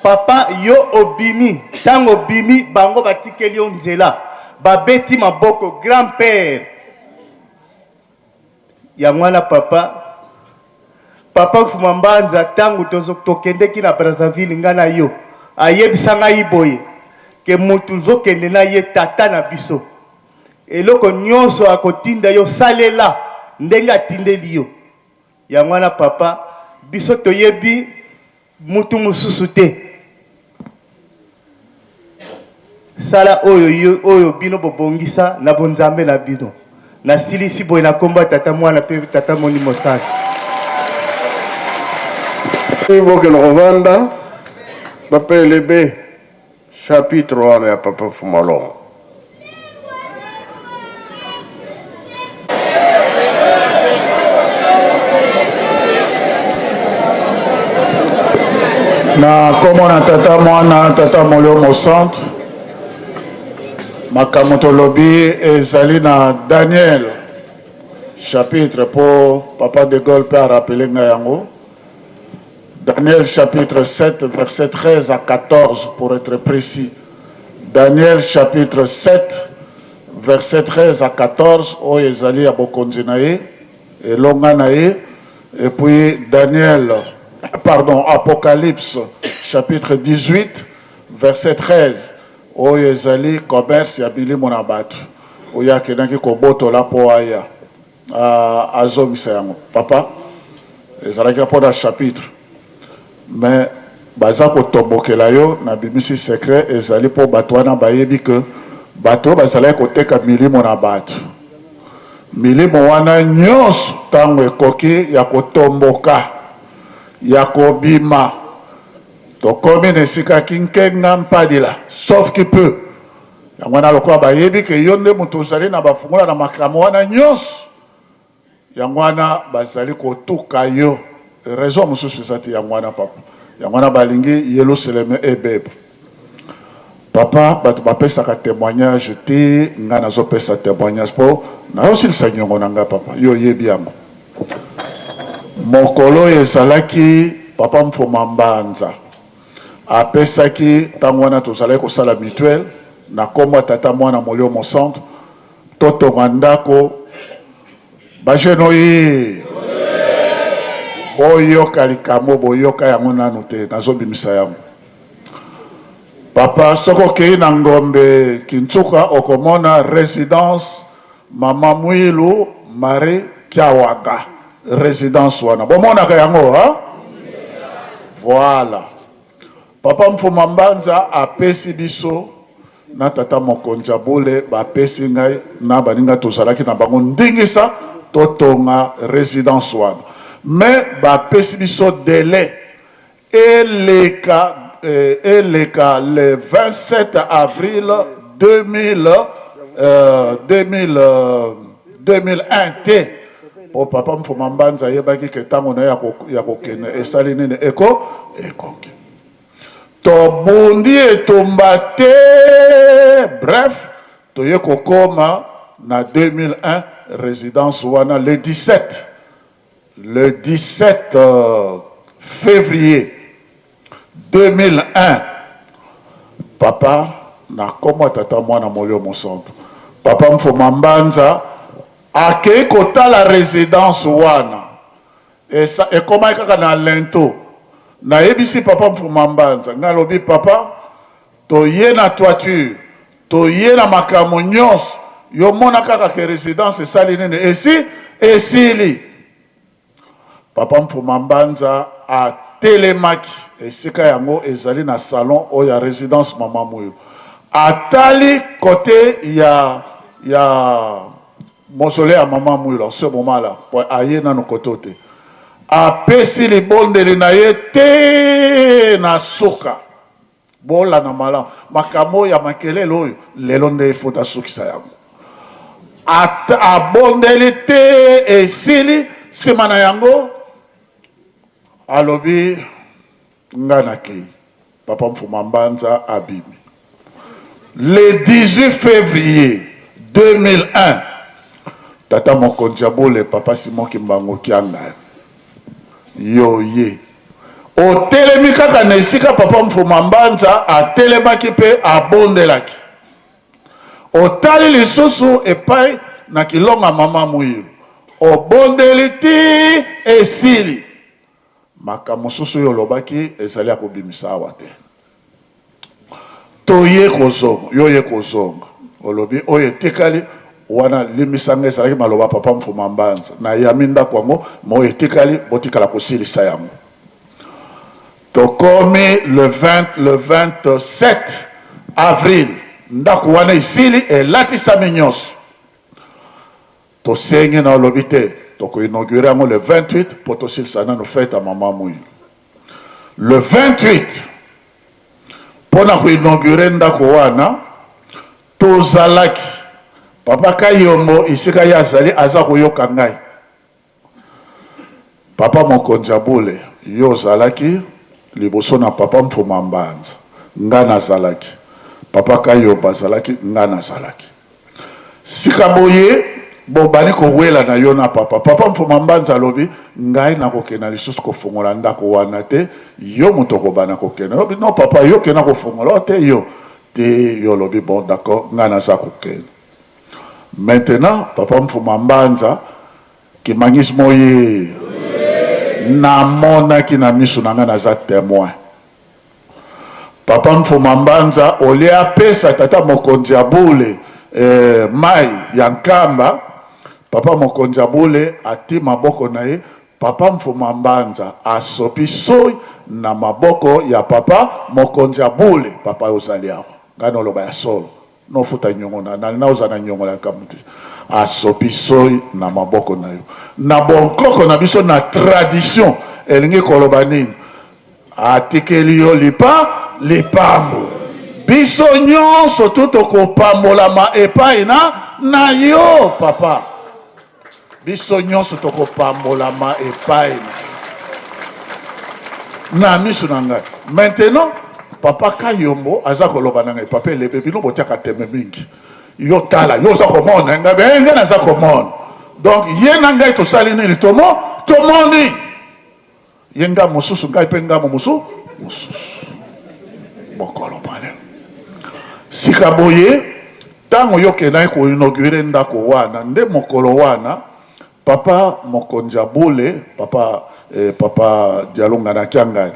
papa yo obimi, ntango obimi bango batikeli yo nzela, babeti maboko grand-père ya mwana papa. Papa Fuma Mbanza tangu tokendeki na Brazzaville nga na yo ayebisa ngai boye ke mutu zokende na ye tata na biso eloko nyonso akotinda yo salela ndenge atindeli yo ya mwana papa biso toyebi mutu mususu te. Sala oyo bino bobongisa na bonzambe na bino na silisi boye na komba tata mwana pe tata moni mosaka. Ivo que le revenda, papa LB, chapitre 1 ya papa Fumalong. Na komo na tata mwana tata molio mosantu makambo lobi ezali na Daniel chapitre pour papa de Gaulle peut rappeler nga yango. Daniel chapitre 7 verset 13 à 14 pour être précis. Daniel chapitre 7 verset 13 à 14 o ezali ya bokonzi na ye elonga na ye. Et puis Daniel Apocalypse chapitre 18 verset 13 o ezali commerce ya bilimo na bato oyo akendaki kobotola po aya azongisa yango papa ezalaki mpona chapitre mais baza kotombokela yo na bimisi secret ezali po bato wana bayebi ke bato bazalaki koteka milimo na bato milimo wana nyonso ntango ekoki ya kotomboka ya kobima tokomi na esika kinkenga mpadila sauf que peu yango wana lokola bayebi ke yo nde moto ozali na bafungola na makambo wana nyonso yango wana bazali kotuka yo raison mosusu eza te yango wana papa yango wana balingi Yerusalem ebeba papa bato bapesaka témoignage te nga nazopesa témoignage mpo nayosilisa nyongo na nga papa yo oyebi yango mokolo ezalaki papa Mfuma Mbanza apesaki ntango wana tozalaki kosala mutuelle na kombo tata mwana molio mosantu totonga ndako bajene oyi boyoka likambo boyoka yango nanu te nazobimisa yango papa soko okei na ngombe Kintsuka okomona résidence mama Mwilu Marie Kiawaga résidence wana bomonaka yango ha voilà papa Mfuma Mbanza apesi biso na tata mokonzi Bule bapesi ngai na baninga tozalaki na bango ndingisa totonga résidence wana mais bapesi biso délai eleka le 27 avril 2001 te po papa Mfuma Mbanza ayebaki ke ntango na ya kokende esali nini ekoki tobundi etumba te bref toye kokoma na 2001 résidence wana le 17 février 2001 papa na komo tata mwana molio mosantu papa Mfuma Mbanza akei kotala résidence wana ekomaki kaka na lento nayebisi papa Mfuma Mbanza nga lobi papa toye na toiture toye na makambo nyonso yo mona kaka ke résidence esali nini esili papa Mfuma Mbanza atelemaki esika yango ezali na salon oyo ya résidence mama Mwilu atali côté ya mausolée ya mama Mwilu en ce moment là aye nanu koto te apesi libondeli na ye te na suka bola na malamu makambo ya makelele oyo lelo nde efota asukisa yango abondeli te esili nsima na yango alobi nga nakei papa Mfuma Mbanza abimi le 18 février 2001, tata mokonzi abole papa Simon Kimbangu Kianga yo ye otelemi kaka na esika papa Mfuma Mbanza atelemaki mpe abondelaki otali lisusu epai na kilonga mama Mwilu obondeli ti esili makambo mosusu oyo olobaki ezali ya kobimisa awa te toye kozonga yo ye kozonga olobi oyo etikali wana limisanga ezalaki maloba papa Mfuma Mbanza na yami ndako yango ma oyo etikali botikala kosilisa yango tokomi le 27 avril ndako wana isili elatisami nyonso tosengi na olobi te tokoinaugure yango le 28 po tosilisa nano fete ya mama Mwilu le 28 mpona koinaugure ndako wana tozalaki papa Kayombo isika ye azali aza koyoka ngai papa mokonzi abule yo ozalaki liboso na papa Mfuma Mbanza nga nazalaki papa Kayombo azalaki nga nazalaki sika boye bobali kowela na yo na papa Mfuma Mbanza alobi ngai nakokenda lisusu kofungola ndako wana te yo moto kobana kokenda lobi non papa yo kenda kofungola te yo te yo lobi bon d'accord nga naza kokenda maintenant papa Mfuma Mbanza kimangisi moye namonaki na miso na nga naza témoin papa Mfuma Mbanza olia apesa tata mokonzi abule mai ya nkamba papa mokonzi abule ati maboko na ye papa Mfuma Mbanza asopi soi na maboko ya papa mokonzi abule papa ozali aho ngana oloba ya solo nofuta nyongo na oza na nyongo ya kamuti asopi soi na maboko na yo na bonkoko na biso na tradition elingi koloba nini atikeli yo lipambo biso nyonso tokopambolama epai na yo papa biso nyonso tokopambolama epai na miso na ngai maintenant papa Kayombo aza koloba na ngai papa elebe bino botiaka teme mingi yo tala yo oza komona ngai naza komona donc ye na ngai tosali nini tomoni ye nga mosusu ngai mpe ngamo mosusu mokolo pale sika boye ntango yokendaki koinaugure ndako wana nde mokolo wana papa mokonzi abule papa Dialonga na Kiangai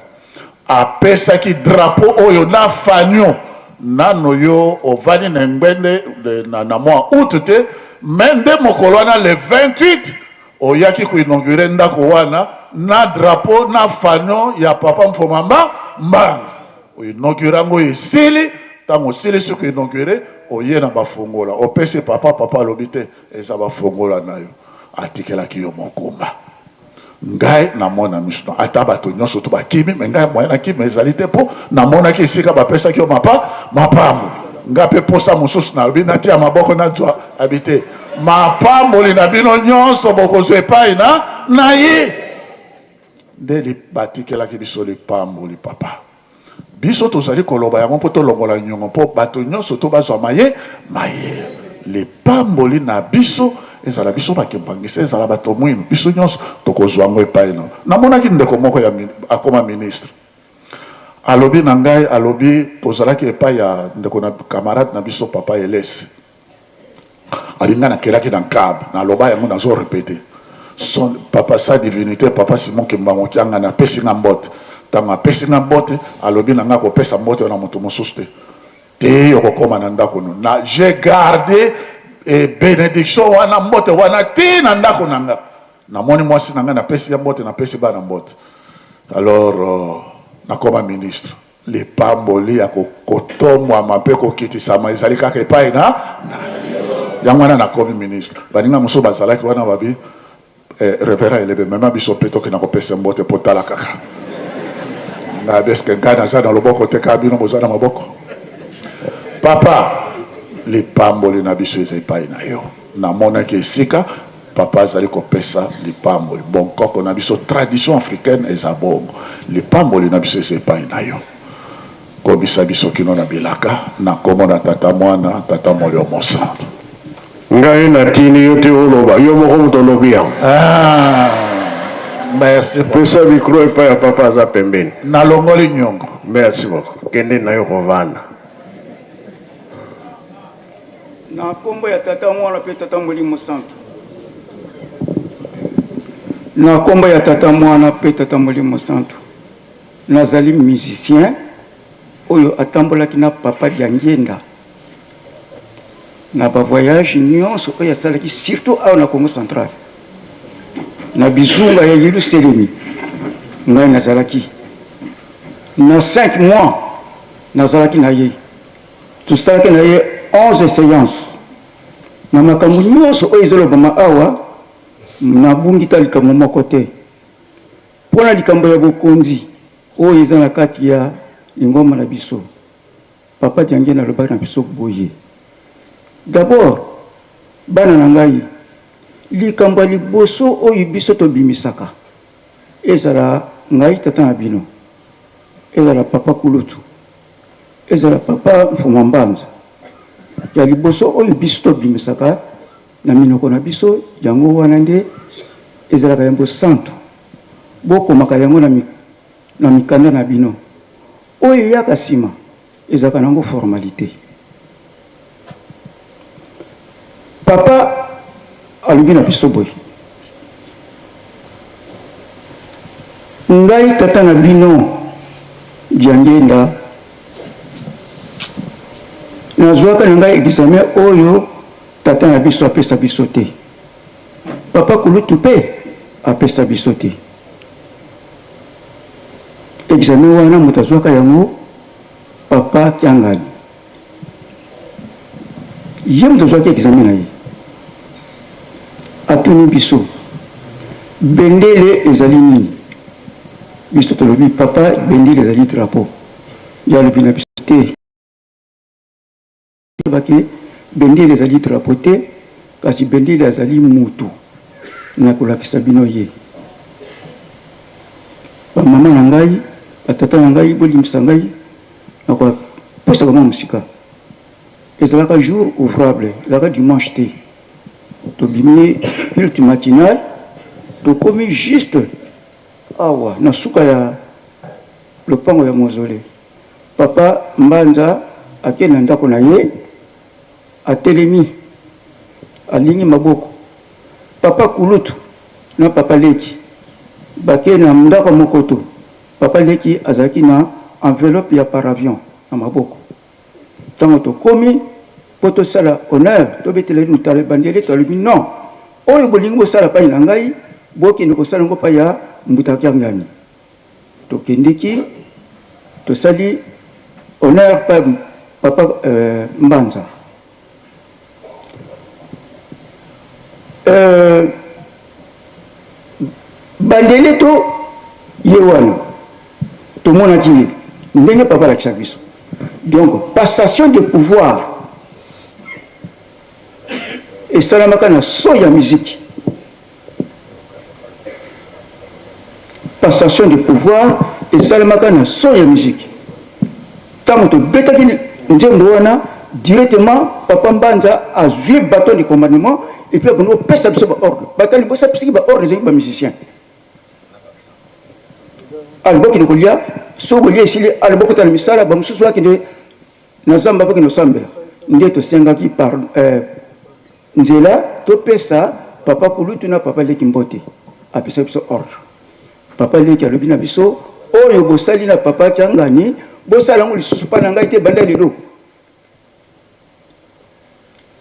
apesaki drapeau oyo na fanyo nano yo ovani na ngbende na mwa août te mais nde mokolo wana le 28 oyaki koinaugure ndako wana na drapeau na fanyo ya papa Mfuma Mbanza oinaugure yango esili ntango osilisi koinaugure oye na bafungola opesi papa alobi te eza bafungola na yo atikelaki yo mokumba ngai namona miso ata bato nyonso to bakimi me ngai moya na kimi ezali te mpo namonaki esika bapesaki yo mapambo ngai mpe posa mosusu nalobi natia maboko nazwa abi te mapamboli na bino nyonso bokozwa epai na ye nde batikelaki biso lipamboli papa biso tozali koloba yango mpo tolongola nyongo mpo bato nyonso to bazwa maye lipamboli na biso ezala biso bakembangisa ezala bato mwino biso nyonso tokozwa yango epai namonaki ndeko moko ya akoma ministre alobi na ngai alobi tozalaki epai ya ndeko na camarade na biso papa Elesi alinga nakelaki na nkab naloba yango nazo repete papa sa divinité papa Simon Kimbangu Kianga napesi nga mbote ntango apesi nga mbote alobi na nga kopesa mbote na moto mosusu te okokoma na ndako na j'ai gardé bénédiction wana mbote wana ti na ndako na nga namoni mwasi na nga napesi ya mbote napesi bana mbote alors nakoma ministre lipamboli ya kotomwama mpe kokitisama ezali kaka epai na yango wana nakomi ministre baninga mosusu bazalaki wana babi révérend elebe mema biso mpe tokenda kopesa mbote po tala kaka na beske ngai naza na loboko te kaka bino boza na maboko papa lipamboli na biso eza epai na yo namonaki esika papa azali kopesa lipamboli bonkoko na biso tradition africaine eza bongo lipamboli na biso eza epai na yo komisa biso kino na bilaka na kombo na tata mwana tata molio mosantu ngai natini yo te oloba yo moko moto olobi yango. Merci. Pesa micro epai ya papa aza pembeni. Nalongoli nyongo. Merci beaucoup. Kende na yo kovanda. Na kombo ya tata mwana pe tata molimo santu. Na kombo ya tata mwana pe tata molimo santu. Nazali musicien oyo atambolaki na papa dia ngenda. Na ba voyage nyonso oyo asalaki surtout awa na Congo central. Na bizunga ya Yilu Selemi ngai nazalaki na 5 mois nazalaki na ye tosalaki na ye 11 séances na makambo nyonso oyo ezolobama awa nabungita likambo moko te mpona likambo ya bokonzi oyo eza na kati ya lingomba na biso papa diange nalobaki na biso boye d'abord bana na ngai likambo ya liboso oyo biso tobimisaka ezala ngai tata na bino ezala papa kulutu ezala papa mfuma mbanza ya liboso oyo biso tobimisaka na minoko na biso yango wana nde ezalaka yango santo bokomaka yango na mikanda na bino oyo eyaka nsima ezalaka nango formalité papa alobi na biso boye ngai tata na bino diangenda nazwaka na ngai examen oyo tata na biso apesa biso te papa kulutu mpe apesa biso te examen wana moto azwaka yango papa kiangani ye moto azwaki examen na ye atuni biso bendele ezali nini biso tolobi papa bendele ezali drapeau ya lobi na biso te bake bendele ezali drapeau te kasi bendele ezali mutu na kolakisa bino ye bamama na ngai batata na ngai bolimisa ngai na koposa bango mosika ezalaka jour ouvrable ezalaka dimanche te tobimi culte matinal tokomi juste awa na suka ya lopango ya mozole papa mbanza akei na ndako na ye atelemi alingi maboko papa kulutu na papa leki bakei na ndako moko to papa leki azalaki na enveloppe ya paravion na maboko ntango tokomi po tosala honneur tobeteleli mutala bandele tolobi non oyo bolingi bosala pai na ngai bokende kosala yango pai ya mbutaki yangani tokendeki tosali honneur pa papa mbanza bandele to ye wana tomonaki ye ndenge papa alakisa biso donc passation de pouvoir esalamaka na so ya musique passation de pouvoir esalamaka na so ya musique ntango tobetaki nzembo wana directement papa mbanza azwi baton de commandement et puis akondi kopesa biso baordre bato liboso apisaki baordre ezalaki bamusicien alobokende kolia so kolia esili alobokotala misala bamosusu akende na zamba bakende osambela nde tosengaki par nzela topesa papa kulutu na papa leki mbote apesa biso ordre papa leki alobi na biso oyo bosali na papa kiangani bosala yango lisusu pa na ngai te banda lelo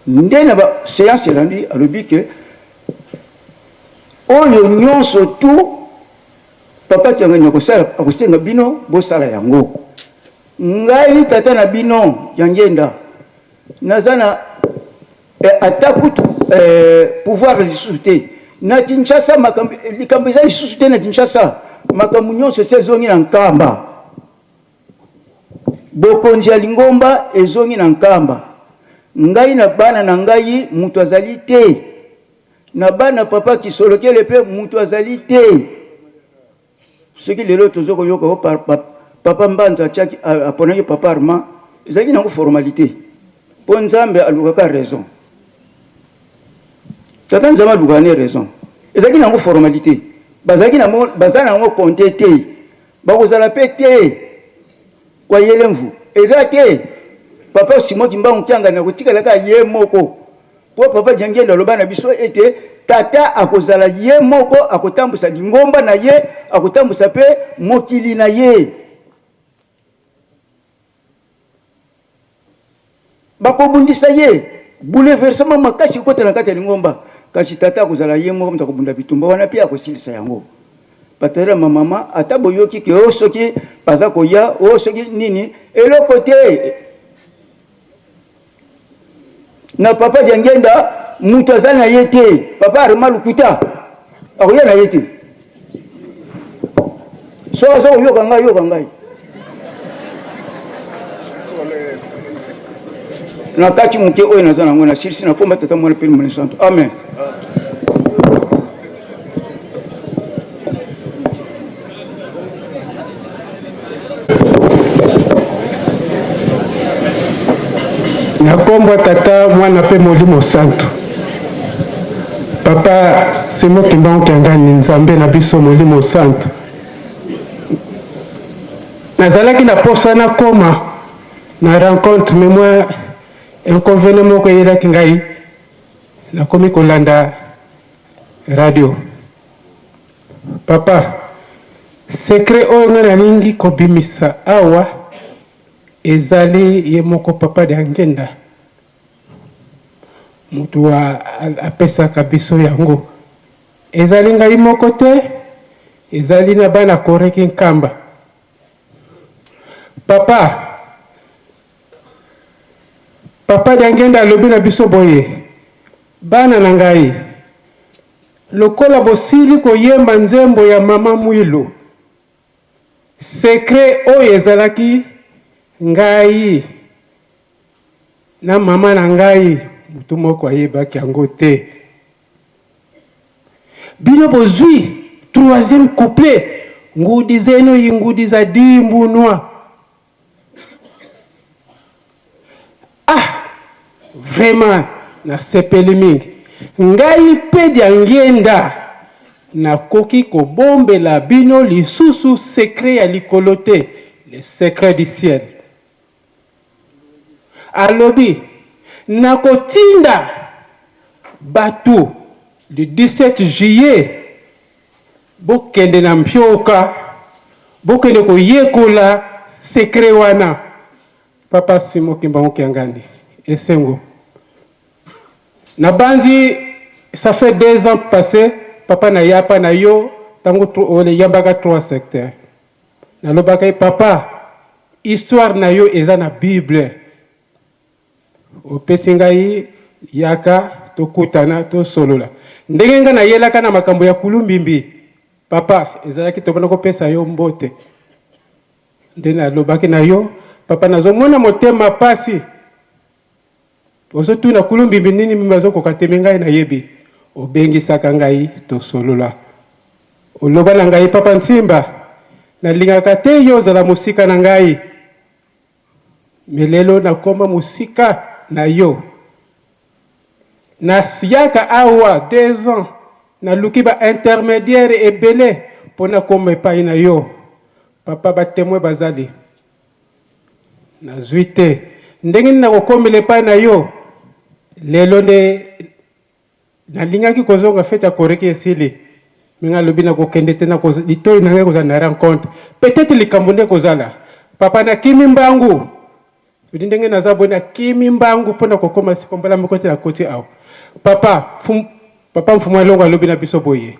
nde na baséance elandi alobi ke oyo nyonso tu papa kiangani akosenga bino bosala yango ngai tata na bino ya ngenda naza na ata kutu pouvoir lisusu te na Kinshasa likambo eza lisusu te na Kinshasa makambo nyonso esi ezongi na nkamba bokonzi ya lingomba ezongi na nkamba ngai na bana na ngai mutu azali te na bana papa kisolokele mpe mutu azali te soki lelo tozokoyoka papa Mbanza atiaki aponaki papa Armand ezalaki nango formalité mpo nzambe alukaka raison tata nzambe alukaka ne raison ezalaki nango formalité baza nango konte te bakozala mpe te kwa yele mvu eza te papa Simoki Mbangu Kyanga na kotikalaka ye moko po papa Diangenda aloba na biso ete tata akozala ye moko akotambusa lingomba na ye akotambusa pe mokili na ye bakobundisa ye bouleversement makasi kotela kati ya lingomba kasi tata akozala ye moko mta kobunda bitumba wana pe akosilisa yango patera mama ata boyoki ke o soki baza koya o soki nini eloko te na papa Diangenda mutu aza na ye te papa Armand Lukuta akoya na ye te so aza koyoka ngai na kati moke oyo naza nango na silisi na komba tata mwana mpe mwana santo amen. nakombo tata mwana pe molimo santo papa Simoki Mbangu Kyanga ni nzambe na biso molimo santo nazalaki na posa na koma na rencontre mais moi inconvénient moko eyelaki ngai nakomi kolanda radio papa secret oyo ngai nalingi kobimisa awa ezali ye moko papa Diangenda mutu apesaka biso yango ezali ngai moko te ezali na bana koreki nkamba papa Diangenda alobi na biso boye bana na ngai lokola bosili koyemba nzembo ya mama Mwilu secret oyo ezalaki ngai na mama na ngai mutu moko ayebaki yango te bino bozwi troisième couplet ngudi zeno yingudi za dimbunwa vraiment nasepeli mingi ngai mpe Diangenda nakoki kobombela bino lisusu secret ya likolo te le secret du ciel alobi nakotinda bato le 17 juillet bokende na mpioka bokende koyekola secret wana papa Simoki Mbangu Kyanga esengo na bandi ça fait 2 ans passé papa na yapa na yo tango ole yambaka 3 secteurs nalobaka papa histoire na yo eza na Bible opesi ngai yaka tokutana tosolola ndenge nga nayelaka na makambo ya kulumbimbi papa ezalaki tobana kopesa yo mbote nde nalobaki na yo papa nazomona motema pasi ozotuna kulumbimbi nini mimi azokoka teme ngai nayebi obengisaka ngai tosolola oloba na ngai papa Nsimba nalingaka te yo ozala mosika na ngai melelo nakoma mosika na yo nasiyaka awa 2 ans naluki ba intermédiaire ebele mpona koma epai na yo papa batemoin bazali nazwi te ndenge nini nakokomela epai na yo lelo nde nalingaki kozonga fete ya koreki esili minga lobi nakokende te litoi na ngai kozala na rencontre peut-être likambo nde kozala papa nakimi mbangu odi ndenge naza boye nakimi mbangu mpona kokoma sikombola moko te na koti awa papa mfumu elongo alobi na biso boye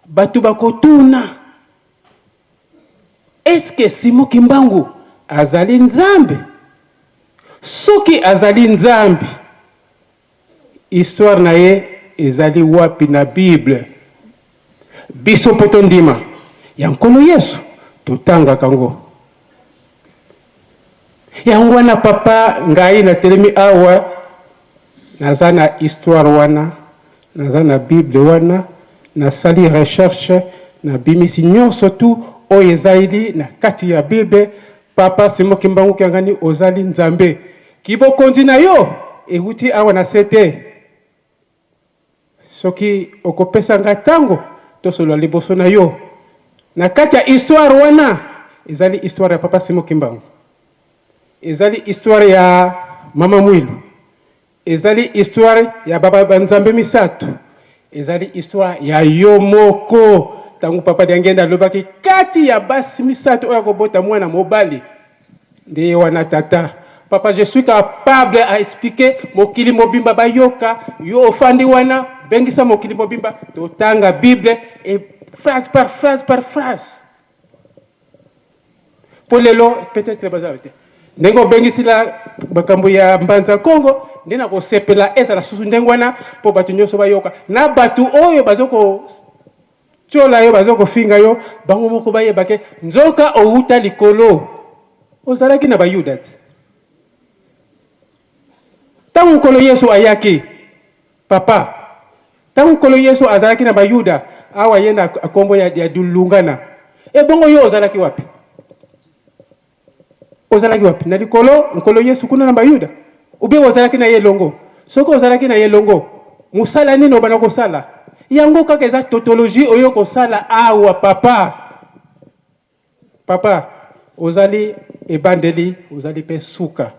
bato bakotuna eske Simoki Mbangu azali nzambe soki azali nzambe histoire na ye ezali wapi na Bible biso poto ndima ya nkolo Yesu totangaka ngo yango wana papa ngai na telemi awa naza na histoire wana naza na Bible wana nasali recherche na bimisi nyonso tu oyo ezali na kati ya Bible. Papa Simon Kimbangu Kiangani ozali Nzambe. Kibokonzi na yo euti awa na sete. Soki okopesa nga tango tosolo liboso na yo. Na kati ya histoire wana ezali histoire ya Papa Simon Kimbangu. Ezali histoire ya Mama Mwilu. Ezali histoire ya Baba Banzambe Misato. Ezali histoire ya yo moko. Tangu papa diangenda lobaki kati ya basi misato oya kobota mwana mobali. Nde wana tata. Papa, je suis capable à expliquer mokili mobimba bayoka. Yo ofandi wana bengisa mokili mobimba. Totanga Bible et phrase par phrase par phrase. Pour lelo peut-être bazawete. Ndengo bengisi la bakambo ya Mbanza Congo. Ndena ko sepela eza la susu ndengwana po batu nyoso bayoka. Na batu oyo bazoko chola yo bazoko finga yo bango moko baye bake nzoka outa likolo ozalaki na bayuda tangu kolo Yesu ayaki papa tangu kolo Yesu azalaki na bayuda awa yenda akombo ya dulungana bongo yo ozalaki wapi na likolo nkolo Yesu kuna na bayuda ube ozalaki na yelongo soko ozalaki na yelongo musala nino bana kosala yango kaka eza tautologie oyo kosala awa papa ozali ebandeli ozali pe suka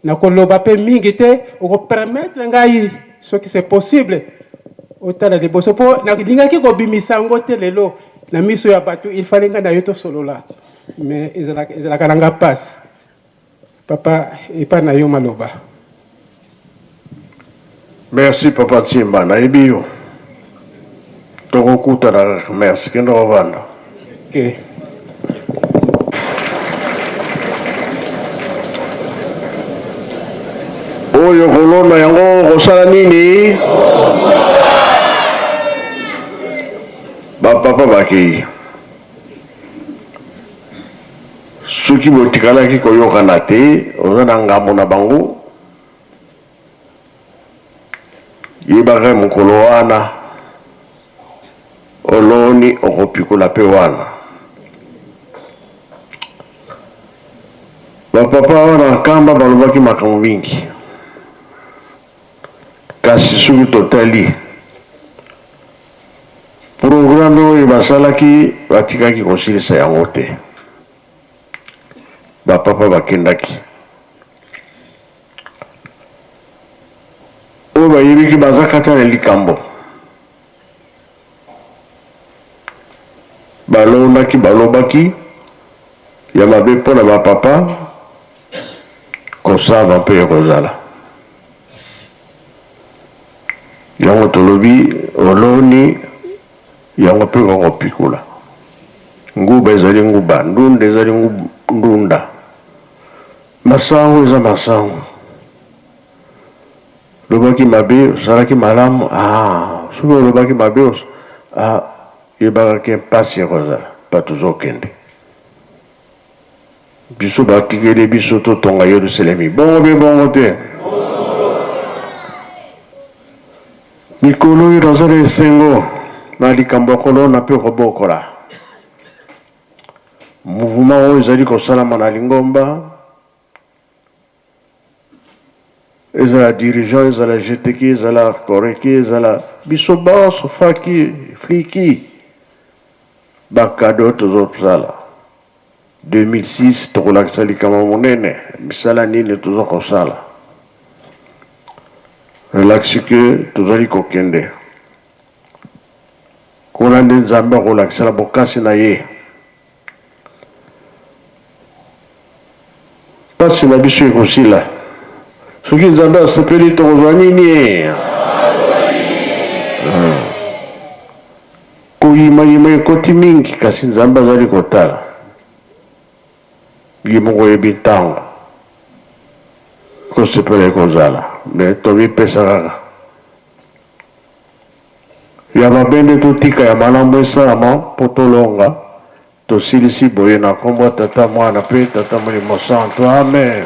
na koloba pe mingi te oko permettre ngai soki c'est possible otala liboso po na lingaki kobimisa ngo te lelo na miso ya bato il fallait nga na yo tosolola mais ezalaka nanga passe papa epa na yo maloba. Merci Papa Tsimba na ebio. Tokokuta na merci kendo wabanda. Okay. Oyo kolona yango kosala nini? Papa baki. Soki botikalaki koyokana te oza na ngambo na bango yebaka mokolo wana oloni okopikola pe wana bapapa wana kamba balobaki makambo mingi kasi soki totali programe oyo basalaki batikaki kosilisa yango te bapapa bakendaki oyo bayebiki baza kata na likambo balondaki balobaki ya mabe mpo na bapapa kosava mpe ekozala yango tolobi oloni yango mpe kokopikula nguba ezali nguba ndunda ezali ndunda masango eza masango lobaki mabe osalaki malamu soki olobaki mabe yebakaki mpasi ekozala bato tozokende biso batikeli biso totonga Yerusalemi bongo mpe bongo te mikolo oyo tozala esengo na likambo ya kolona mpe kobokola mouvement oyo ezali kosalama na Lingomba ezala dirigeant ezala GTK ezala koreki ezala biso baso faki fliki bakado tozosala 2006 tokolakisa likama monene misala nini tozokosala relaxi ke tozali kokende kuna nde Nzambe akolakisala bokasi na ye pasi na biso ekosila soki Nzambe asepeli tokozwa nini koyimayima ekoti mingi kasi Nzambe azali kotala ye moko oyebi ntango kosepela ekozala me tobipesa kaka ya mabe nde totika ya malamu esalama mpo tolonga tosilisi boye na kombo tata mwana mpe tata molimo santo amen.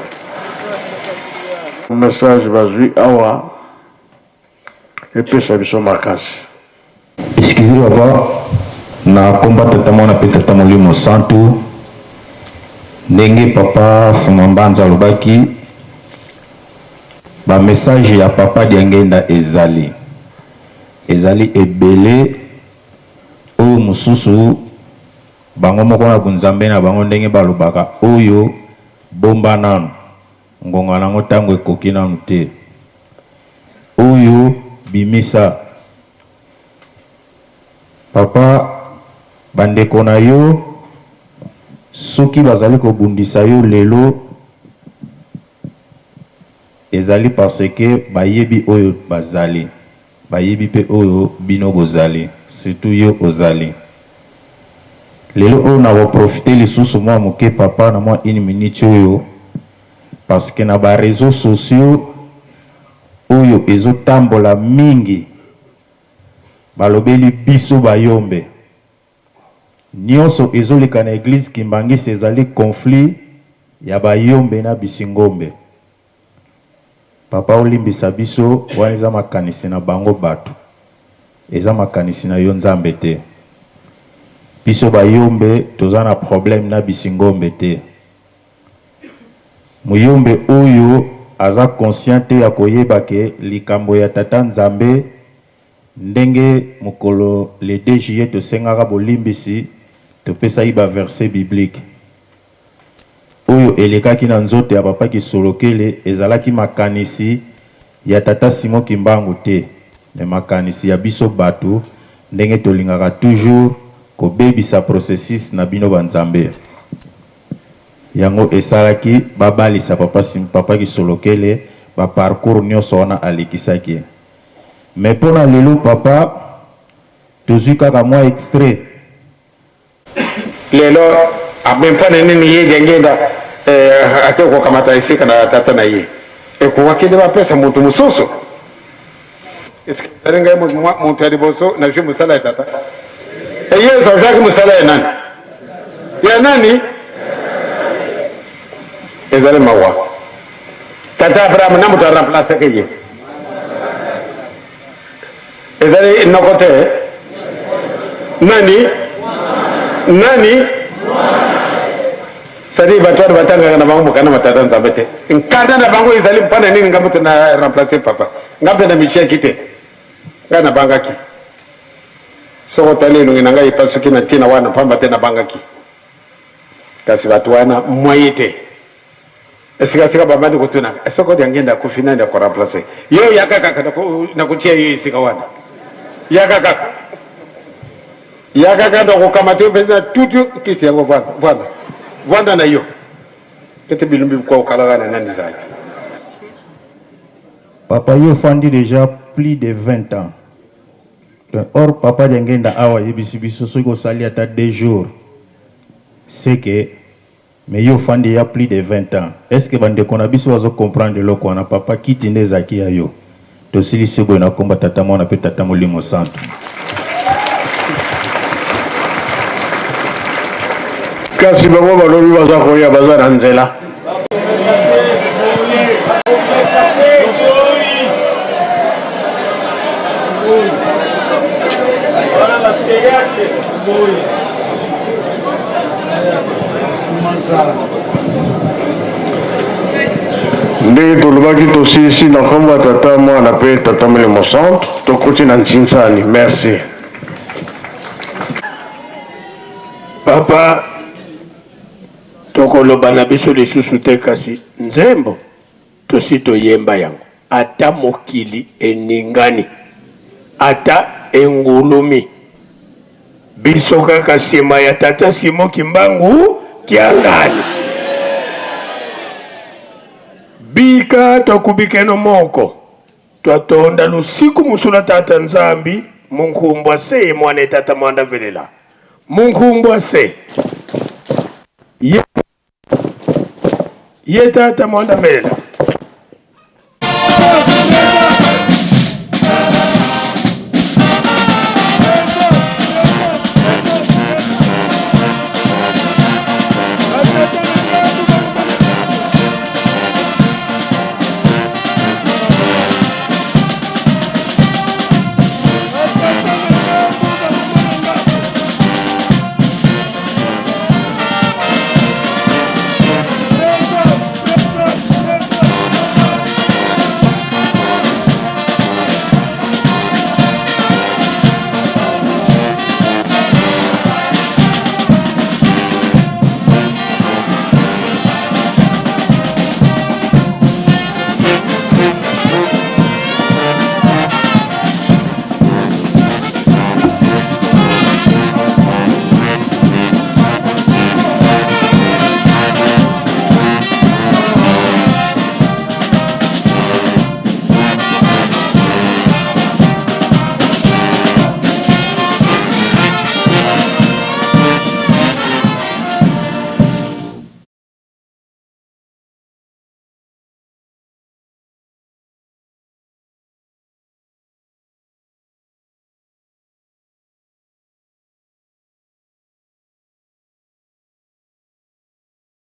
Message bazwi awa epesa biso makasi. Excusez papa, na komba tata mwana pe tata molimo santu ndenge papa Fumambanza alobaki ba message ya papa Diangenda ezali ebele oyo mususu bango moko na bunzambe na bango ndenge balobaka oyo bomba nanu ngonga nango ntango ekoki nanu te oyo bimisa papa bandeko na yo soki bazali kobundisa yo lelo ezali parce que bayebi oyo bazali bayebi pe oyo bino bozali surtout yo ozali lelo oyo na koprofite lisusu mwa moke papa na mwa 1 minute oyo parce que na ba réseaux sociaux oyo ezotambola mingi balobeli biso bayombe nyonso ezoleka na église Kimbangisi ezali conflit ya bayombe na bisingombe papa olimbisa biso wana eza makanisi na bango bato eza makanisi na yo nzambe te biso bayombe toza na problème na bisingombe te muyombe oyo aza conscient te ya koyeba ke likambo ya tata nzambe ndenge mokolo le 2 juillet tosengaka bolimbisi topesa iba verset biblique oyo elekaki na nzoto ya papa Kisolokele ezalaki makanisi ya tata Simon Kimbangu te me makanisi ya biso bato ndenge tolingaka toujours kobebisa processus na bino banzambe yango esalaki babalisa papa Kisolokele ba parcours nyonso wana alekisaki mais pona lelo papa tozwi kaka mwa extrait lelo abempana nini ye Diangenda ate kokamata isika na tata na ye ekuwakile bapesa muntu mususu erenga muntu aliboso na juu musala ya tata yesu azaki musala ya nani ya nani ezali mawa tata Abraham na mutu remplace keye ezali nokote nani sadi batwari batanga na bango mukana matata nzambe te nkanda na bango ezali mpana nini ngambo na remplacer papa ngambe na michia kite ngana bangaki soko tali nungi nanga ipasuki na tina wana pamba tena bangaki kasi watu wana mwayete esika babandi kutuna soko Diangenda kufinanda kwa remplacer yo yakaka na kutia yo isika wana yakaka ndo kukamata pesa tutu kisi yango bwana na yo kete bilumbi kwa ukalagana nani zaki papa yo fandi déjà plus de 20 ans or papa Diangenda awa yebisi biso soki osali ata 2 jours c'est que mais yo fandi il y a plus de 20 ans est-ce que bandeko na biso bazo comprendre loko wana papa kiti nde zaki ya yo tosilisi boye na komba tata mwana pe tata molimo santu kasi bango balobi baza koya baza na nzela ndenge tolobaki tosilisi na kombo tata mwana pe tata molimo santu tokoti na nzinsani merci papa tokoloba na biso lisusu te kasi nzembo tosi toyemba yango ata mokili eningani ata engulumi biso kaka nsima ya tata Simon Kimbangu kiangani bika tokubikeno moko twatonda lusiku musula tata nzambi munkumbwa se mwana tata mwanda velela munkumbwa se ye tata mwanda velela